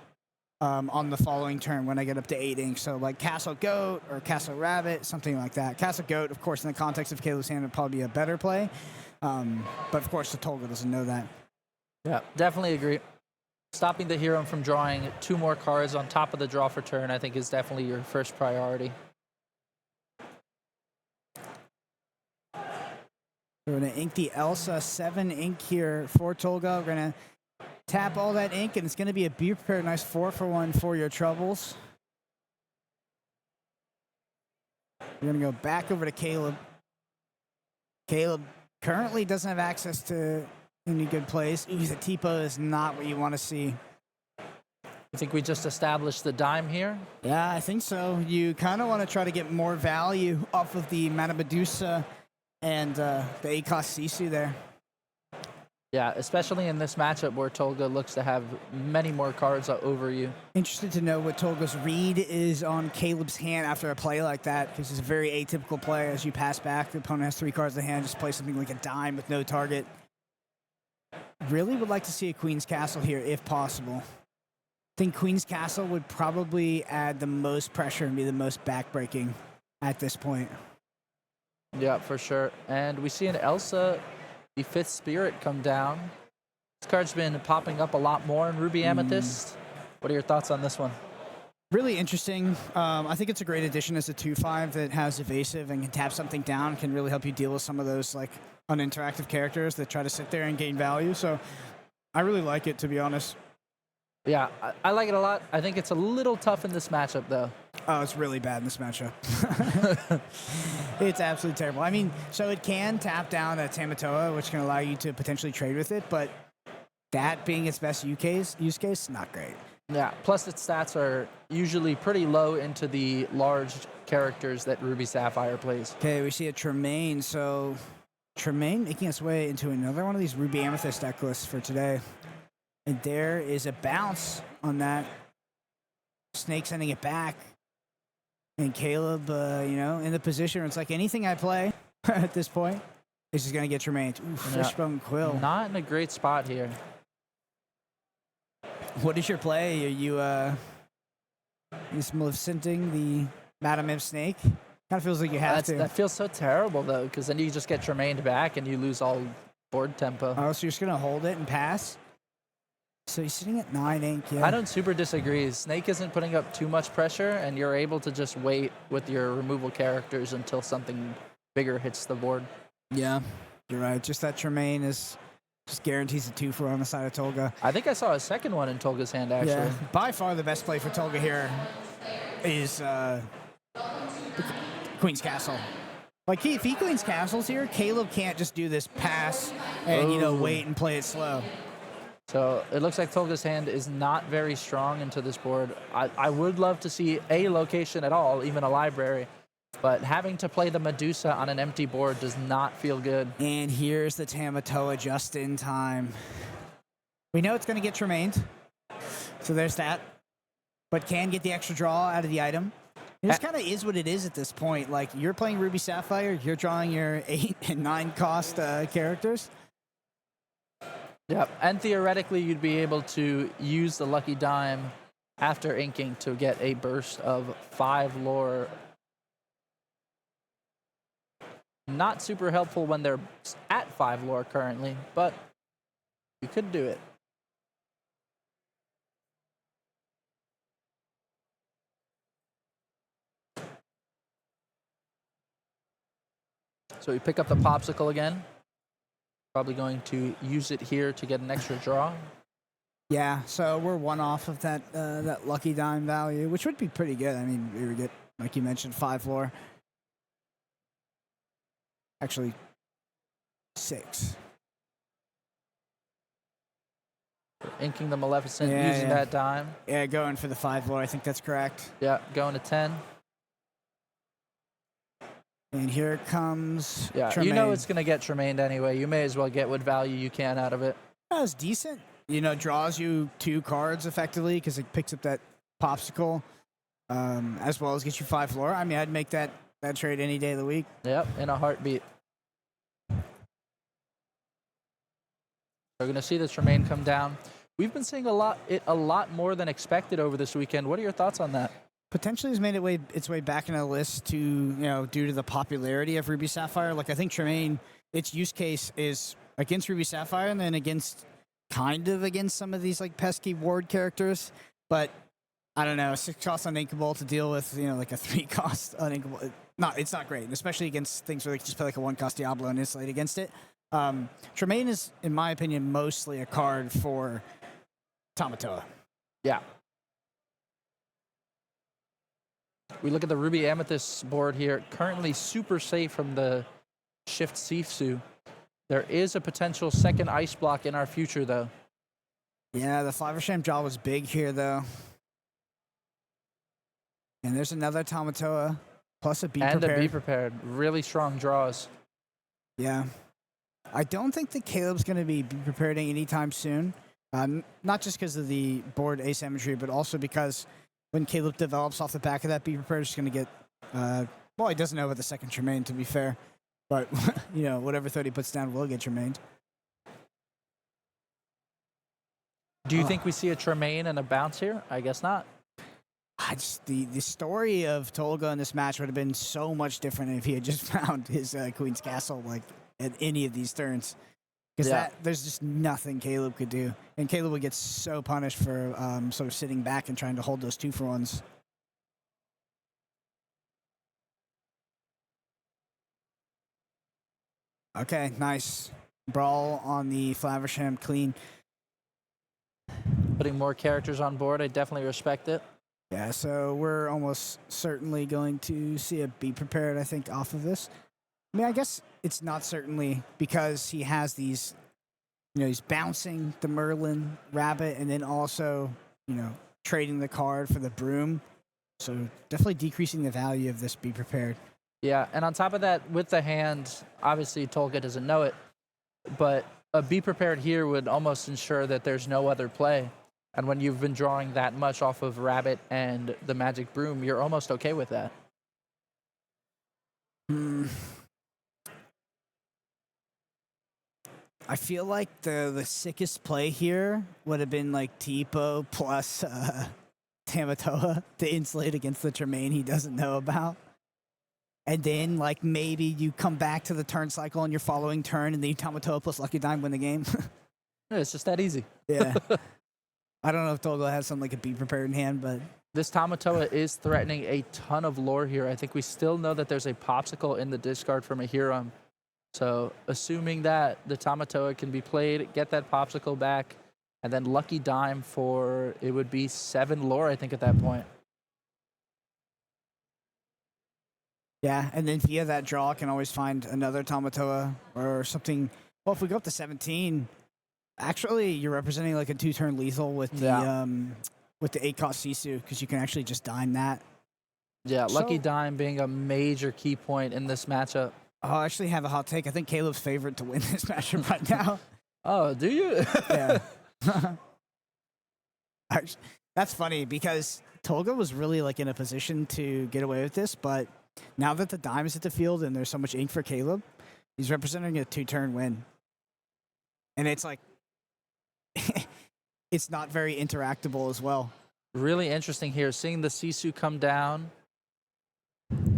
on the following turn when I get up to 8 inks. So like Castle Goat or Castle Rabbit, something like that. Castle Goat, of course, in the context of Caleb's hand, would probably be a better play. But of course, the Tolga doesn't know that. Yeah, definitely agree. Stopping the hero from drawing 2 more cards on top of the draw for turn, I think, is definitely your first priority. We're going to ink the Elsa 7 ink here for Tolga. We're going to tap all that ink, and it's going to be a be prepared nice 4-for-1 for your troubles. We're going to go back over to Caleb. Caleb currently doesn't have access to any good plays. Ooh, the Tipo is not what you want to see. I think we just established the dime here. Yeah, I think so. You kind of want to try to get more value off of the Madame Medusa and the 8-cost Sisu there. Yeah, especially in this matchup where Tolga looks to have many more cards over you. Interested to know what Tolga's read is on Caleb's hand after a play like that, because it's a very atypical play. As you pass back, the opponent has 3 cards in the hand, just play something like a dime with no target. Really would like to see a Queen's Castle here if possible. I think Queen's Castle would probably add the most pressure and be the most backbreaking at this point. Yeah, for sure. And we see an Elsa, the 5th Spirit, come down. This card's been popping up a lot more in Ruby Amethyst. What are your thoughts on this one? Really interesting. I think it's a great addition as a 2/5 that has evasive and can tap something down, can really help you deal with some of those like uninteractive characters that try to sit there and gain value. So I really like it, to be honest. Yeah, I like it a lot. I think it's a little tough in this matchup, though. Oh, it's really bad in this matchup. It's absolutely terrible. I mean, so it can tap down a Tamatoa, which can allow you to potentially trade with it, but that being its best use case, not great. Yeah, plus its stats are usually pretty low into the large characters that Ruby Sapphire plays. Okay, we see a Tremaine. So Tremaine making its way into another one of these Ruby Amethyst deck lists for today. And there is a bounce on that. Snake sending it back. And Caleb, in the position where it's like anything I play at this point is just going to get Tremaine. Ooh, Fishbone Quill. Not in a great spot here. What is your play? Are you just Maleficenting the Madam Imp Snake? Kind of feels like you have to. That feels so terrible, though, because then you just get Tremaine back and you lose all board tempo. Oh, so you're just going to hold it and pass? So he's sitting at 9 ink, yeah. I don't super disagree. Snake isn't putting up too much pressure, and you're able to just wait with your removal characters until something bigger hits the board. Yeah, you're right. Just that Tremaine is just guarantees a 2-for on the side of Tolga. I think I saw a second one in Tolga's hand, actually. Yeah, by far the best play for Tolga here is Queen's Castle. Like, if he Queen's Castles here, Caleb can't just do this pass and, wait and play it slow. So it looks like Tolga's hand is not very strong into this board. I would love to see a location at all, even a library, but having to play the Medusa on an empty board does not feel good. And here's the Tamatoa just in time. We know it's going to get Tremained, so there's that, but can get the extra draw out of the item. It just kind of is what it is at this point. Like, you're playing Ruby Sapphire, you're drawing your 8 and 9 cost characters. Yep, and theoretically you'd be able to use the Lucky Dime after inking to get a burst of 5 lore. Not super helpful when they're at 5 lore currently, but you could do it. So we pick up the Popsicle again. Probably going to use it here to get an extra draw. Yeah, so we're 1 off of that that Lucky Dime value, which would be pretty good. I mean, we would get, like you mentioned, 5 lore. Actually, 6. Inking the Maleficent, using that dime. Yeah, going for the 5 lore. I think that's correct. Yeah, going to 10. And here comes Tremaine. You know it's going to get Tremaine anyway. You may as well get what value you can out of it. That was decent. Draws you 2 cards effectively because it picks up that Popsicle, as well as gets you 5 lore. I mean, I'd make that trade any day of the week. Yep, in a heartbeat. We're going to see this Tremaine come down. We've been seeing a lot more than expected over this weekend. What are your thoughts on that? Potentially has made its way back in the list due to the popularity of Ruby Sapphire. Like, I think Tremaine, its use case is against Ruby Sapphire and then against some of these like pesky ward characters. But I don't know, 6 cost uninkable to deal with, like a 3 cost uninkable. It's not great, especially against things where they can just play like a 1 cost Diablo and insulate against it. Tremaine is, in my opinion, mostly a card for Tamatoa. Yeah. We look at the Ruby Amethyst board here, currently super safe from the Shift Sifu. There is a potential second ice block in our future, though. Yeah, the Flaversham draw was big here, though. And there's another Tamatoa, plus a Be Prepared. And a Be Prepared. Really strong draws. Yeah. I don't think that Caleb's going to be preparing anytime soon. Not just because of the board asymmetry, but also because when Caleb develops off the back of that Be Prepared, he's going to get... well, he doesn't know about the second Tremaine, to be fair. But, whatever threat he puts down will get Tremained. Do you think we see a Tremaine and a bounce here? I guess not. The story of Tolga in this match would have been so much different if he had just found his Queen's Castle at any of these turns. Because there's just nothing Caleb could do. And Caleb would get so punished for sort of sitting back and trying to hold those 2-for-1s. Okay, nice. Brawl on the Flaversham clean. Putting more characters on board, I definitely respect it. Yeah, so we're almost certainly going to see a Be Prepared, I think, off of this. I mean, I guess it's not certainly because he has these, he's bouncing the Merlin Rabbit and then also, trading the card for the Broom. So definitely decreasing the value of this Be Prepared. Yeah, and on top of that, with the hand, obviously Tolga doesn't know it, but a Be Prepared here would almost ensure that there's no other play. And when you've been drawing that much off of Rabbit and the Magic Broom, you're almost okay with that. I feel like the sickest play here would have been like Tipo plus Tamatoa to insulate against the Tremaine he doesn't know about. And then, like, maybe you come back to the turn cycle on your following turn and then Tamatoa plus Lucky Dime win the game. It's just that easy. Yeah. I don't know if Tolga has something like a Be Prepared in hand, but This Tamatoa is threatening a ton of lore here. I think we still know that there's a Popsicle in the discard from a Huron. So assuming that the Tamatoa can be played, get that Popsicle back, and then Lucky Dime for, it would be 7 lore, I think, at that point. yeah, and then via that draw can always find another Tamatoa or something. Well, if we go up to 17, actually you're representing like a 2-turn lethal with the 8-cost Sisu because you can actually just dime that. Yeah, Lucky So- Dime being a major key point in this matchup. Oh, I actually have a hot take. I think Caleb's favorite to win this matchup right now. Oh, do you? Yeah. Actually, that's funny because Tolga was really like in a position to get away with this, but now that the dime is at the field and there's so much ink for Caleb, he's representing a 2-turn win. And it's like, it's not very interactable as well. Really interesting here, seeing the Sisu come down,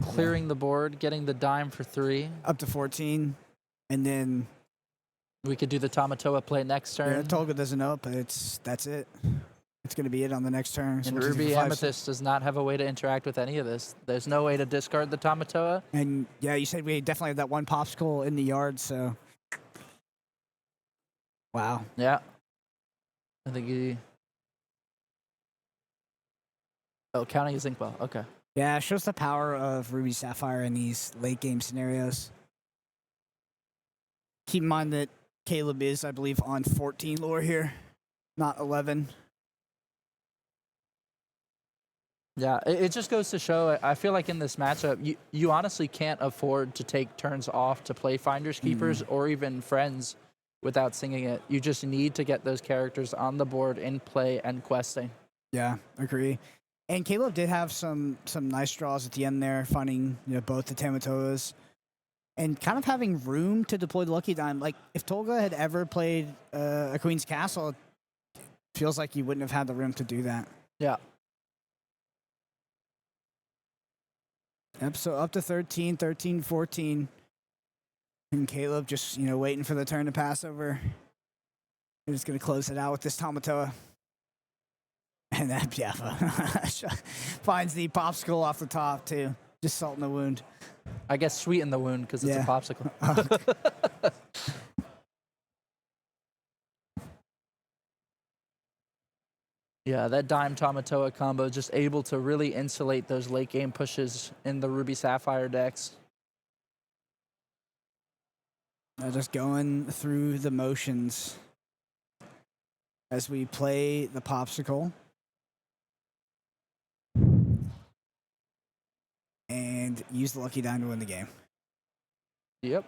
clearing the board, getting the dime for 3. Up to 14, and then We could do the Tamatoa play next turn. Tolga doesn't know it, but that's it. It's going to be it on the next turn. So And we'll do Ruby 5, Amethyst does not have a way to interact with any of this. There's no way to discard the Tamatoa. And yeah, you said we definitely have that one Popsicle in the yard, so. Wow. Yeah. I think he... Oh, counting his ink ball. Okay. Yeah, it shows the power of Ruby Sapphire in these late game scenarios. Keep in mind that Caleb is, I believe, on 14 lore here, not 11. Yeah, it just goes to show, I feel like in this matchup, you honestly can't afford to take turns off to play Finders Keepers or even Friends without singing it. You just need to get those characters on the board in play and questing. Yeah, agree. And Caleb did have some nice draws at the end there, finding both the Tamatoas and kind of having room to deploy the Lucky Dime. Like, if Tolga had ever played a Queen's Castle, it feels like he wouldn't have had the room to do that. Yeah. Yep, so up to 13, 14. And Caleb just, waiting for the turn to pass over. He's just going to close it out with this Tamatoa. And that Biaffa finds the Popsicle off the top, too. Just salt in the wound. I guess sweeten the wound because it's Yeah. a popsicle. Yeah, that Dime Tamatoa combo just able to really insulate those late game pushes in the Ruby Sapphire decks. Just going through the motions as we play the Popsicle. And use the Lucky Dime to win the game. Yep.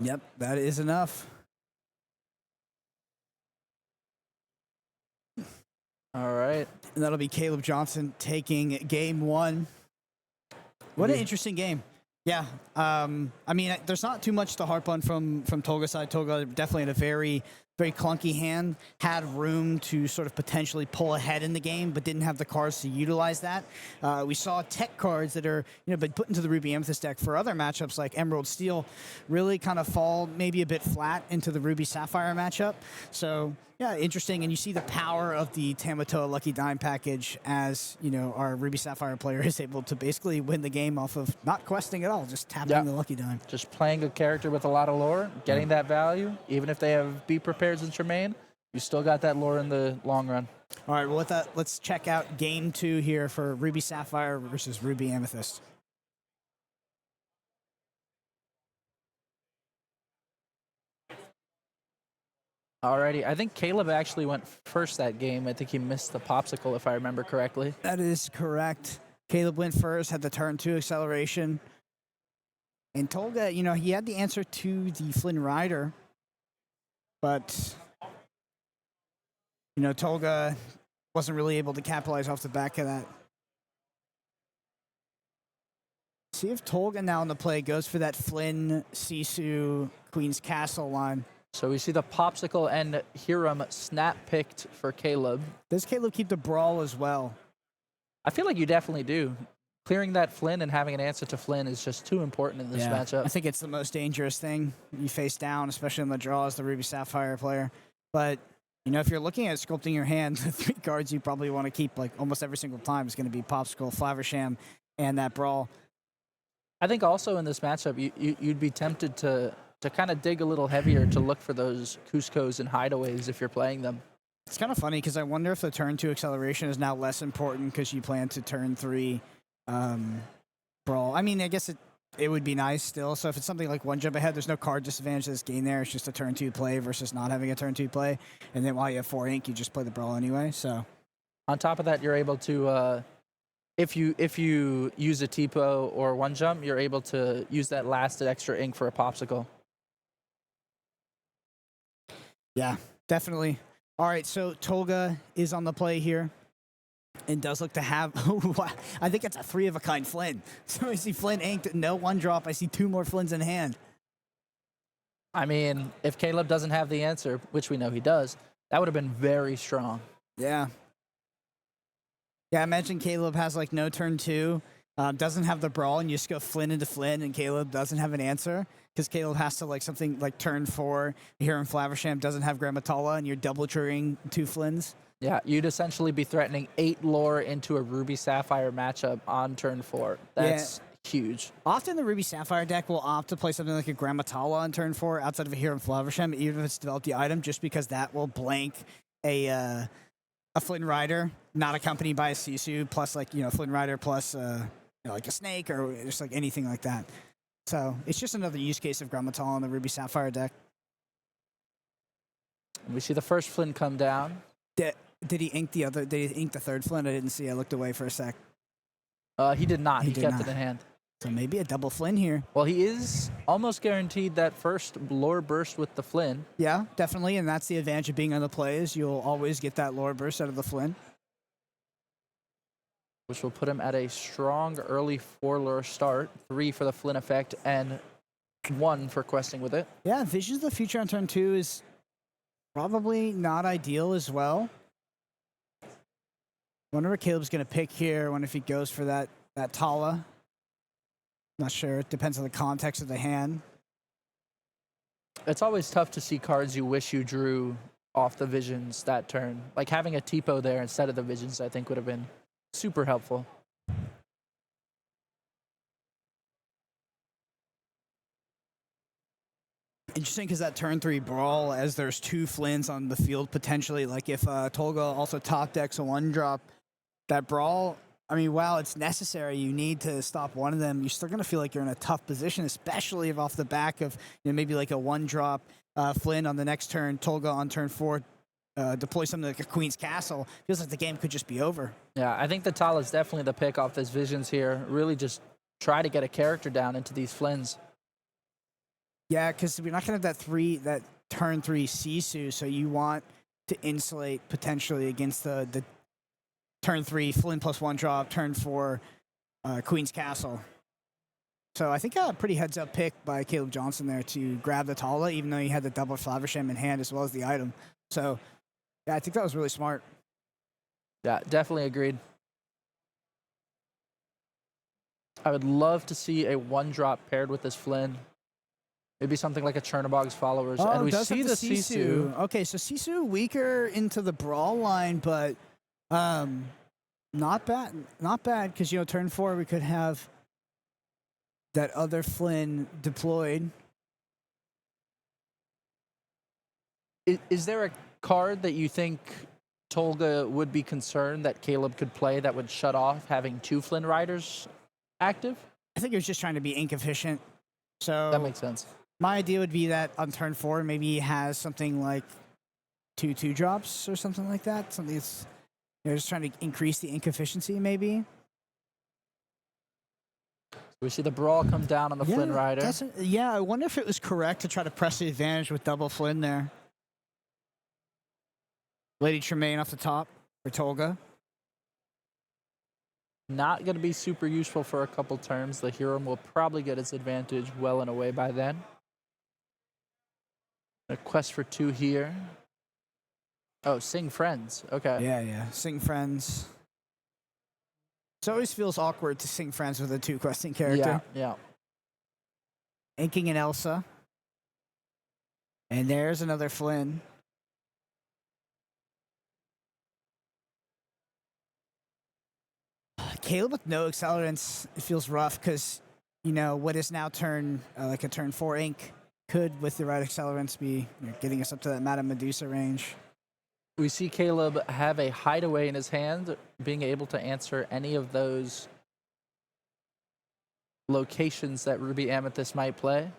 Yep, that is enough. All right. And that'll be Caleb Johnson taking game 1. What an Yeah. interesting game. Yeah. I mean, there's not too much to harp on from Tolga's side. Tolga definitely had a very, very clunky hand, had room to sort of potentially pull ahead in the game, but didn't have the cards to utilize that. We saw tech cards that are, been put into the Ruby Amethyst deck for other matchups like Emerald Steel really kind of fall maybe a bit flat into the Ruby Sapphire matchup. So Yeah, interesting. And you see the power of the Tamatoa Lucky Dime package as, our Ruby Sapphire player is able to basically win the game off of not questing at all, just tapping the Lucky Dime. Just playing a character with a lot of lore, getting that value, even if they have Be Prepared and Tremaine, you still got that lore in the long run. All right, well, with that, let's check out game 2 here for Ruby Sapphire versus Ruby Amethyst. Alrighty, I think Caleb actually went first that game. I think he missed the popsicle, if I remember correctly. That is correct. Caleb went first, had the turn 2 acceleration. And Tolga, he had the answer to the Flynn Rider. But, Tolga wasn't really able to capitalize off the back of that. See if Tolga now on the play goes for that Flynn, Sisu, Queen's Castle line. So we see the popsicle and Hiram snap picked for Caleb. Does Caleb keep the brawl as well? I feel like you definitely do. Clearing that Flynn and having an answer to Flynn is just too important in this matchup. I think it's the most dangerous thing you face down, especially in the draw as the Ruby Sapphire player. But, if you're looking at sculpting your hand, the 3 cards you probably want to keep like almost every single time is going to be Popsicle, Flaversham, and that brawl. I think also in this matchup, you'd be tempted to kind of dig a little heavier to look for those Cuscos and hideaways if you're playing them. It's kind of funny because I wonder if the turn 2 acceleration is now less important because you plan to turn 3 brawl. I mean, I guess it would be nice still. So if it's something like 1 jump ahead, there's no card disadvantage that's gained there. It's just a turn 2 play versus not having a turn 2 play. And then while you have 4 ink, you just play the brawl anyway. So on top of that, you're able to, if you use a TPO or 1 jump, you're able to use that lasted extra ink for a popsicle. Yeah, definitely. All right, so Tolga is on the play here and does look to have, I think it's a 3-of-a-kind Flynn. So I see Flynn inked, no 1 drop. I see 2 more Flynns in hand. I mean, if Caleb doesn't have the answer, which we know he does, that would have been very strong. Yeah. Yeah, imagine Caleb has like no turn 2, doesn't have the brawl, and you just go Flynn into Flynn, and Caleb doesn't have an answer. Because Caleb has to like something like turn 4 here in Flaversham doesn't have Grammatala, and you're double triggering 2 Flynns. Yeah, you'd essentially be threatening 8 lore into a Ruby Sapphire matchup on turn 4. That's huge. Often the Ruby Sapphire deck will opt to play something like a Grammatala on turn 4 outside of a Hero in Flaversham, even if it's developed the item, just because that will blank a Flynn Rider, not accompanied by a Sisu, plus like, Flynn Rider plus like a Snake or just like anything like that. So it's just another use case of Grammatala on the Ruby Sapphire deck. And we see the first Flynn come down. Did he ink the other? Did he ink the 3rd Flynn? I didn't see. I looked away for a sec. He did not. He did kept not. it in hand. So maybe a double Flynn here. Well, he is almost guaranteed that first lore burst with the Flynn. Yeah, definitely. And that's the advantage of being on the play is you'll always get that lore burst out of the Flynn. Which will put him at a strong early 4 lure start. 3 for the Flynn effect and 1 for questing with it. Yeah, Visions of the Future on turn 2 is probably not ideal as well. Wonder what Caleb's going to pick here. I wonder if he goes for that Tala. Not sure. It depends on the context of the hand. It's always tough to see cards you wish you drew off the Visions that turn. Like having a TPO there instead of the Visions, I think would have been super helpful. Interesting because that turn 3 brawl, as there's 2 Flynns on the field potentially. Like if Tolga also top decks a 1-drop, that brawl, I mean, while it's necessary, you need to stop one of them. You're still going to feel like you're in a tough position, especially if off the back of maybe like a 1-drop Flynn on the next turn, Tolga on turn 4. Deploy something like a Queen's Castle, feels like the game could just be over. Yeah, I think the Tal is definitely the pick off this Visions here. Really just try to get a character down into these Flynns. Yeah, because we're not going to have that turn 3 Sisu, so you want to insulate potentially against the turn 3 Flynn plus 1 drop, turn 4 Queen's Castle. So I think a pretty heads-up pick by Caleb Johnson there to grab the Tala, even though he had the double Flaversham in hand as well as the item. So yeah, I think that was really smart. Yeah, definitely agreed. I would love to see a 1-drop paired with this Flynn. Maybe something like a Chernobog's followers. Oh, and we does see have the Sisu. Okay, so Sisu weaker into the brawl line, but not bad. Not bad, because, turn 4, we could have that other Flynn deployed. Is there a card that you think Tolga would be concerned that Caleb could play that would shut off having 2 Flynn riders active? I think he was just trying to be ink efficient. So That makes sense. my idea would be that on turn 4, maybe he has something like 2 2-drops or something like that. Something that's just trying to increase the ink efficiency, maybe. We see the brawl come down on the Flynn rider. I wonder if it was correct to try to press the advantage with double Flynn there. Lady Tremaine off the top for Tolga. Not going to be super useful for a couple turns. The Huron will probably get its advantage well and away by then. A quest for 2 here. Oh, Sing Friends. Okay. Yeah. Sing Friends. It always feels awkward to sing Friends with a 2 questing character. Yeah. Inking an Elsa. And there's another Flynn. Caleb with no accelerants, it feels rough because, what is now like a turn 4 ink could, with the right accelerants, be getting us up to that Madame Medusa range. We see Caleb have a hideaway in his hand, being able to answer any of those locations that Ruby Amethyst might play.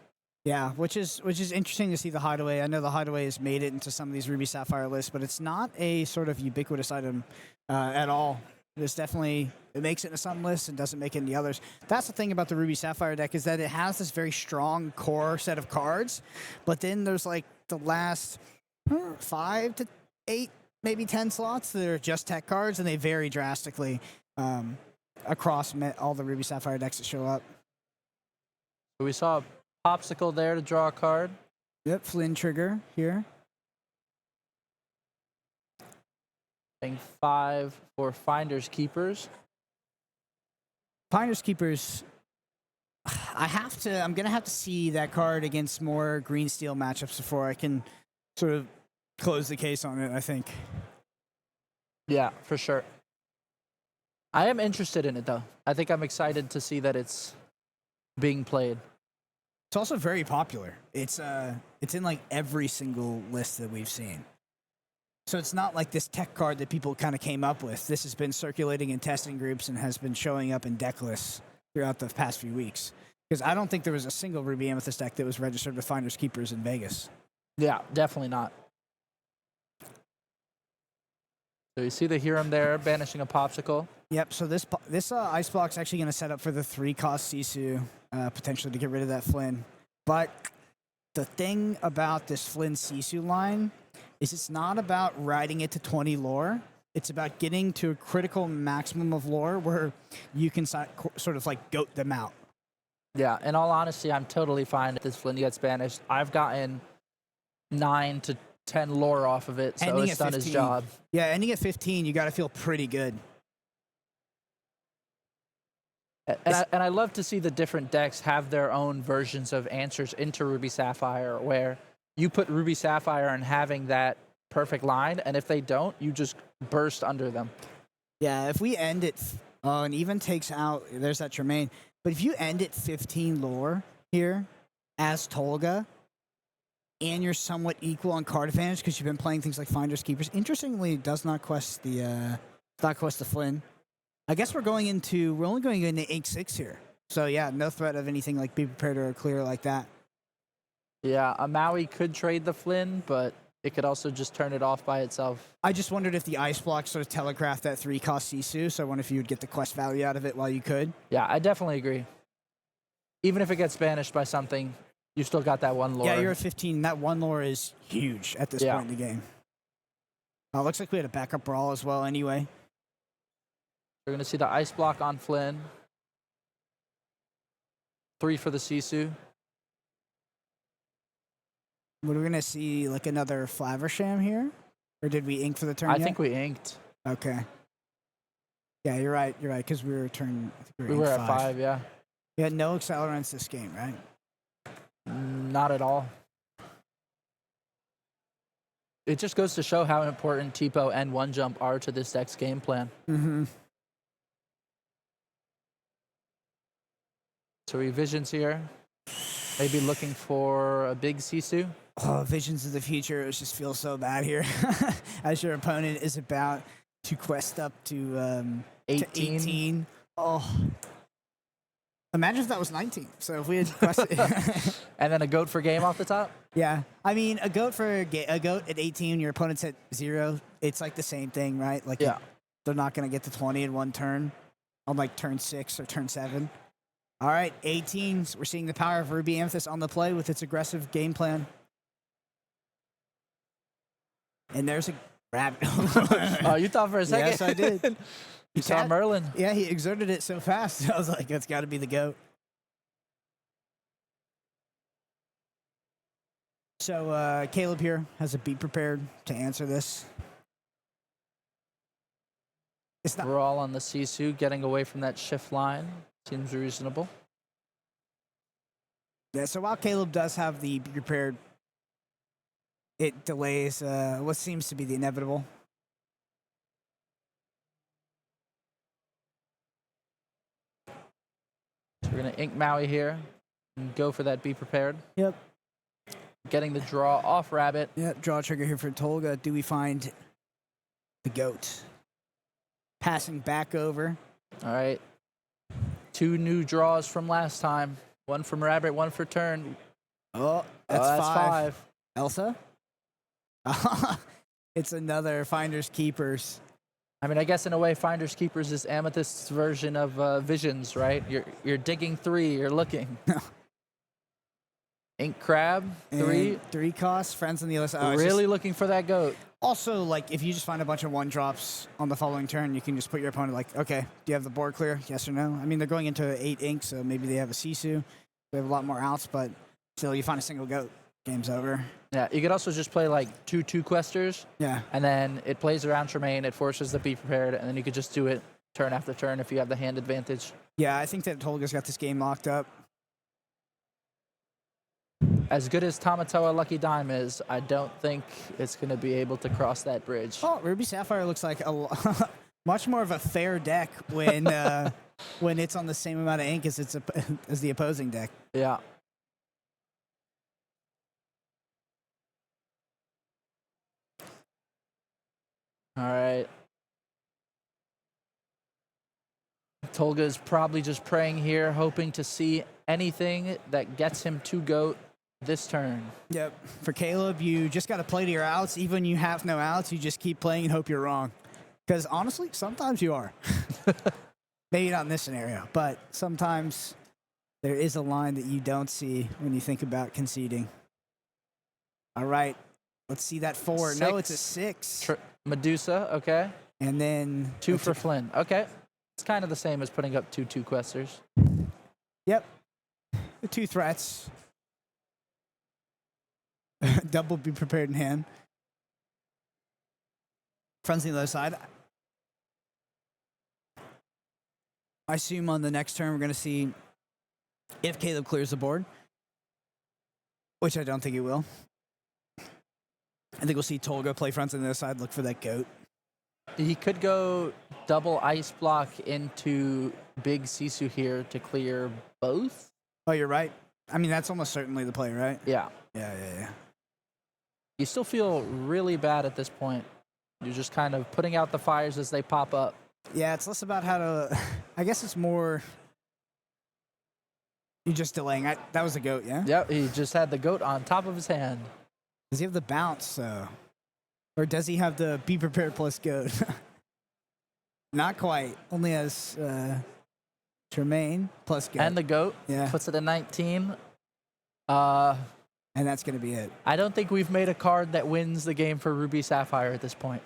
Yeah, which is interesting to see the hideaway. I know the hideaway has made it into some of these Ruby Sapphire lists, but it's not a sort of ubiquitous item at all. It makes it into some lists and doesn't make it into others. That's the thing about the Ruby Sapphire deck, is that it has this very strong core set of cards, but then there's like the last 5 to 8, maybe 10 slots that are just tech cards, and they vary drastically across all the Ruby Sapphire decks that show up. We saw a Popsicle there to draw a card. Yep, Flynn trigger here. Paying 5 for Finders Keepers. Finders Keepers, I'm going to have to see that card against more green steel matchups before I can sort of close the case on it, I think. Yeah, for sure. I am interested in it, though. I think I'm excited to see that it's being played. It's also very popular. It's in like every single list that we've seen. So it's not like this tech card that people kind of came up with. This has been circulating in testing groups and has been showing up in deck lists throughout the past few weeks. Because I don't think there was a single Ruby Amethyst deck that was registered with Finders Keepers in Vegas. Yeah, definitely not. So you see the Huron there, banishing a Popsicle. Yep, so this ice block's actually going to set up for the 3-cost Sisu, potentially to get rid of that Flynn. But the thing about this Flynn Sisu line is it's not about riding it to 20 lore. It's about getting to a critical maximum of lore where you can sort of like goat them out. Yeah, in all honesty, I'm totally fine if this Flynn gets banished. I've gotten 9 to 10 lore off of it, so Ending it's at done his 15. job. Yeah, ending at 15, you got to feel pretty good. And I love to see the different decks have their own versions of answers into Ruby Sapphire, where you put Ruby Sapphire and having that perfect line, and if they don't, you just burst under them. Yeah, if we end it, and even takes out, there's that Tremaine, but if you end at 15 lore here as Tolga, and you're somewhat equal on card advantage because you've been playing things like Finders Keepers, interestingly, does not quest the Flynn. I guess we're only going into Ink 6 here. So yeah, no threat of anything like Be Prepared or Clear like that. Yeah, a Maui could trade the Flynn, but it could also just turn it off by itself. I just wondered if the Ice Block sort of telegraphed that 3-cost Sisu, so I wonder if you would get the quest value out of it while you could. Yeah, I definitely agree. Even if it gets banished by something, you still got that 1 lore. Yeah, you're at 15. That 1 lore is huge at this point in the game. Looks like we had a backup brawl as well anyway. We're going to see the Ice Block on Flynn. 3 for the Sisu. We're going to see like another Flaversham here? Or did we ink for the turn I yet? think we inked. Okay. Yeah, you're right, because we were We were at 5, yeah. We had no accelerants this game, right? Not at all. It just goes to show how important TPO and one jump are to this deck's game plan. Mm-hmm. So revisions here. Maybe looking for a big Sisu. Oh, visions of the future. It just feels so bad here. As your opponent is about to quest up to 18. Oh. Imagine if that was 19. So if we had quested... And then a goat for game off the top? Yeah. I mean, a goat at 18, your opponent's at 0. It's like the same thing, right? Like, yeah. They're not going to get to 20 in one turn on like turn 6 or turn 7. All right, 18. We're seeing the power of Ruby Amethyst on the play with its aggressive game plan. And there's a rabbit. Oh, you thought for a second? Yes, I did. You saw Merlin. Yeah, he exerted it so fast. I was like, that's got to be the GOAT. So Caleb here has a be prepared to answer this. It's not. We're all on the Sisu, getting away from that shift line. Seems reasonable. Yeah, so while Caleb does have the be prepared, it delays what seems to be the inevitable. So we're going to ink Maui here and go for that be prepared. Yep. Getting the draw off Rabbit. Yep, draw trigger here for Tolga. Do we find the GOAT? Passing back over. All right. 2 new draws from last time. 1 from Rabbit, 1 for turn. Oh, that's 5. 5. Elsa? It's another Finders Keepers. I mean, I guess in a way, Finders Keepers is Amethyst's version of Visions, right? You're digging 3, you're looking. Ink Crab, 3. And 3 costs, friends on the other side. Really looking for that GOAT. Also, like, if you just find a bunch of 1-drops on the following turn, you can just put your opponent like, okay, do you have the board clear? Yes or no? I mean, they're going into 8 ink, so maybe they have a Sisu. They have a lot more outs, but still, you find a single GOAT. Game's over. Yeah, you could also just play like 2 questers. Yeah. And then it plays around Tremaine, it forces the be prepared, and then you could just do it turn after turn if you have the hand advantage. Yeah, I think that Tolga's got this game locked up. As good as Tamatoa Lucky Dime is, I don't think it's going to be able to cross that bridge. Oh, Ruby Sapphire looks like a much more of a fair deck when when it's on the same amount of ink as the opposing deck. Yeah. All right. Tolga is probably just praying here, hoping to see anything that gets him to GOAT this turn. Yep. For Caleb, you just got to play to your outs. Even when you have no outs, you just keep playing and hope you're wrong. Because honestly, sometimes you are. Maybe not in this scenario, but sometimes there is a line that you don't see when you think about conceding. All right. Let's see that 4. 6. No, it's a 6. Medusa, okay. And then 2 for Flynn. Okay. It's kind of the same as putting up 2 questers. Yep. The 2 threats. Double be prepared in hand. Friends on the other side. I assume on the next turn we're going to see if Caleb clears the board, which I don't think he will. I think we'll see Tolga play fronts on the other side, look for that GOAT. He could go double ice block into big Sisu here to clear both. Oh, you're right. I mean, that's almost certainly the play, right? Yeah. Yeah. You still feel really bad at this point. You're just kind of putting out the fires as they pop up. Yeah, it's less about how to... I guess it's more... You're just delaying. That was a GOAT, yeah? Yep, he just had the GOAT on top of his hand. Does he have the bounce, or does he have the be prepared plus GOAT? Not quite. Only has Tremaine plus GOAT. And the GOAT. Yeah. Puts it at 19. And that's going to be it. I don't think we've made a card that wins the game for Ruby Sapphire at this point.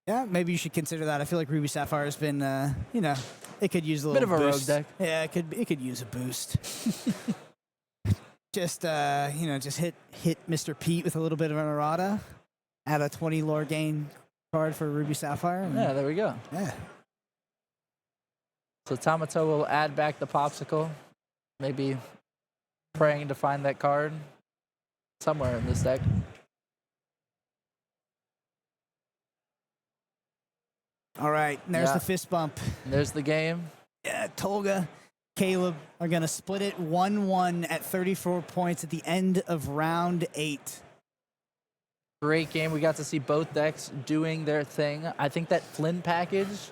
Yeah, maybe you should consider that. I feel like Ruby Sapphire has been, it could use a little bit of a boost. rogue deck. Yeah, it could use a boost. Just hit Mr. Pete with a little bit of an errata. Add a 20 lore gain card for Ruby Sapphire. Yeah, there we go. Yeah. So Tamato will add back the popsicle. Maybe praying to find that card somewhere in this deck. All right, and there's Yeah. the fist bump. And there's the game. Yeah, Tolga, Caleb are going to split it 1-1 at 34 points at the end of round 8. Great game. We got to see both decks doing their thing. I think that Flynn package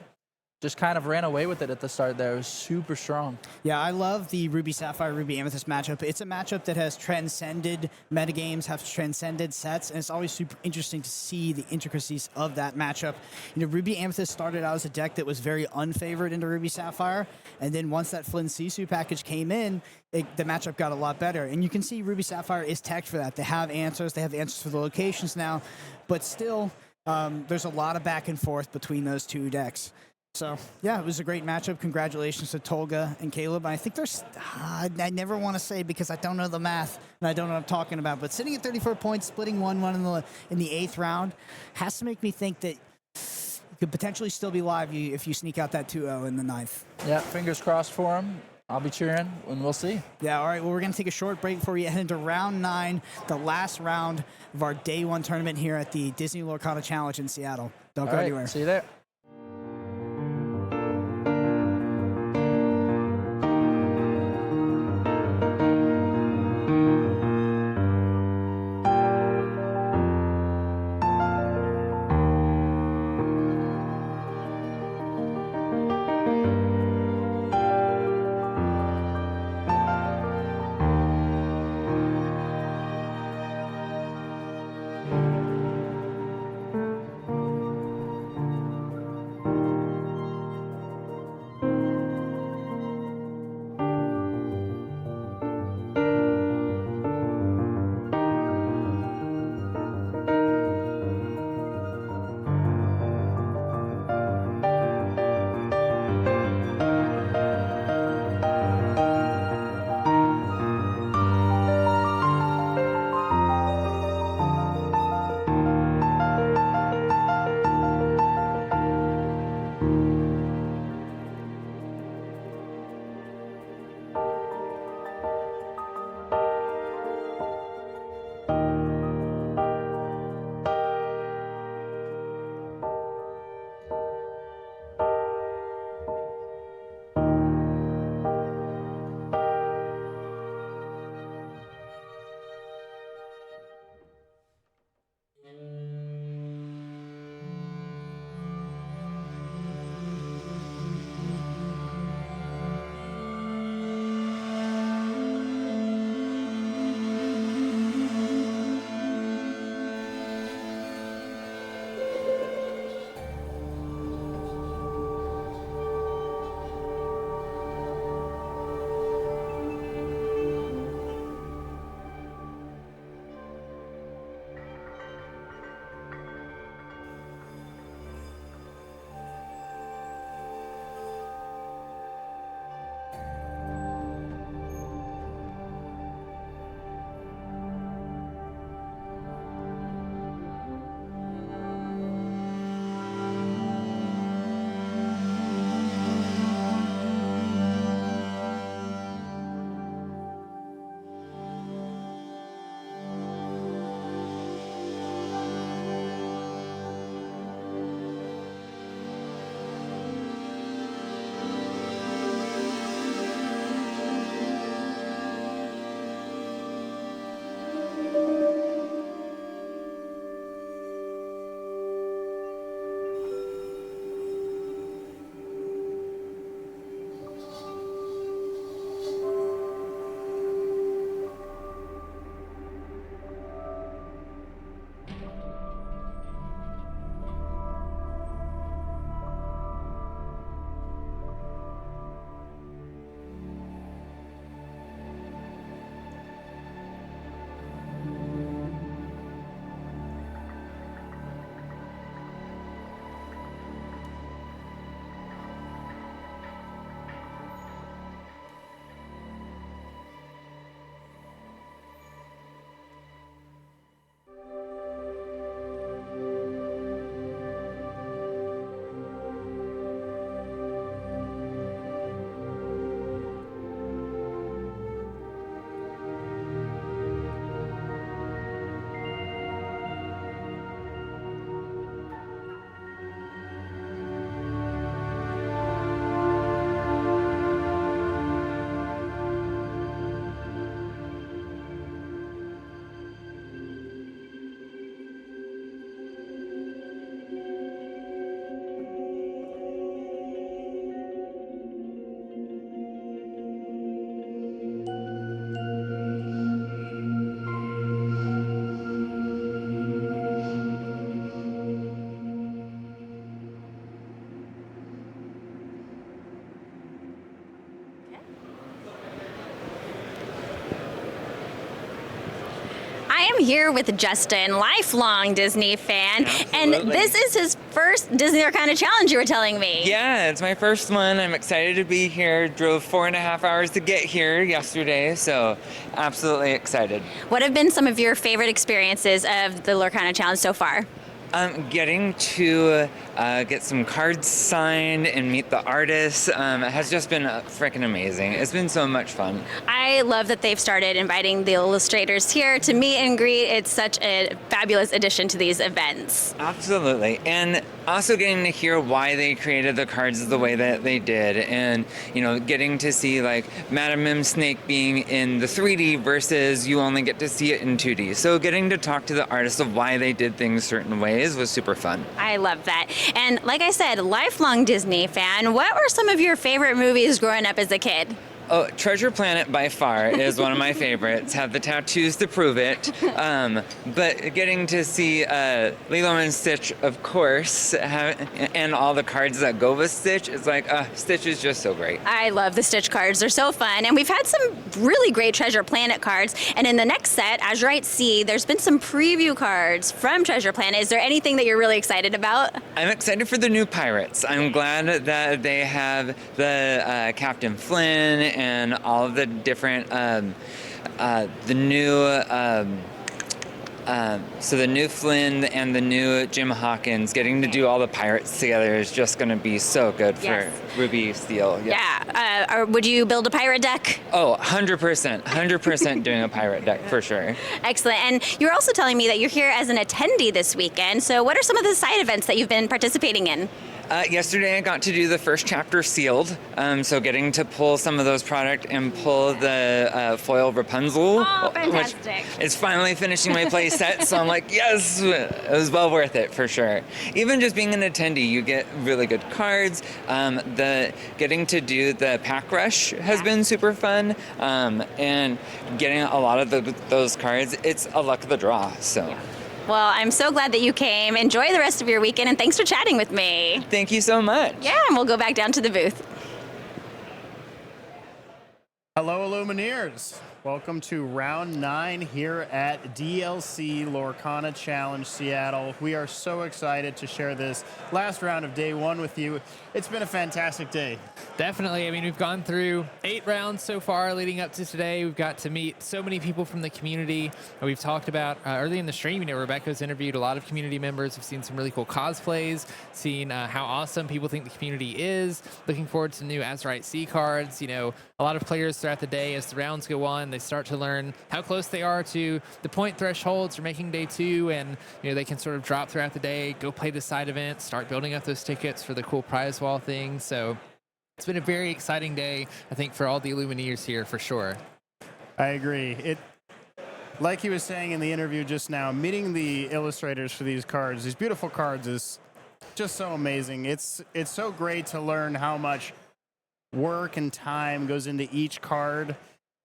just kind of ran away with it at the start there. It was super strong. Yeah, I love the Ruby Sapphire, Ruby Amethyst matchup. It's a matchup that has transcended metagames, has transcended sets, and it's always super interesting to see the intricacies of that matchup. You know, Ruby Amethyst started out as a deck that was very unfavored into Ruby Sapphire, and then once that Flynn Sisu package came in, the matchup got a lot better. And you can see Ruby Sapphire is teched for that. They have answers for the locations now, but still, there's a lot of back and forth between those two decks. So, yeah, it was a great matchup. Congratulations to Tolga and Caleb. I think there's, I never want to say because I don't know the math and I don't know what I'm talking about, but sitting at 34 points, splitting 1-1 in the 8th round has to make me think that you could potentially still be live if you sneak out that 2-0 in the 9th. Yeah, fingers crossed for him. I'll be cheering, and we'll see. Yeah, all right. Well, we're going to take a short break before we head into round 9, the last round of our day 1 tournament here at the Disney Lorcana Challenge in Seattle. Don't go anywhere. See you there. am here with Justin, lifelong Disney fan, and Absolutely. this is his first Disney Lorcana challenge, you were telling me. Yeah, it's my first one. I'm excited to be here. Drove 4.5 hours to get here yesterday, so absolutely excited. What have been some of your favorite experiences of the Lorcana challenge so far? Getting to get some cards signed and meet the artists has just been freaking amazing. It's been so much fun. I love that they've started inviting the illustrators here to meet and greet. It's such a fabulous addition to these events. Absolutely. And also getting to hear why they created the cards the way that they did. And, you know, getting to see like Madame Mim Snake being in the 3D versus you only get to see it in 2D. So getting to talk to the artists of why they did things certain ways was super fun. I love that. And like I said, lifelong Disney fan, what were some of your favorite movies growing up as a kid? Oh, Treasure Planet by far is one of my favorites. Have the tattoos to prove it. But getting to see Lilo and Stitch, of course, and all the cards that go with Stitch, it's like, Stitch is just so great. I love the Stitch cards. They're so fun. And we've had some really great Treasure Planet cards. And in the next set, Azurite Sea, there's been some preview cards from Treasure Planet. Is there anything that you're really excited about? I'm excited for the new pirates. I'm glad that they have the Captain Flynn and all of the different, the new Flynn and the new Jim Hawkins, getting to do all the pirates together is just going to be so good Yes. for Ruby Steel. Yeah. Or would you build a pirate deck? Oh, 100% doing a pirate deck for sure. Excellent. And you're also telling me that you're here as an attendee this weekend. So what are some of the side events that you've been participating in? Yesterday I got to do the first chapter sealed, so getting to pull some of those product and pull the foil Rapunzel, Oh, fantastic. which is finally finishing my play set, so I'm like, yes, it was well worth it for sure. Even just being an attendee, you get really good cards. The getting to do the pack rush has been super fun, and getting a lot of those cards, it's a luck of the draw, so. Yeah. Well, I'm so glad that you came. Enjoy the rest of your weekend, and thanks for chatting with me. Thank you so much. Yeah, and we'll go back down to the booth. Hello, Illumineers. Welcome to round 9 here at DLC Lorcana Challenge Seattle. We are so excited to share this last round of day 1 with you. It's been a fantastic day. Definitely. I mean, we've gone through 8 rounds so far leading up to today. We've got to meet so many people from the community. We've talked about early in the stream, you know, Rebecca's interviewed a lot of community members. We've seen some really cool cosplays, seen how awesome people think the community is. Looking forward to new Azurite Sea cards. You know, a lot of players throughout the day, as the rounds go on, they start to learn how close they are to the point thresholds for making day 2, and you know, they can sort of drop throughout the day, go play the side events, start building up those tickets for the cool prize wall thing. So it's been a very exciting day, I think, for all the Illumineers here for sure. I agree. Like he was saying in the interview just now, meeting the illustrators for these cards, these beautiful cards, is just so amazing. It's so great to learn how much work and time goes into each card.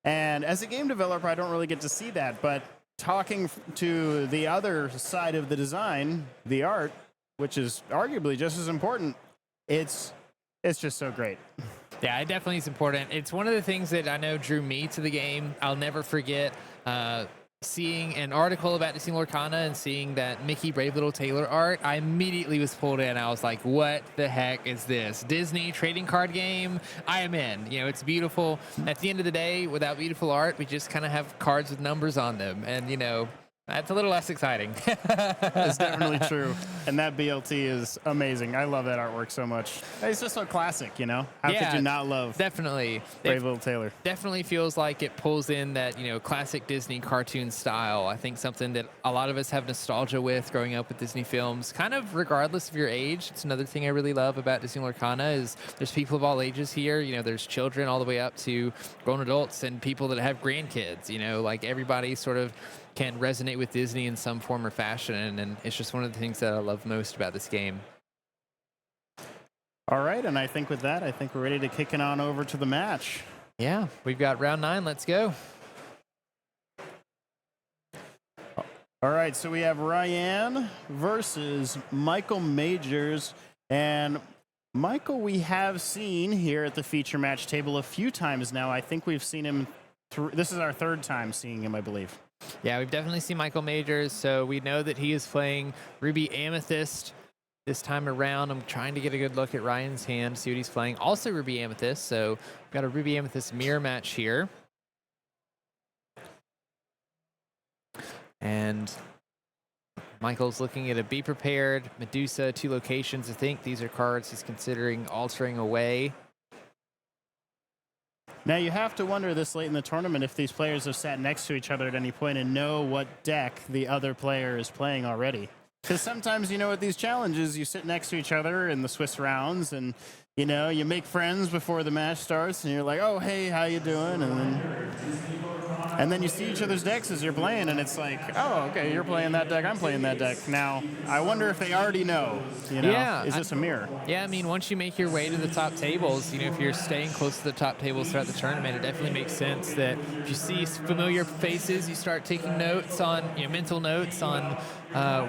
And as a game developer, I don't really get to see that, but talking to the other side of the design, the art, which is arguably just as important, it's just so great. Yeah, it definitely is important. It's one of the things that I know drew me to the game. I'll never forget seeing an article about Disney Lorcana and seeing that Mickey Brave Little Tailor art. I immediately was pulled in. I was like, what the heck is this? Disney trading card game? I am in. You know, it's beautiful. At the end of the day, without beautiful art, we just kind of have cards with numbers on them. And, you know, that's a little less exciting. It's definitely true. And that BLT is amazing. I love that artwork so much. It's just so classic, you know? How could you not love Definitely. Brave Little Tailor? Definitely feels like it pulls in that, you know, classic Disney cartoon style. I think something that a lot of us have nostalgia with growing up with Disney films, kind of regardless of your age. It's another thing I really love about Disney Lorcana is there's people of all ages here. You know, there's children all the way up to grown adults and people that have grandkids. You know, like everybody sort of can resonate with Disney in some form or fashion, and it's just one of the things that I love most about this game. All right, and I think with that, I think we're ready to kick it on over to the match. Yeah, we've got round 9. Let's go. All right, so we have Ryan versus Michael Majors. And Michael, we have seen here at the feature match table a few times now. I think we've seen him, this is our 3rd time seeing him, I believe. Yeah, we've definitely seen Michael Majors, so we know that he is playing Ruby Amethyst this time around. I'm trying to get a good look at Ryan's hand, see what he's playing. Also Ruby Amethyst, so we've got a Ruby Amethyst mirror match here. And Michael's looking at a Be Prepared, Medusa, 2 locations. I think these are cards he's considering altering away. Now you have to wonder this late in the tournament if these players have sat next to each other at any point and know what deck the other player is playing already. Because sometimes, with these challenges, you sit next to each other in the Swiss rounds and, you make friends before the match starts and you're like, oh, hey, how you doing? And then you see each other's decks as you're playing and it's like, oh, okay, you're playing that deck, I'm playing that deck. Now, I wonder if they already know, Yeah, is this a mirror? Yeah, I mean, once you make your way to the top tables, if you're staying close to the top tables throughout the tournament, it definitely makes sense that if you see familiar faces, you start taking notes on, mental notes on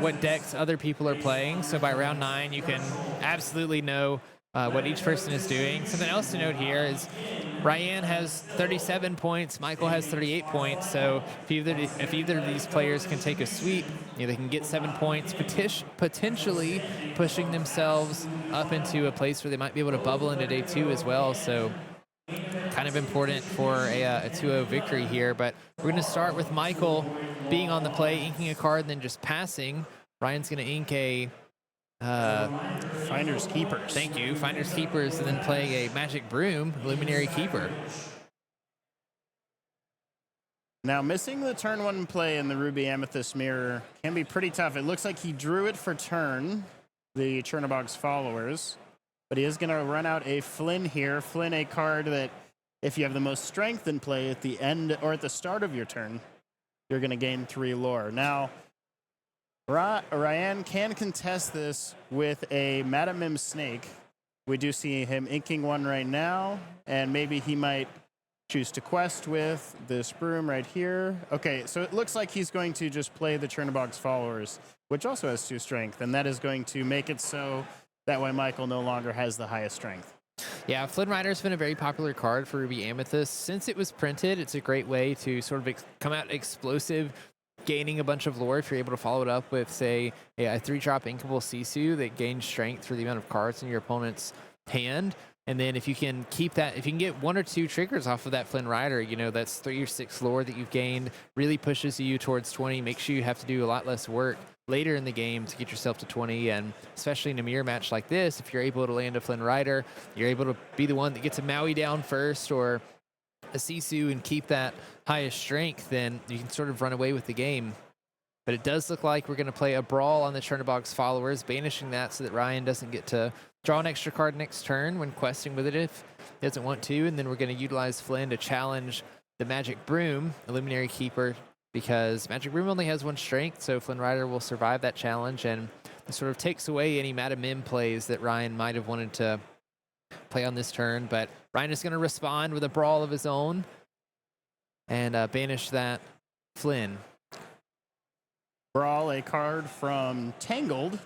what decks other people are playing. So by round 9, you can absolutely know what each person is doing. Something else to note here is Ryan has 37 points, Michael has 38 points. So if either of these players can take a sweep, they can get 7 points, potentially pushing themselves up into a place where they might be able to bubble into day 2 as well. So kind of important for a 2-0 victory here. But we're going to start with Michael being on the play, inking a card, and then just passing. Ryan's going to ink a Finders Keepers. Thank you. Finders Keepers, and then playing a Magic Broom, Luminary Keeper. Now, missing the turn 1 play in the Ruby Amethyst mirror can be pretty tough. It looks like he drew it for turn, the Chernobog's followers, but he is going to run out a Flynn here. Flynn, a card that if you have the most strength in play at the end or at the start of your turn, you're going to gain 3 lore. Now, Ryan can contest this with a Madame Mim Snake. We do see him inking one right now, and maybe he might choose to quest with this broom right here. Okay, so it looks like he's going to just play the Chernobog's followers, which also has 2 strength, and that is going to make it so that way Michael no longer has the highest strength. Yeah, Flynn Rider's been a very popular card for Ruby Amethyst. Since it was printed, it's a great way to sort of come out explosive, gaining a bunch of lore if you're able to follow it up with, say, a 3-drop Inkable Sisu that gains strength for the amount of cards in your opponent's hand. And then if you can keep that, if you can get 1 or 2 triggers off of that Flynn Rider, that's 3 or 6 lore that you've gained, really pushes you towards 20, makes sure you have to do a lot less work later in the game to get yourself to 20. And especially in a mirror match like this, if you're able to land a Flynn Rider, you're able to be the one that gets a Maui down first or a Sisu and keep that highest strength, then you can sort of run away with the game. But it does look like we're going to play a Brawl on the Chernobog's followers, banishing that so that Ryan doesn't get to draw an extra card next turn when questing with it if he doesn't want to. And then we're going to utilize Flynn to challenge the Magic Broom, a Luminary Keeper, because Magic Broom only has 1 strength, so Flynn Rider will survive that challenge, and it sort of takes away any Madame Mim plays that Ryan might have wanted to play on this turn. But Ryan is going to respond with a Brawl of his own and banish that Flynn. Brawl, a card from Tangled,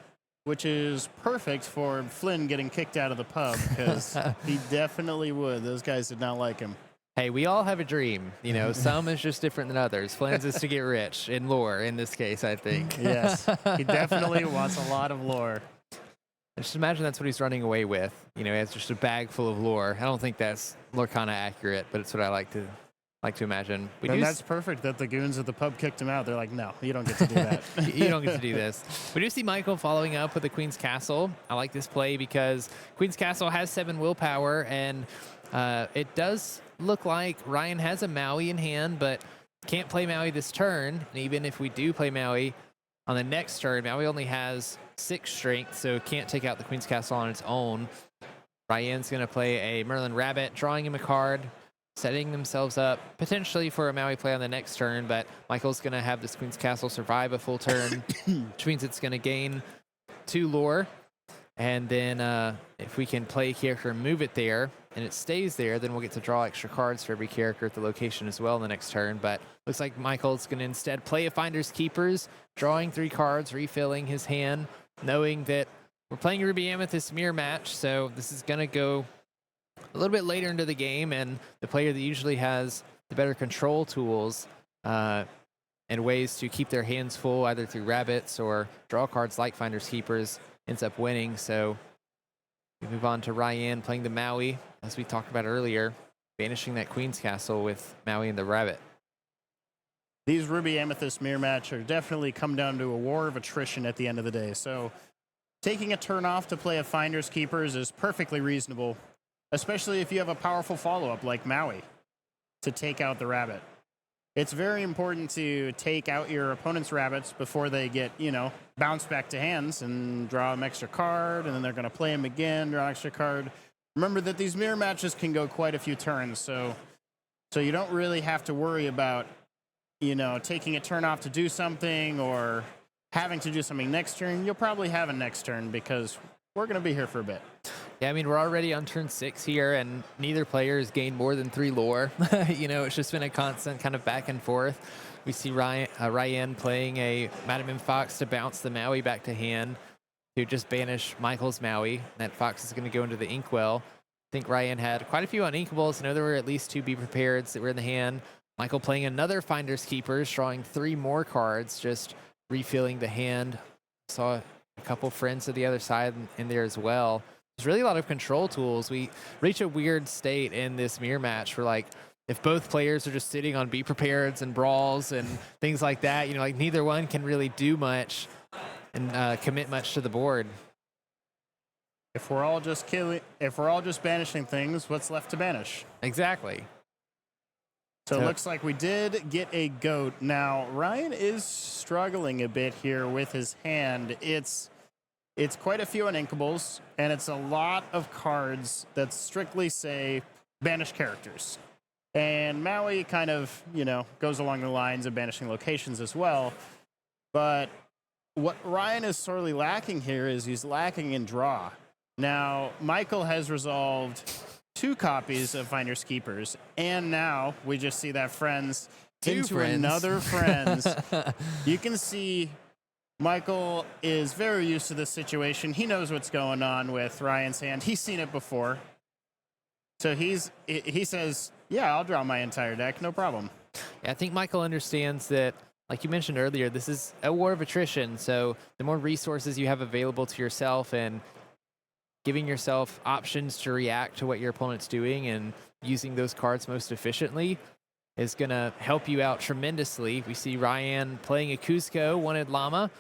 which is perfect for Flynn getting kicked out of the pub, because he definitely would. Those guys did not like him. Hey, we all have a dream. Some is just different than others. Flynn's is to get rich in lore, in this case, I think. Yes, he definitely wants a lot of lore. Just imagine that's what he's running away with. He has just a bag full of lore. I don't think that's Lorcana accurate, but it's what I like to imagine. And that's perfect that the goons at the pub kicked him out. They're like, no, you don't get to do that. You don't get to do this. We do see Michael following up with the Queen's Castle. I like this play because Queen's Castle has 7 willpower, and it does look like Ryan has a Maui in hand, but can't play Maui this turn. And even if we do play Maui on the next turn, Maui only has 6 strength, so can't take out the Queen's Castle on its own. Ryan's going to play a Merlin Rabbit, drawing him a card, setting themselves up potentially for a Maui play on the next turn, but Michael's going to have this Queen's Castle survive a full turn, which means it's going to gain 2 lore. And then if we can play a character and move it there, and it stays there, then we'll get to draw extra cards for every character at the location as well in the next turn. But looks like Michael's going to instead play a Finders Keepers, drawing 3 cards, refilling his hand, knowing that we're playing a Ruby Amethyst mirror match, so this is going to go a little bit later into the game, and the player that usually has the better control tools and ways to keep their hands full, either through rabbits or draw cards like Finders Keepers, ends up winning. So we move on to Ryan playing the Maui, as we talked about earlier, banishing that Queen's Castle with Maui and the rabbit. These Ruby Amethyst mirror match are definitely come down to a war of attrition at the end of the day. So taking a turn off to play a Finders Keepers is perfectly reasonable, especially if you have a powerful follow-up like Maui to take out the rabbit. It's very important to take out your opponent's rabbits before they get, bounced back to hands and draw an extra card, and then they're going to play them again, draw an extra card. Remember that these mirror matches can go quite a few turns, so you don't really have to worry about, taking a turn off to do something or having to do something next turn. You'll probably have a next turn because we're going to be here for a bit. Yeah, I mean, we're already on turn 6 here, and neither player has gained more than 3 lore. It's just been a constant kind of back and forth. We see Ryan playing a Madam M Fox to bounce the Maui back to hand to just banish Michael's Maui. That Fox is going to go into the Inkwell. I think Ryan had quite a few uninkables. I know there were at least 2 Be Prepareds that were in the hand. Michael playing another Finders Keepers, drawing 3 more cards, just refilling the hand. Saw a couple friends to the other side in there as well. There's really a lot of control tools. We reach a weird state in this mirror match where, like, if both players are just sitting on Be Prepareds and Brawls and things like that, neither one can really do much and commit much to the board. If we're all just banishing things, what's left to banish? Exactly. So it looks like we did get a goat. Now, Ryan is struggling a bit here with his hand. It's quite a few uninkables, and it's a lot of cards that strictly say banish characters. And Maui kind of, goes along the lines of banishing locations as well. But what Ryan is sorely lacking here is he's lacking in draw. Now, Michael has resolved 2 copies of Finders Keepers, and now we just see that friends into another friends. You can see Michael is very used to this situation. He knows what's going on with Ryan's hand. He's seen it before. So he says, yeah, I'll draw my entire deck, no problem. Yeah, I think Michael understands that, like you mentioned earlier, this is a war of attrition. So the more resources you have available to yourself and giving yourself options to react to what your opponent's doing and using those cards most efficiently is going to help you out tremendously. We see Ryan playing a Cusco, Wanted Llama,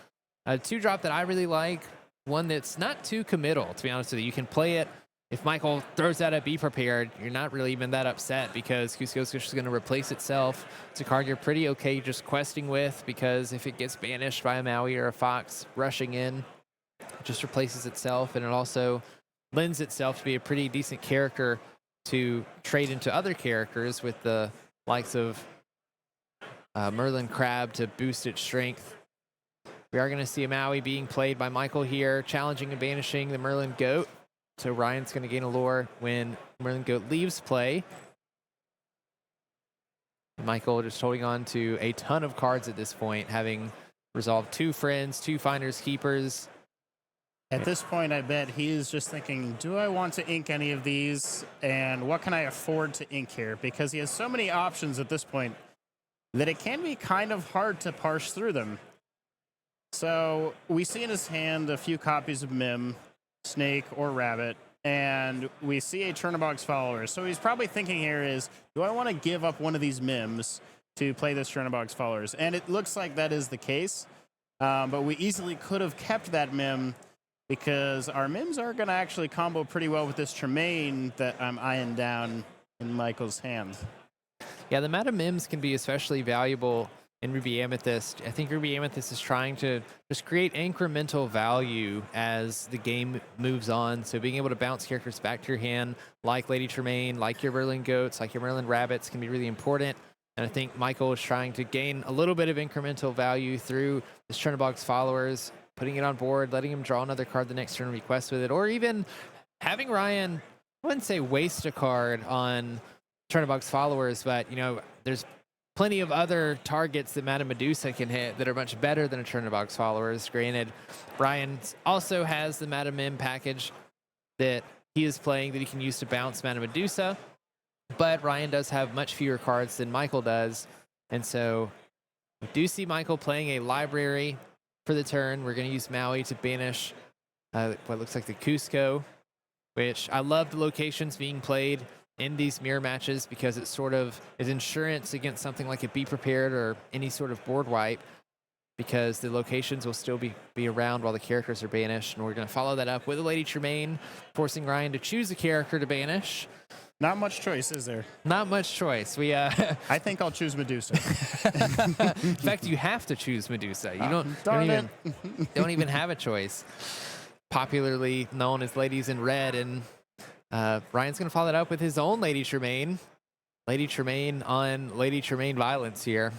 a 2-drop that I really like, one that's not too committal, to be honest with you. You can play it. If Michael throws out a Be Prepared, you're not really even that upset because Cusco's just going to replace itself. It's a card you're pretty okay just questing with because if it gets banished by a Maui or a Fox rushing in, it just replaces itself, and it also lends itself to be a pretty decent character to trade into other characters with the likes of Merlin Crab to boost its strength. We are going to see a Maui being played by Michael here, challenging and banishing the Merlin Goat. So Ryan's going to gain a lore when Merlin Goat leaves play. Michael just holding on to a ton of cards at this point, having resolved 2 friends, 2 Finders Keepers. At this point, I bet he is just thinking, do I want to ink any of these? And what can I afford to ink here? Because he has so many options at this point that it can be kind of hard to parse through them. So we see in his hand a few copies of Mim, Snake, or Rabbit, and we see a Chernobog's Follower. So he's probably thinking here is, do I want to give up one of these Mims to play this Chernobog's Followers? And it looks like that is the case, but we easily could have kept that Mim because our Mims are going to actually combo pretty well with this Tremaine that I'm eyeing down in Michael's hand. Yeah, the Madam Mims can be especially valuable in Ruby Amethyst. I think Ruby Amethyst is trying to just create incremental value as the game moves on. So being able to bounce characters back to your hand, like Lady Tremaine, like your Merlin Goats, like your Merlin Rabbits, can be really important. And I think Michael is trying to gain a little bit of incremental value through this Chernobog's Followers, putting it on board, letting him draw another card the next turn and request with it, or even having Ryan, I wouldn't say waste a card on Chernobog's Followers, but, there's plenty of other targets that Madame Medusa can hit that are much better than a Chernobog's Followers. Granted, Ryan also has the Madame M package that he is playing that he can use to bounce Madame Medusa, but Ryan does have much fewer cards than Michael does, and so We do see Michael playing a library for the turn. We're going to use Maui to banish what looks like the Cusco, which I love the locations being played in these mirror matches because it sort of is insurance against something like a Be Prepared or any sort of board wipe, because the locations will still be around while the characters are banished. And we're going to follow that up with a Lady Tremaine, forcing Ryan to choose a character to banish. Not much choice, is there? Not much choice. We I think I'll choose Medusa. in fact, you have to choose Medusa. You don't even have a choice. Popularly known as Ladies in Red, and Ryan's going to follow that up with his own Lady Tremaine. Lady Tremaine on Lady Tremaine violence here.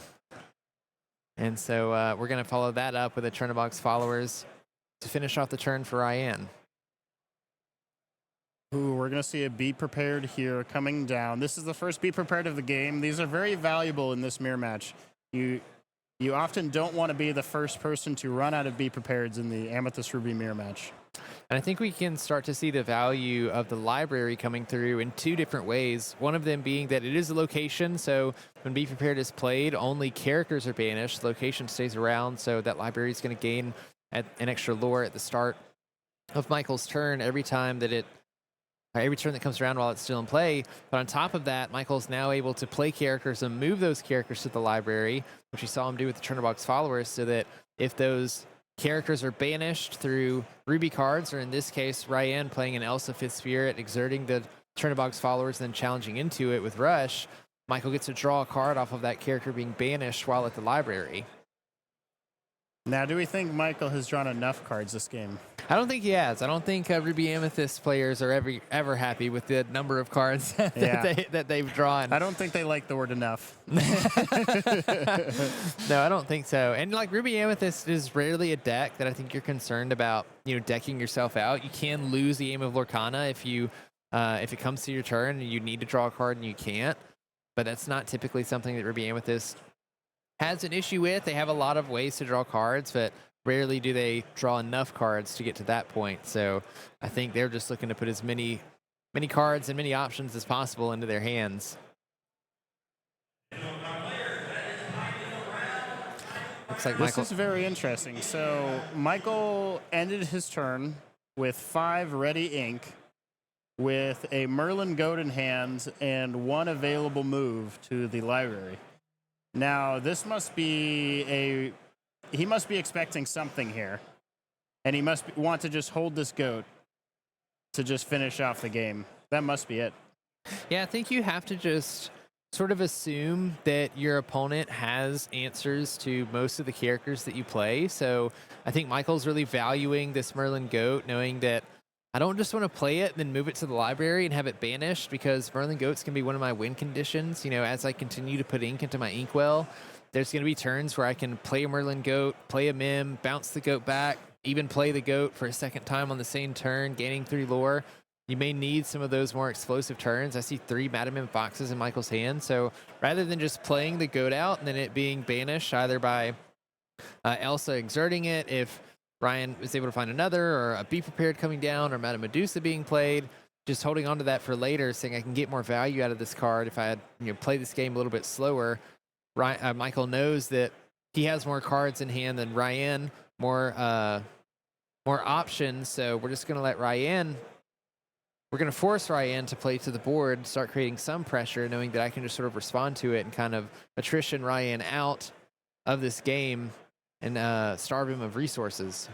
And so we're going to follow that up with a Turnabox Followers to finish off the turn for Ryan. Ooh, we're going to see a Be Prepared here coming down. This is the first Be Prepared of the game. These are very valuable in this mirror match. You often don't want to be the first person to run out of Be Prepareds in the Amethyst Ruby mirror match. And I think we can start to see the value of the library coming through in two different ways. One of them being that it is a location, so when Be Prepared is played, only characters are banished. The location stays around, so that library is going to gain an extra lore at the start of Michael's turn every turn that comes around while it's still in play. But on top of that, Michael's now able to play characters and move those characters to the library, which we saw him do with the Turnabox Followers, so that if those characters are banished through Ruby cards, or in this case, Ryan playing an Elsa Fifth Spirit, exerting the Turnabox Followers, and then challenging into it with Rush, Michael gets to draw a card off of that character being banished while at the library. Now, do we think Michael has drawn enough cards this game? I don't think he has. I don't think Ruby Amethyst players are ever happy with the number of cards that they've drawn. I don't think they like the word enough. No, I don't think so. And like Ruby Amethyst is rarely a deck that I think you're concerned about, decking yourself out. You can lose the aim of Lorcana if it comes to your turn and you need to draw a card and you can't. But that's not typically something that Ruby Amethyst has an issue with. They have a lot of ways to draw cards, but rarely do they draw enough cards to get to that point. So I think they're just looking to put as many cards and many options as possible into their hands. Looks like Michael. This is very interesting. So Michael ended his turn with 5 ready ink, with a Merlin Goat in hand and 1 available move to the library. Now, this must be he must be expecting something here, and he must want to just hold this goat to just finish off the game. That must be it. Yeah, I think you have to just sort of assume that your opponent has answers to most of the characters that you play. So I think Michael's really valuing this Merlin Goat, knowing that I don't just want to play it and then move it to the library and have it banished, because Merlin Goats can be one of my win conditions. As I continue to put ink into my inkwell, there's going to be turns where I can play a Merlin Goat, play a Mim, bounce the goat back, even play the goat for a second time on the same turn, gaining 3 lore. You may need some of those more explosive turns. I see 3 Madam Mim Foxes in Michael's hand. So rather than just playing the goat out and then it being banished either by Elsa exerting it, if Ryan was able to find another, or a Be Prepared coming down, or Madame Medusa being played, just holding on to that for later, saying I can get more value out of this card if I had played this game a little bit slower. Michael knows that he has more cards in hand than Ryan, more options. So we're just going to let Ryan. We're going to force Ryan to play to the board, start creating some pressure, knowing that I can just sort of respond to it and kind of attrition Ryan out of this game and starve him of resources.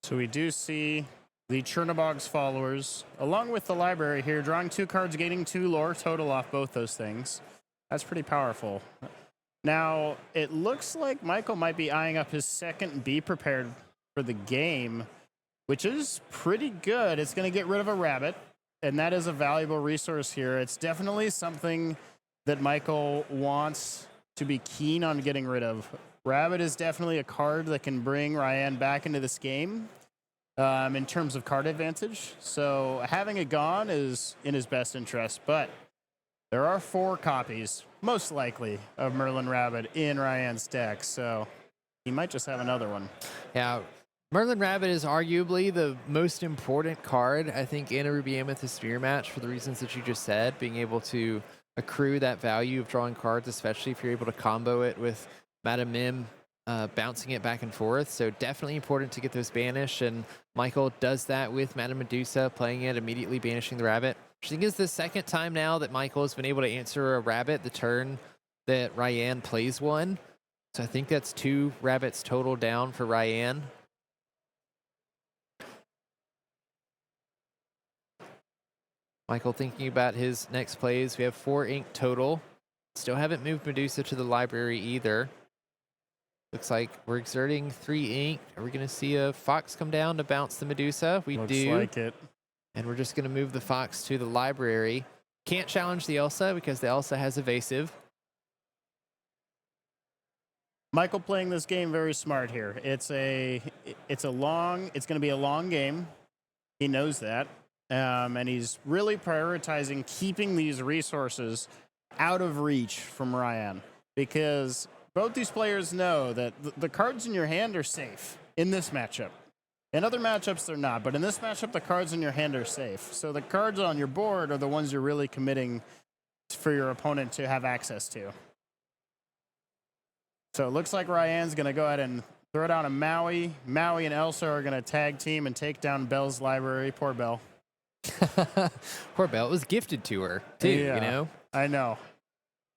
So we do see the Chernobog's Followers, along with the library here, drawing 2 cards, gaining 2 lore total off both those things. That's pretty powerful. Now, it looks like Michael might be eyeing up his second Be Prepared for the game, which is pretty good. It's going to get rid of a rabbit, and that is a valuable resource here. It's definitely something that Michael wants to be keen on getting rid of. Rabbit is definitely a card that can bring Ryan back into this game in terms of card advantage. So having it gone is in his best interest, but there are 4 copies, most likely, of Merlin Rabbit in Ryan's deck, so he might just have another one. Yeah, Merlin Rabbit is arguably the most important card, I think, in a Ruby Amethyst Sphere match for the reasons that you just said, being able to accrue that value of drawing cards, especially if you're able to combo it with Madam Mim bouncing it back and forth. So definitely important to get those banished, and Michael does that with Madame Medusa, playing it, immediately banishing the rabbit. I think it's the second time now that Michael has been able to answer a rabbit the turn that Ryan plays one. So I think that's 2 rabbits total down for Ryan. Michael thinking about his next plays. We have 4 ink total. Still haven't moved Medusa to the library either. Looks like we're exerting 3 ink. Are we going to see a fox come down to bounce the Medusa? We Looks do. like it. And we're just going to move the fox to the library. Can't challenge the Elsa because the Elsa has evasive. Michael playing this game very smart here. It's going to be a long game. He knows that. And he's really prioritizing keeping these resources out of reach from Ryan, because both these players know that the cards in your hand are safe in this matchup. In other matchups, they're not, but in this matchup, the cards in your hand are safe. So the cards on your board are the ones you're really committing for your opponent to have access to. So it looks like Ryan's going to go ahead and throw down a Maui. Maui and Elsa are going to tag team and take down Belle's library. Poor Belle. Poor Belle. It was gifted to her, too, Yeah, you know? I know.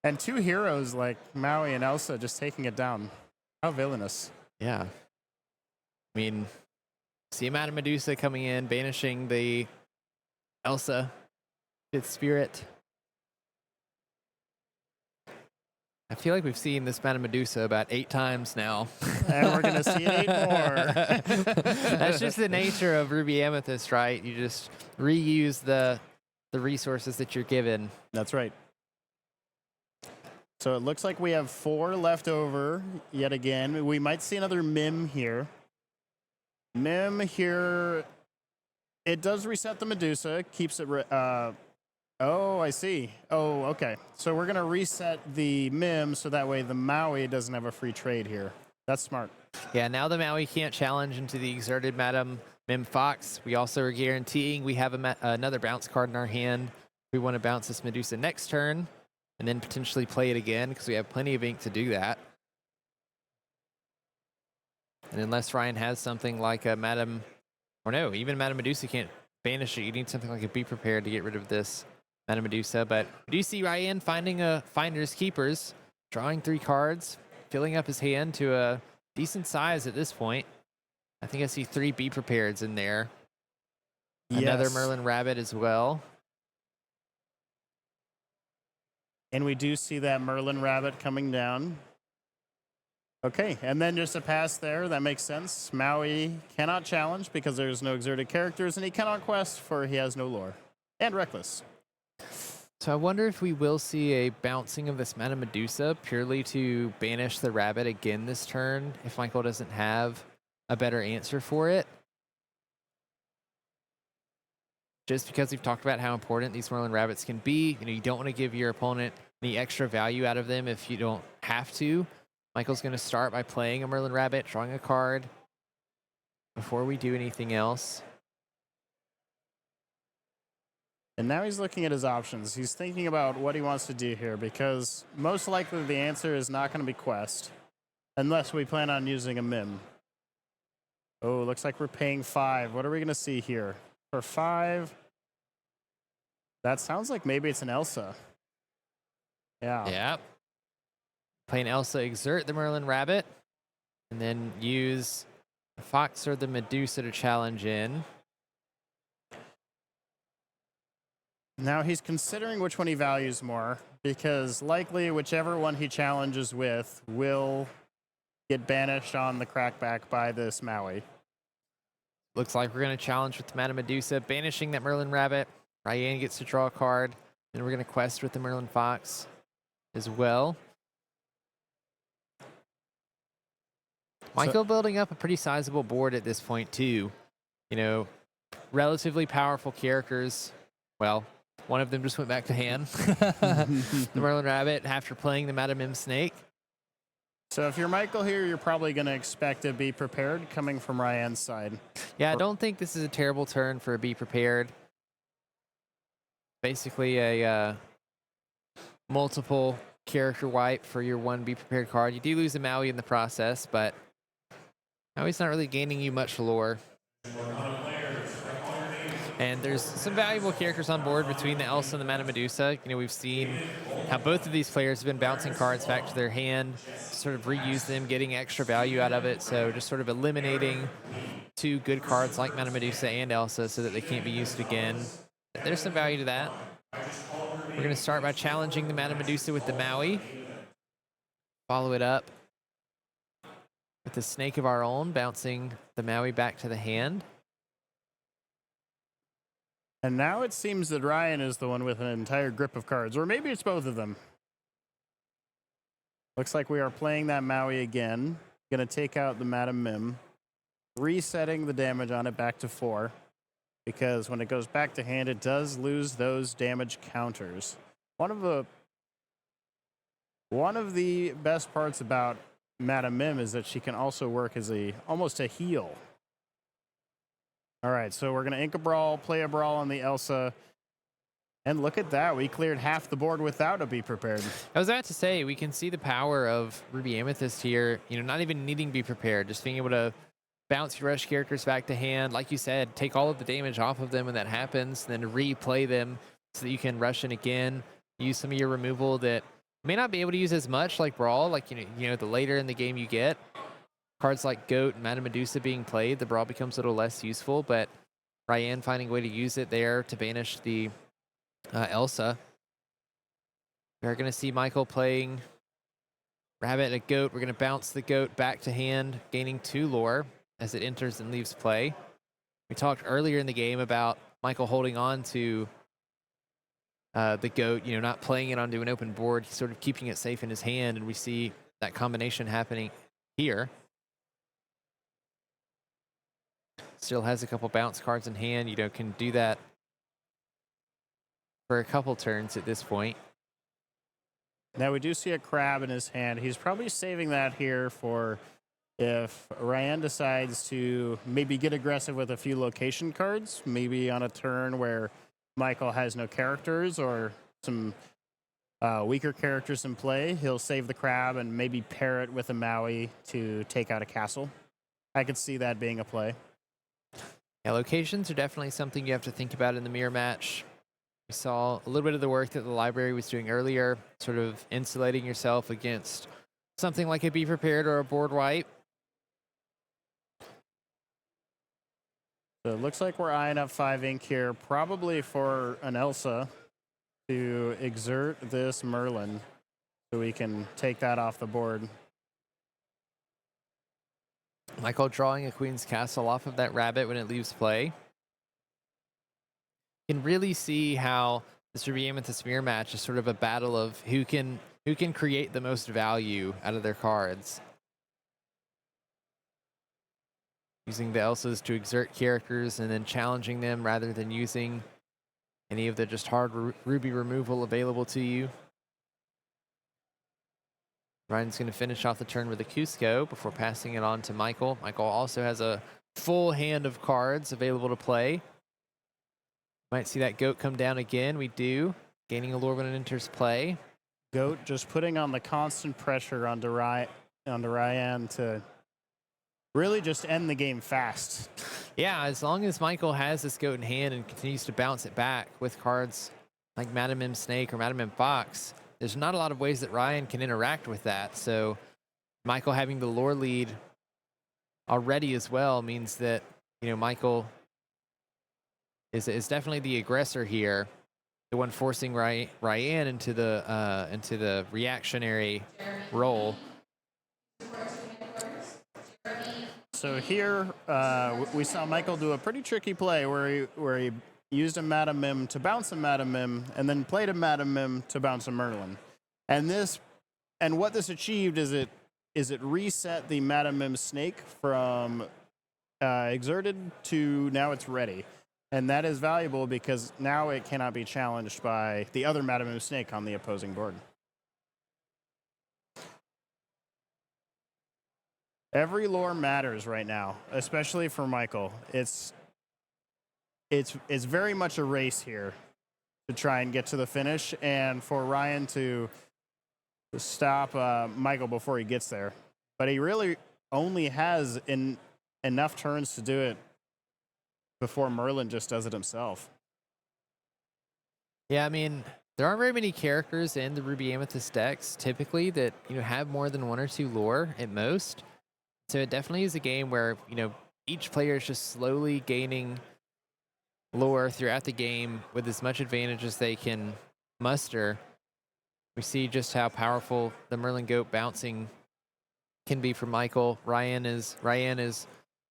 And 2 heroes like Maui and Elsa just taking it down. How villainous. Yeah. I mean, see Madame Medusa coming in, banishing the Elsa, its spirit. I feel like we've seen this Madame Medusa about 8 times now. And we're going to see it 8 more. That's just the nature of Ruby Amethyst, right? You just reuse the resources that you're given. That's right. So it looks like we have 4 left over yet again. We might see another Mim here. Mim here, it does reset the Medusa, keeps it... oh, I see. Oh, okay. So we're going to reset the Mim so that way the Maui doesn't have a free trade here. That's smart. Yeah, now the Maui can't challenge into the exerted Madame Mim Fox. We also are guaranteeing we have another bounce card in our hand. We want to bounce this Medusa next turn and then potentially play it again because we have plenty of ink to do that. And unless Ryan has something like a Madame, or no, even Madame Medusa can't banish it. You need something like a Be Prepared to get rid of this Madame Medusa. But we do see Ryan finding a Finder's Keepers, drawing 3 cards, filling up his hand to a decent size at this point. I think I see 3 Be Prepareds in there. Another Yes. Merlin Rabbit as well. And we do see that Merlin Rabbit coming down. Okay, and then just a pass there. That makes sense. Maui cannot challenge because there's no exerted characters, and he cannot quest for he has no lore. And Reckless. So I wonder if we will see a bouncing of this Madame Medusa purely to banish the rabbit again this turn if Michael doesn't have a better answer for it. Just because we've talked about how important these Merlin Rabbits can be. You know, you don't want to give your opponent any extra value out of them if you don't have to. Michael's going to start by playing a Merlin Rabbit, drawing a card before we do anything else. And now he's looking at his options. He's thinking about what he wants to do here because most likely the answer is not going to be quest unless we plan on using a Mim. Oh, looks like we're paying 5. What are we going to see here? For 5, that sounds like maybe it's an Elsa. Yeah. Yep. Playing Elsa, exert the Merlin Rabbit, and then use the Fox or the Medusa to challenge in. Now he's considering which one he values more because likely whichever one he challenges with will get banished on the crackback by this Maui. Looks like we're going to challenge with the Madame Medusa, banishing that Merlin Rabbit. Ryan gets to draw a card. Then we're going to quest with the Merlin Fox as well. Michael building up a pretty sizable board at this point, too. You know, relatively powerful characters. Well, one of them just went back to hand. The Merlin Rabbit after playing the Madame Mim Snake. So if you're Michael here, you're probably going to expect to be prepared coming from Ryan's side. Yeah, I don't think this is a terrible turn for a Be Prepared. Basically a multiple character wipe for your 1 Be Prepared card. You do lose a Maui in the process, but Maui's not really gaining you much lore. And there's some valuable characters on board between the Elsa and the Madame Medusa. You know, we've seen how both of these players have been bouncing cards back to their hand, sort of reuse them, getting extra value out of it. So just sort of eliminating 2 good cards like Madame Medusa and Elsa so that they can't be used again. There's some value to that. We're going to start by challenging the Madame Medusa with the Maui. Follow it up with the Snake of our own, bouncing the Maui back to the hand. And now it seems that Ryan is the one with an entire grip of cards, or maybe it's both of them. Looks like we are playing that Maui again. Gonna take out the Madame Mim, resetting the damage on it back to 4, because when it goes back to hand, it does lose those damage counters. One of the best parts about Madame Mim is that she can also work as almost a heal. All right, so we're going to ink a brawl, play a brawl on the Elsa. And look at that. We cleared half the board without a Be Prepared. I was about to say, we can see the power of Ruby Amethyst here. You know, not even needing Be Prepared, just being able to bounce your rush characters back to hand. Like you said, take all of the damage off of them when that happens, then replay them so that you can rush in again. Use some of your removal that you may not be able to use as much, like Brawl. Like, you know, the later in the game you get. Cards like Goat and Madame Medusa being played, the Brawl becomes a little less useful, but Ryan finding a way to use it there to banish the Elsa. We're going to see Michael playing Rabbit and a Goat. We're going to bounce the Goat back to hand, gaining 2 lore as it enters and leaves play. We talked earlier in the game about Michael holding on to the Goat, you know, not playing it onto an open board, sort of keeping it safe in his hand, and we see that combination happening here. Still has a couple bounce cards in hand, you know, can do that for a couple turns at this point. Now we do see a crab in his hand. He's probably saving that here for if Ryan decides to maybe get aggressive with a few location cards, maybe on a turn where Michael has no characters or some weaker characters in play. He'll save the crab and maybe pair it with a Maui to take out a castle. I could see that being a play. Yeah, locations are definitely something you have to think about in the mirror match. We saw a little bit of the work that the library was doing earlier, sort of insulating yourself against something like a Be Prepared or a board wipe. So it looks like we're eyeing up 5 ink here, probably for an Elsa to exert this Merlin so we can take that off the board. Michael drawing a Queen's Castle off of that Rabbit when it leaves play. You can really see how this Ruby Amethyst mirror match is sort of a battle of who can create the most value out of their cards. Using the Elsas to exert characters and then challenging them rather than using any of the just hard Ruby removal available to you. Ryan's going to finish off the turn with a Cusco before passing it on to Michael. Michael also has a full hand of cards available to play. Might see that Goat come down again. We do. Gaining a lore when it enters play. Goat just putting on the constant pressure onto Ryan to really just end the game fast. Yeah, as long as Michael has this Goat in hand and continues to bounce it back with cards like Madame Mim Snake or Madame Mim Fox, there's not a lot of ways that Ryan can interact with that. So Michael having the lore lead already as well means that, you know, Michael is definitely the aggressor here, the one forcing Ryan into the reactionary role. So here we saw Michael do a pretty tricky play where he used a Madame Mim to bounce a Madame Mim and then played a Madame Mim to bounce a Merlin. And what this achieved is it reset the Madame Mim Snake from exerted to now it's ready. And that is valuable because now it cannot be challenged by the other Madame Mim Snake on the opposing board. Every lore matters right now, especially for Michael. It's very much a race here. to try and get to the finish, and for Ryan to stop Michael before he gets there. But he really only has enough turns to do it before Merlin just does it himself. Yeah, I mean, there aren't very many characters in the Ruby Amethyst decks typically that, have more than 1 or 2 lore at most. So it definitely is a game where, each player is just slowly gaining lore throughout the game with as much advantage as they can muster. We see just how powerful the Merlin Goat bouncing can be for Michael. Ryan is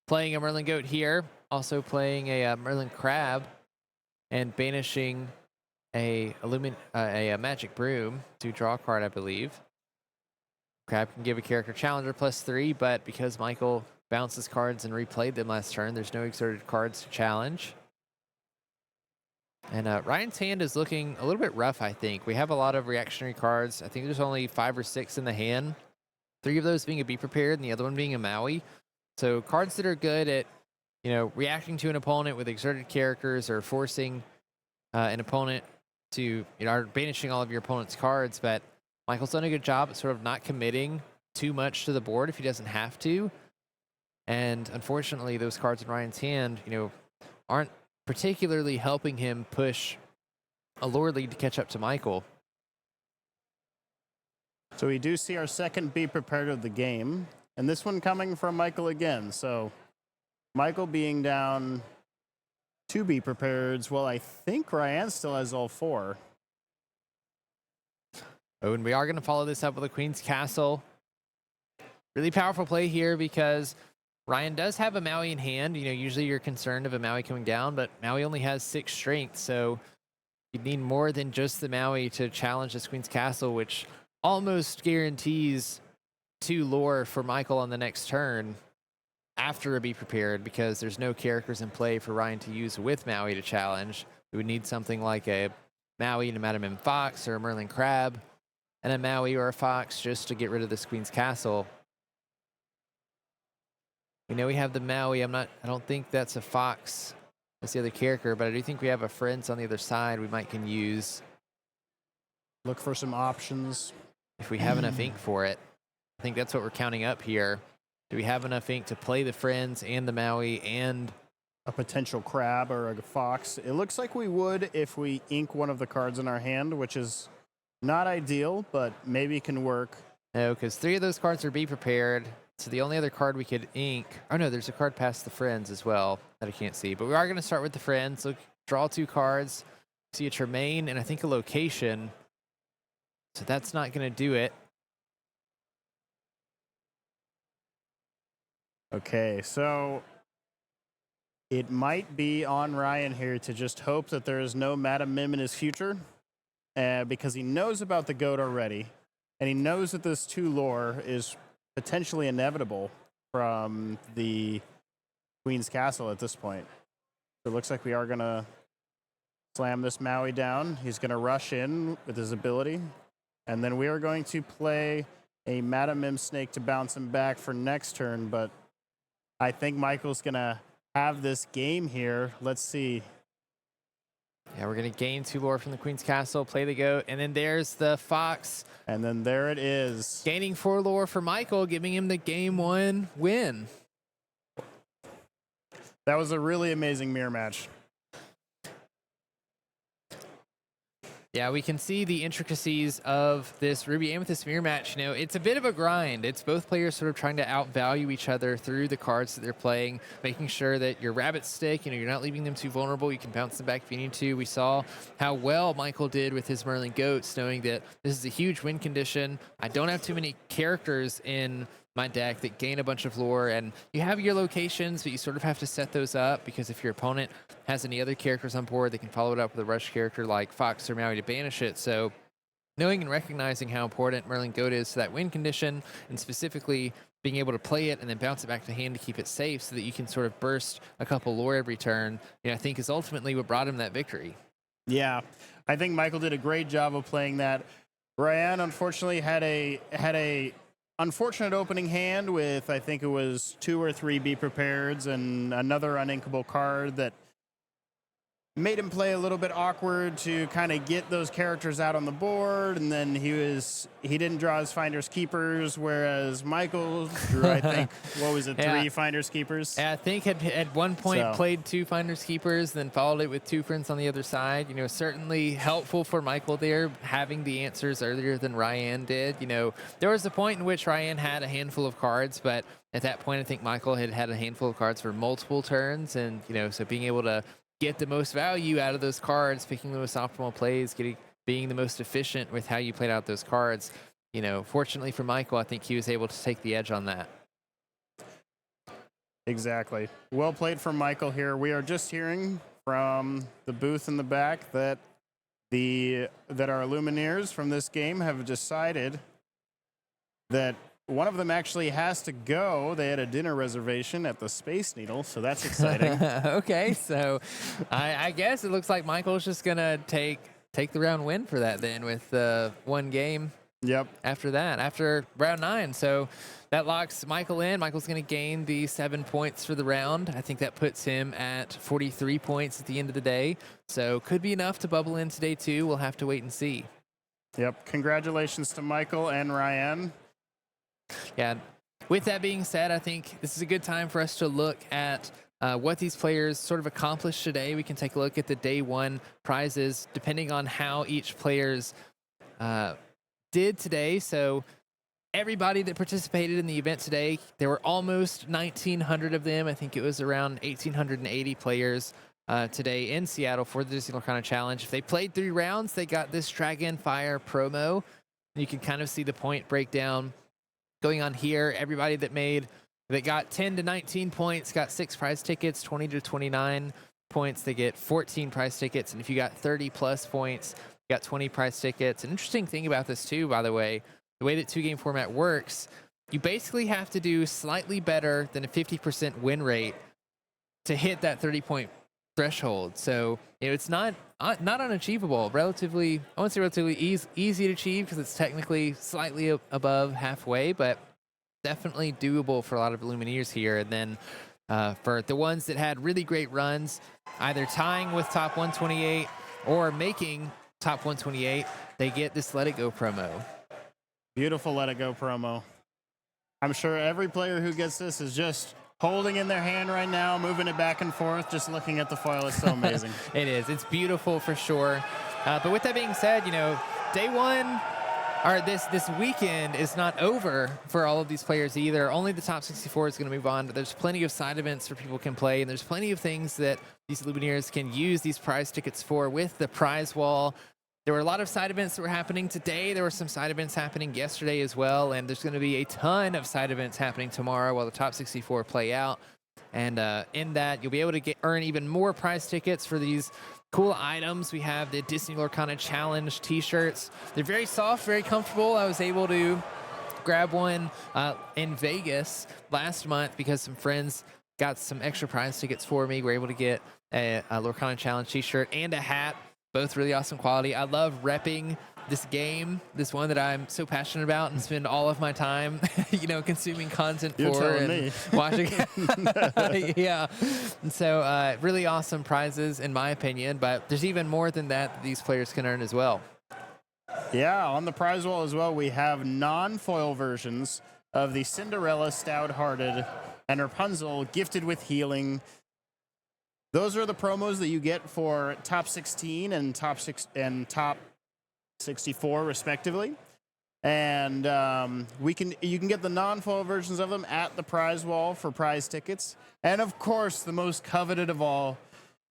playing a Merlin Goat here, also playing a Merlin Crab, and banishing a Magic Broom to draw a card, I believe. Crab can give a character challenger +3, but because Michael bounces cards and replayed them last turn, there's no exerted cards to challenge. And Ryan's hand is looking a little bit rough, I think. We have a lot of reactionary cards. I think there's only 5 or 6 in the hand. 3 of those being a Be Prepared and the other one being a Maui. So cards that are good at, reacting to an opponent with exerted characters or forcing an opponent to, are banishing all of your opponent's cards. But Michael's done a good job at sort of not committing too much to the board if he doesn't have to. And unfortunately, those cards in Ryan's hand, aren't particularly helping him push a lore lead to catch up to Michael. So we do see our second Be Prepared of the game, and this one coming from Michael again. So Michael being down 2 Be Prepareds, well, I think Ryan still has all 4. Oh, and we are going to follow this up with a Queen's Castle. Really powerful play here because Ryan does have a Maui in hand. Usually you're concerned of a Maui coming down, but Maui only has 6 strength, so you need more than just the Maui to challenge this Queen's Castle, which almost guarantees 2 lore for Michael on the next turn after a Be Prepared, because there's no characters in play for Ryan to use with Maui to challenge. We would need something like a Maui and a Madam M Fox, or a Merlin Crab and a Maui or a Fox just to get rid of this Queen's Castle. We know we have the Maui. I don't think that's a Fox. That's the other character, but I do think we have a Friends on the other side we can use. Look for some options. If we have enough ink for it. I think that's what we're counting up here. Do we have enough ink to play the Friends and the Maui and a potential Crab or a Fox? It looks like we would if we ink one of the cards in our hand, which is not ideal, but maybe can work. No, because 3 of those cards are Be Prepared. So the only other card we could ink... Oh, no, there's a card past the Friends as well that I can't see. But we are going to start with the Friends. Look, draw 2 cards. See a Tremaine and I think a Location. So that's not going to do it. Okay, so it might be on Ryan here to just hope that there is no Madam Mim in his future, because he knows about the goat already, and he knows that this 2 lore is potentially inevitable from the Queen's Castle at this point. It looks like we are going to slam this Maui down. He's going to rush in with his ability, and then we are going to play a Madam Mim Snake to bounce him back for next turn, but I think Michael's going to have this game here. Let's see. Yeah, we're going to gain 2 lore from the Queen's Castle, play the goat, and then there's the Fox. And then there it is. Gaining 4 lore for Michael, giving him the game 1 win. That was a really amazing mirror match. Yeah, we can see the intricacies of this Ruby Amethyst mirror match. It's a bit of a grind. It's both players sort of trying to outvalue each other through the cards that they're playing, making sure that your rabbits stick. You're not leaving them too vulnerable. You can bounce them back if you need to. We saw how well Michael did with his Merlin Goats, knowing that this is a huge win condition. I don't have too many characters in my deck that gain a bunch of lore, and you have your locations, but you sort of have to set those up, because if your opponent has any other characters on board, they can follow it up with a rush character like Fox or Maui to banish it. So knowing and recognizing how important Merlin Goat is to that win condition, and specifically being able to play it and then bounce it back to hand to keep it safe so that you can sort of burst a couple lore every turn, I think is ultimately what brought him that victory. Yeah, I think Michael did a great job of playing that. Ryan unfortunately had a unfortunate opening hand with, I think it was 2 or 3 Be Prepareds and another uninkable card that made him play a little bit awkward to kind of get those characters out on the board, and then he didn't draw his finders keepers, whereas Michael drew, I think, what was it, 3 finders keepers? Yeah, I think had at one point So- played 2 finders keepers, then followed it with 2 friends on the other side. You know, certainly helpful for Michael there, having the answers earlier than Ryan did. You know, there was a point in which Ryan had a handful of cards, but at that point, I think Michael had a handful of cards for multiple turns, and you know, so being able to get the most value out of those cards, picking the most optimal plays, being the most efficient with how you played out those cards. You know, fortunately for Michael, I think he was able to take the edge on that. Exactly. Well played from Michael here. We are just hearing from the booth in the back that our Lumineers from this game have decided that one of them actually has to go. They had a dinner reservation at the Space Needle, so that's exciting. Okay, so I guess it looks like Michael's just gonna take the round win for that then, with one game. Yep. After round 9. So that locks Michael in. Michael's going to gain the 7 points for the round. I think that puts him at 43 points at the end of the day. So could be enough to bubble into day 2. We'll have to wait and see. Yep. Congratulations to Michael and Ryan. Yeah. With that being said, I think this is a good time for us to look at what these players sort of accomplished today. We can take a look at the day 1 prizes, depending on how each player's did today. So everybody that participated in the event today, there were almost 1,900 of them. I think it was around 1,880 players today in Seattle for the Disney Lorcana Challenge. If they played 3 rounds, they got this Dragon Fire promo. You can kind of see the point breakdown going on here. Everybody that got 10 to 19 points got 6 prize tickets. 20 to 29 points, they get 14 prize tickets. And if you got 30 plus points, got 20 prize tickets. An interesting thing about this too, by the way that 2-game format works, you basically have to do slightly better than a 50% win rate to hit that 30-point threshold. So you know, it's not unachievable. Relatively, I wouldn't say relatively easy to achieve, because it's technically slightly above halfway, but definitely doable for a lot of Lumineers here. And then for the ones that had really great runs, either tying with top 128 or making top 128, they get this Let It Go promo. Beautiful Let It Go promo. I'm sure every player who gets this is just holding in their hand right now, moving it back and forth, just looking at the foil. It's so amazing. It is. It's beautiful for sure. But with that being said, you know, day 1, or this weekend is not over for all of these players either. Only the top 64 is going to move on, but there's plenty of side events for people can play, and there's plenty of things that these Lumineers can use these prize tickets for with the prize wall. There were a lot of side events that were happening today. There were some side events happening yesterday as well, and there's going to be a ton of side events happening tomorrow while the top 64 play out. And in that, you'll be able to earn even more prize tickets for these cool items. We have the Disney Lorcana Challenge t-shirts. They're very soft, very comfortable. I was able to grab one in Vegas last month because some friends got some extra prize tickets for me. We're able to get a Lorcana Challenge t-shirt and a hat. Both really awesome quality. I love repping this game, this one that I'm so passionate about and spend all of my time, you know, consuming content You're for telling and me. watching. Yeah. And so really awesome prizes in my opinion, but there's even more than that these players can earn as well. Yeah, on the prize wall as well, we have non-foil versions of the Cinderella Stout-Hearted and Rapunzel Gifted with Healing. Those are the promos that you get for top 16 and top 64 respectively. And you can get the non-foil versions of them at the prize wall for prize tickets. And of course, the most coveted of all,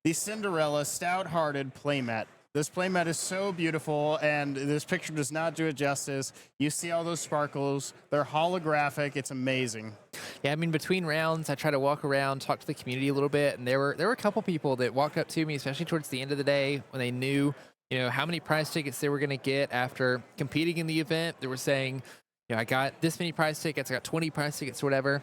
the Cinderella Stout-Hearted playmat. This playmat is so beautiful, and this picture does not do it justice. You see all those sparkles. They're holographic. It's amazing. Yeah, I mean, between rounds, I try to walk around, talk to the community a little bit, and there were a couple people that walked up to me, especially towards the end of the day, when they knew, you know, how many prize tickets they were going to get after competing in the event. They were saying, you know, I got this many prize tickets, I got 20 prize tickets or whatever.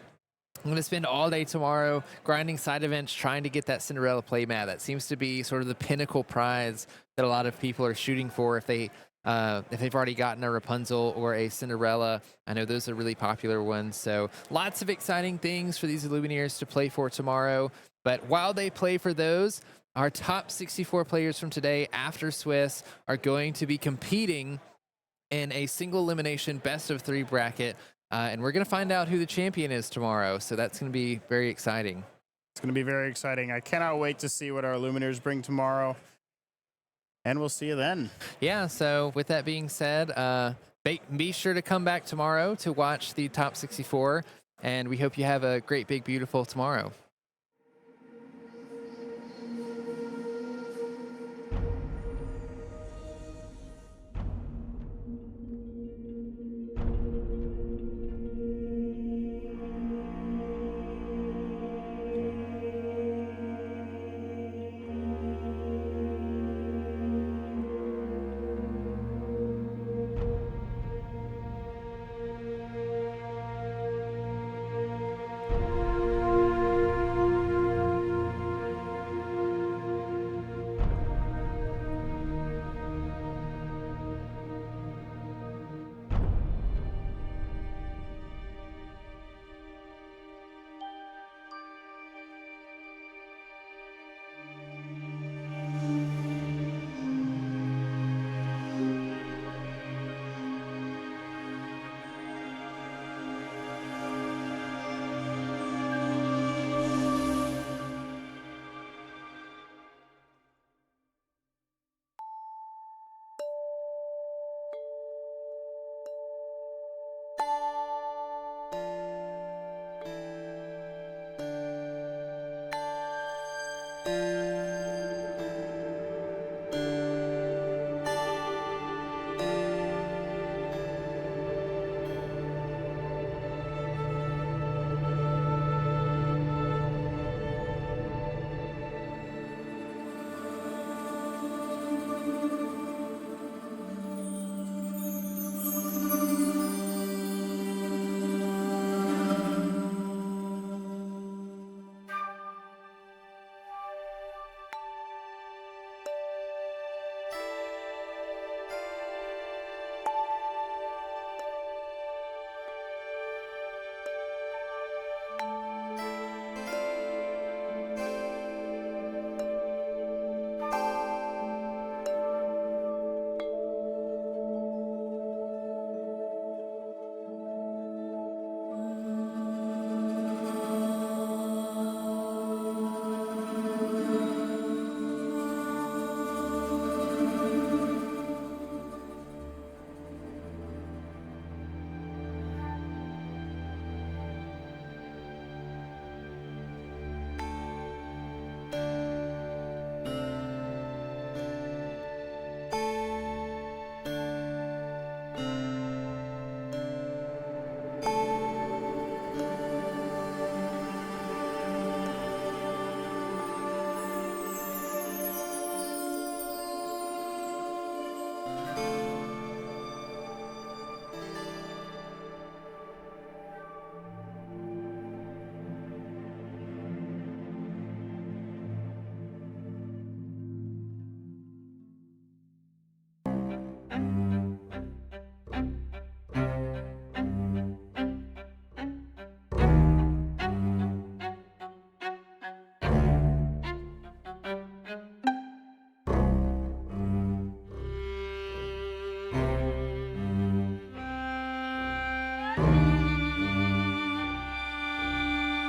I'm going to spend all day tomorrow grinding side events, trying to get that Cinderella playmat. That seems to be sort of the pinnacle prize that a lot of people are shooting for if they've already gotten a Rapunzel or a Cinderella. I know those are really popular ones. So lots of exciting things for these Lumineers to play for tomorrow. But while they play for those, our top 64 players from today after Swiss are going to be competing in a single elimination best of 3 bracket. And we're going to find out who the champion is tomorrow. So that's going to be very exciting. It's going to be very exciting. I cannot wait to see what our Luminers bring tomorrow. And we'll see you then. Yeah, so with that being said, be sure to come back tomorrow to watch the top 64. And we hope you have a great, big, beautiful tomorrow.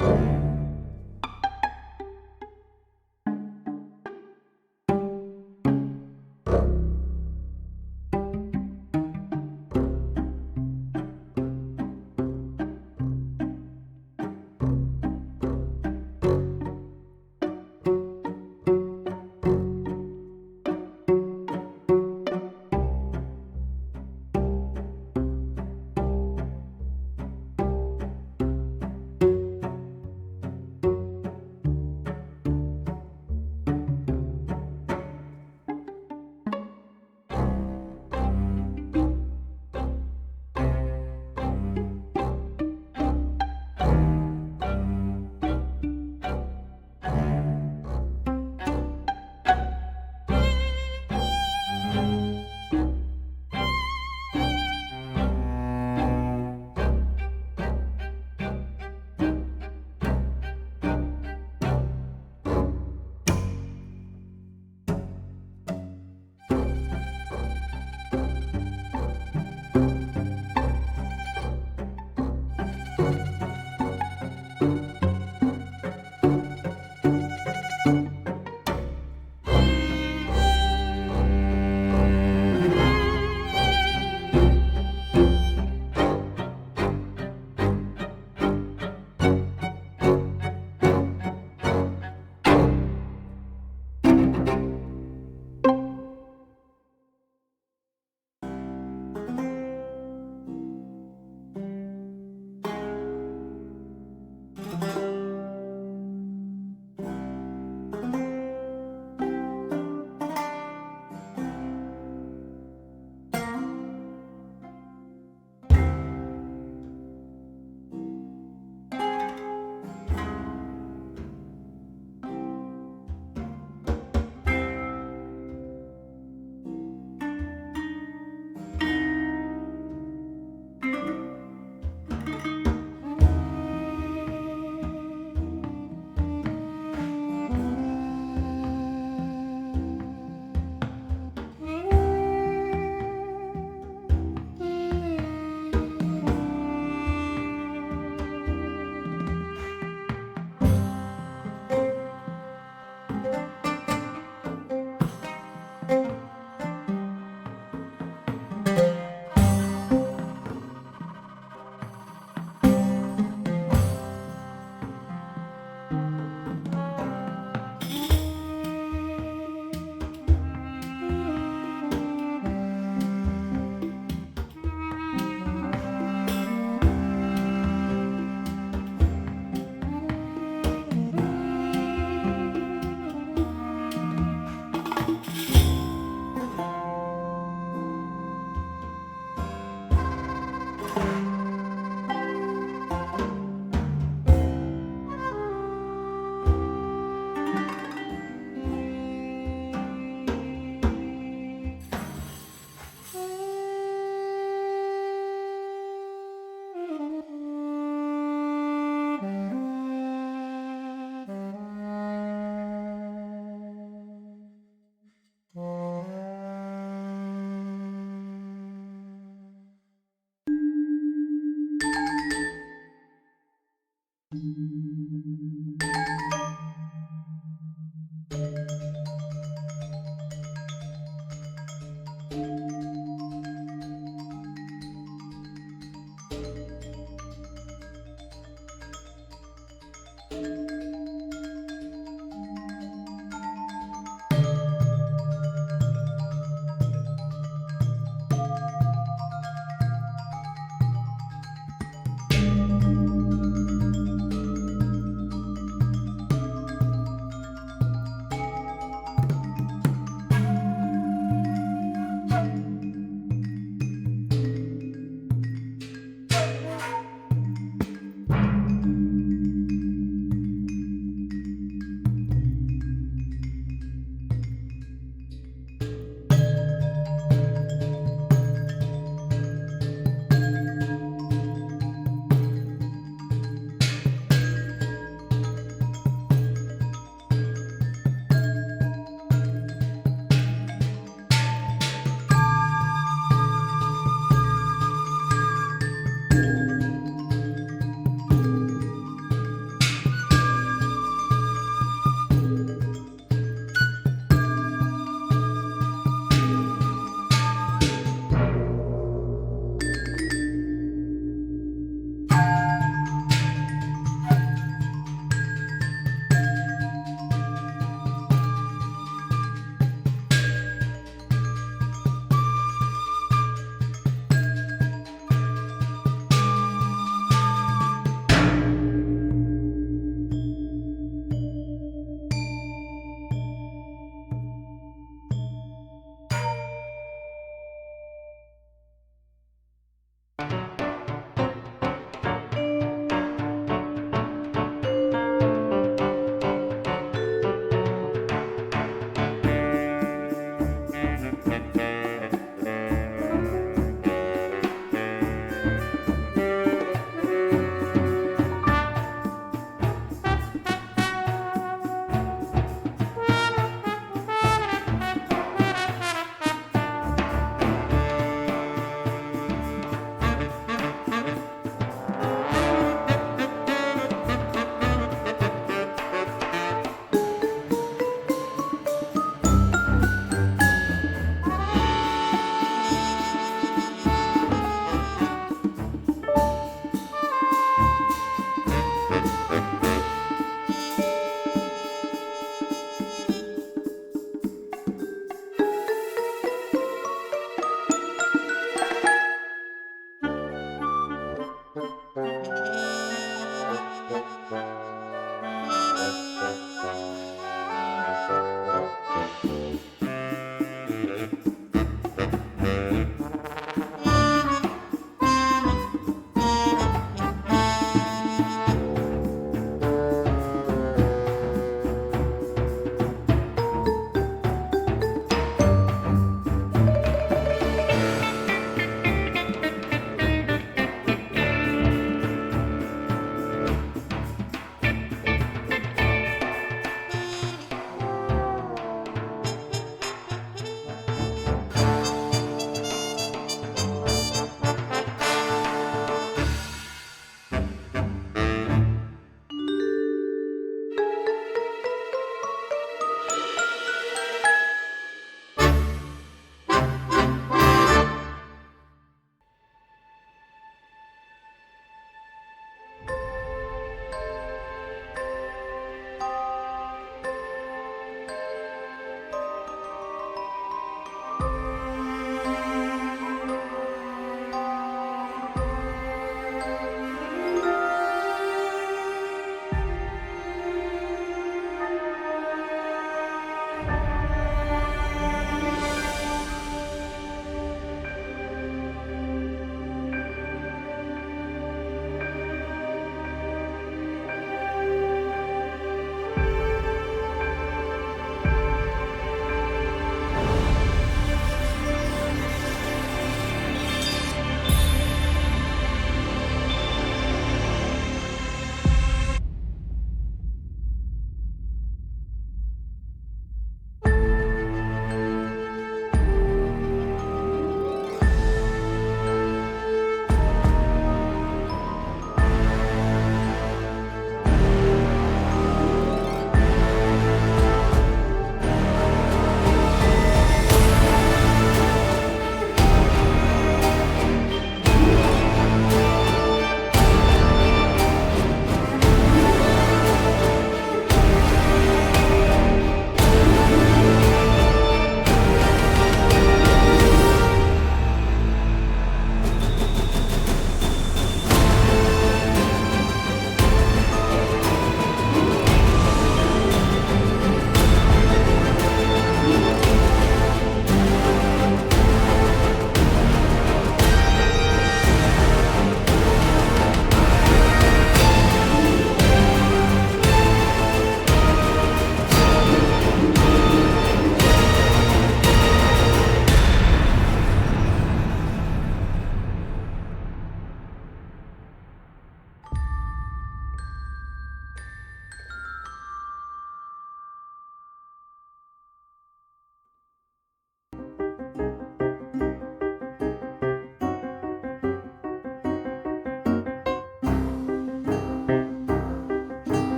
Thank you.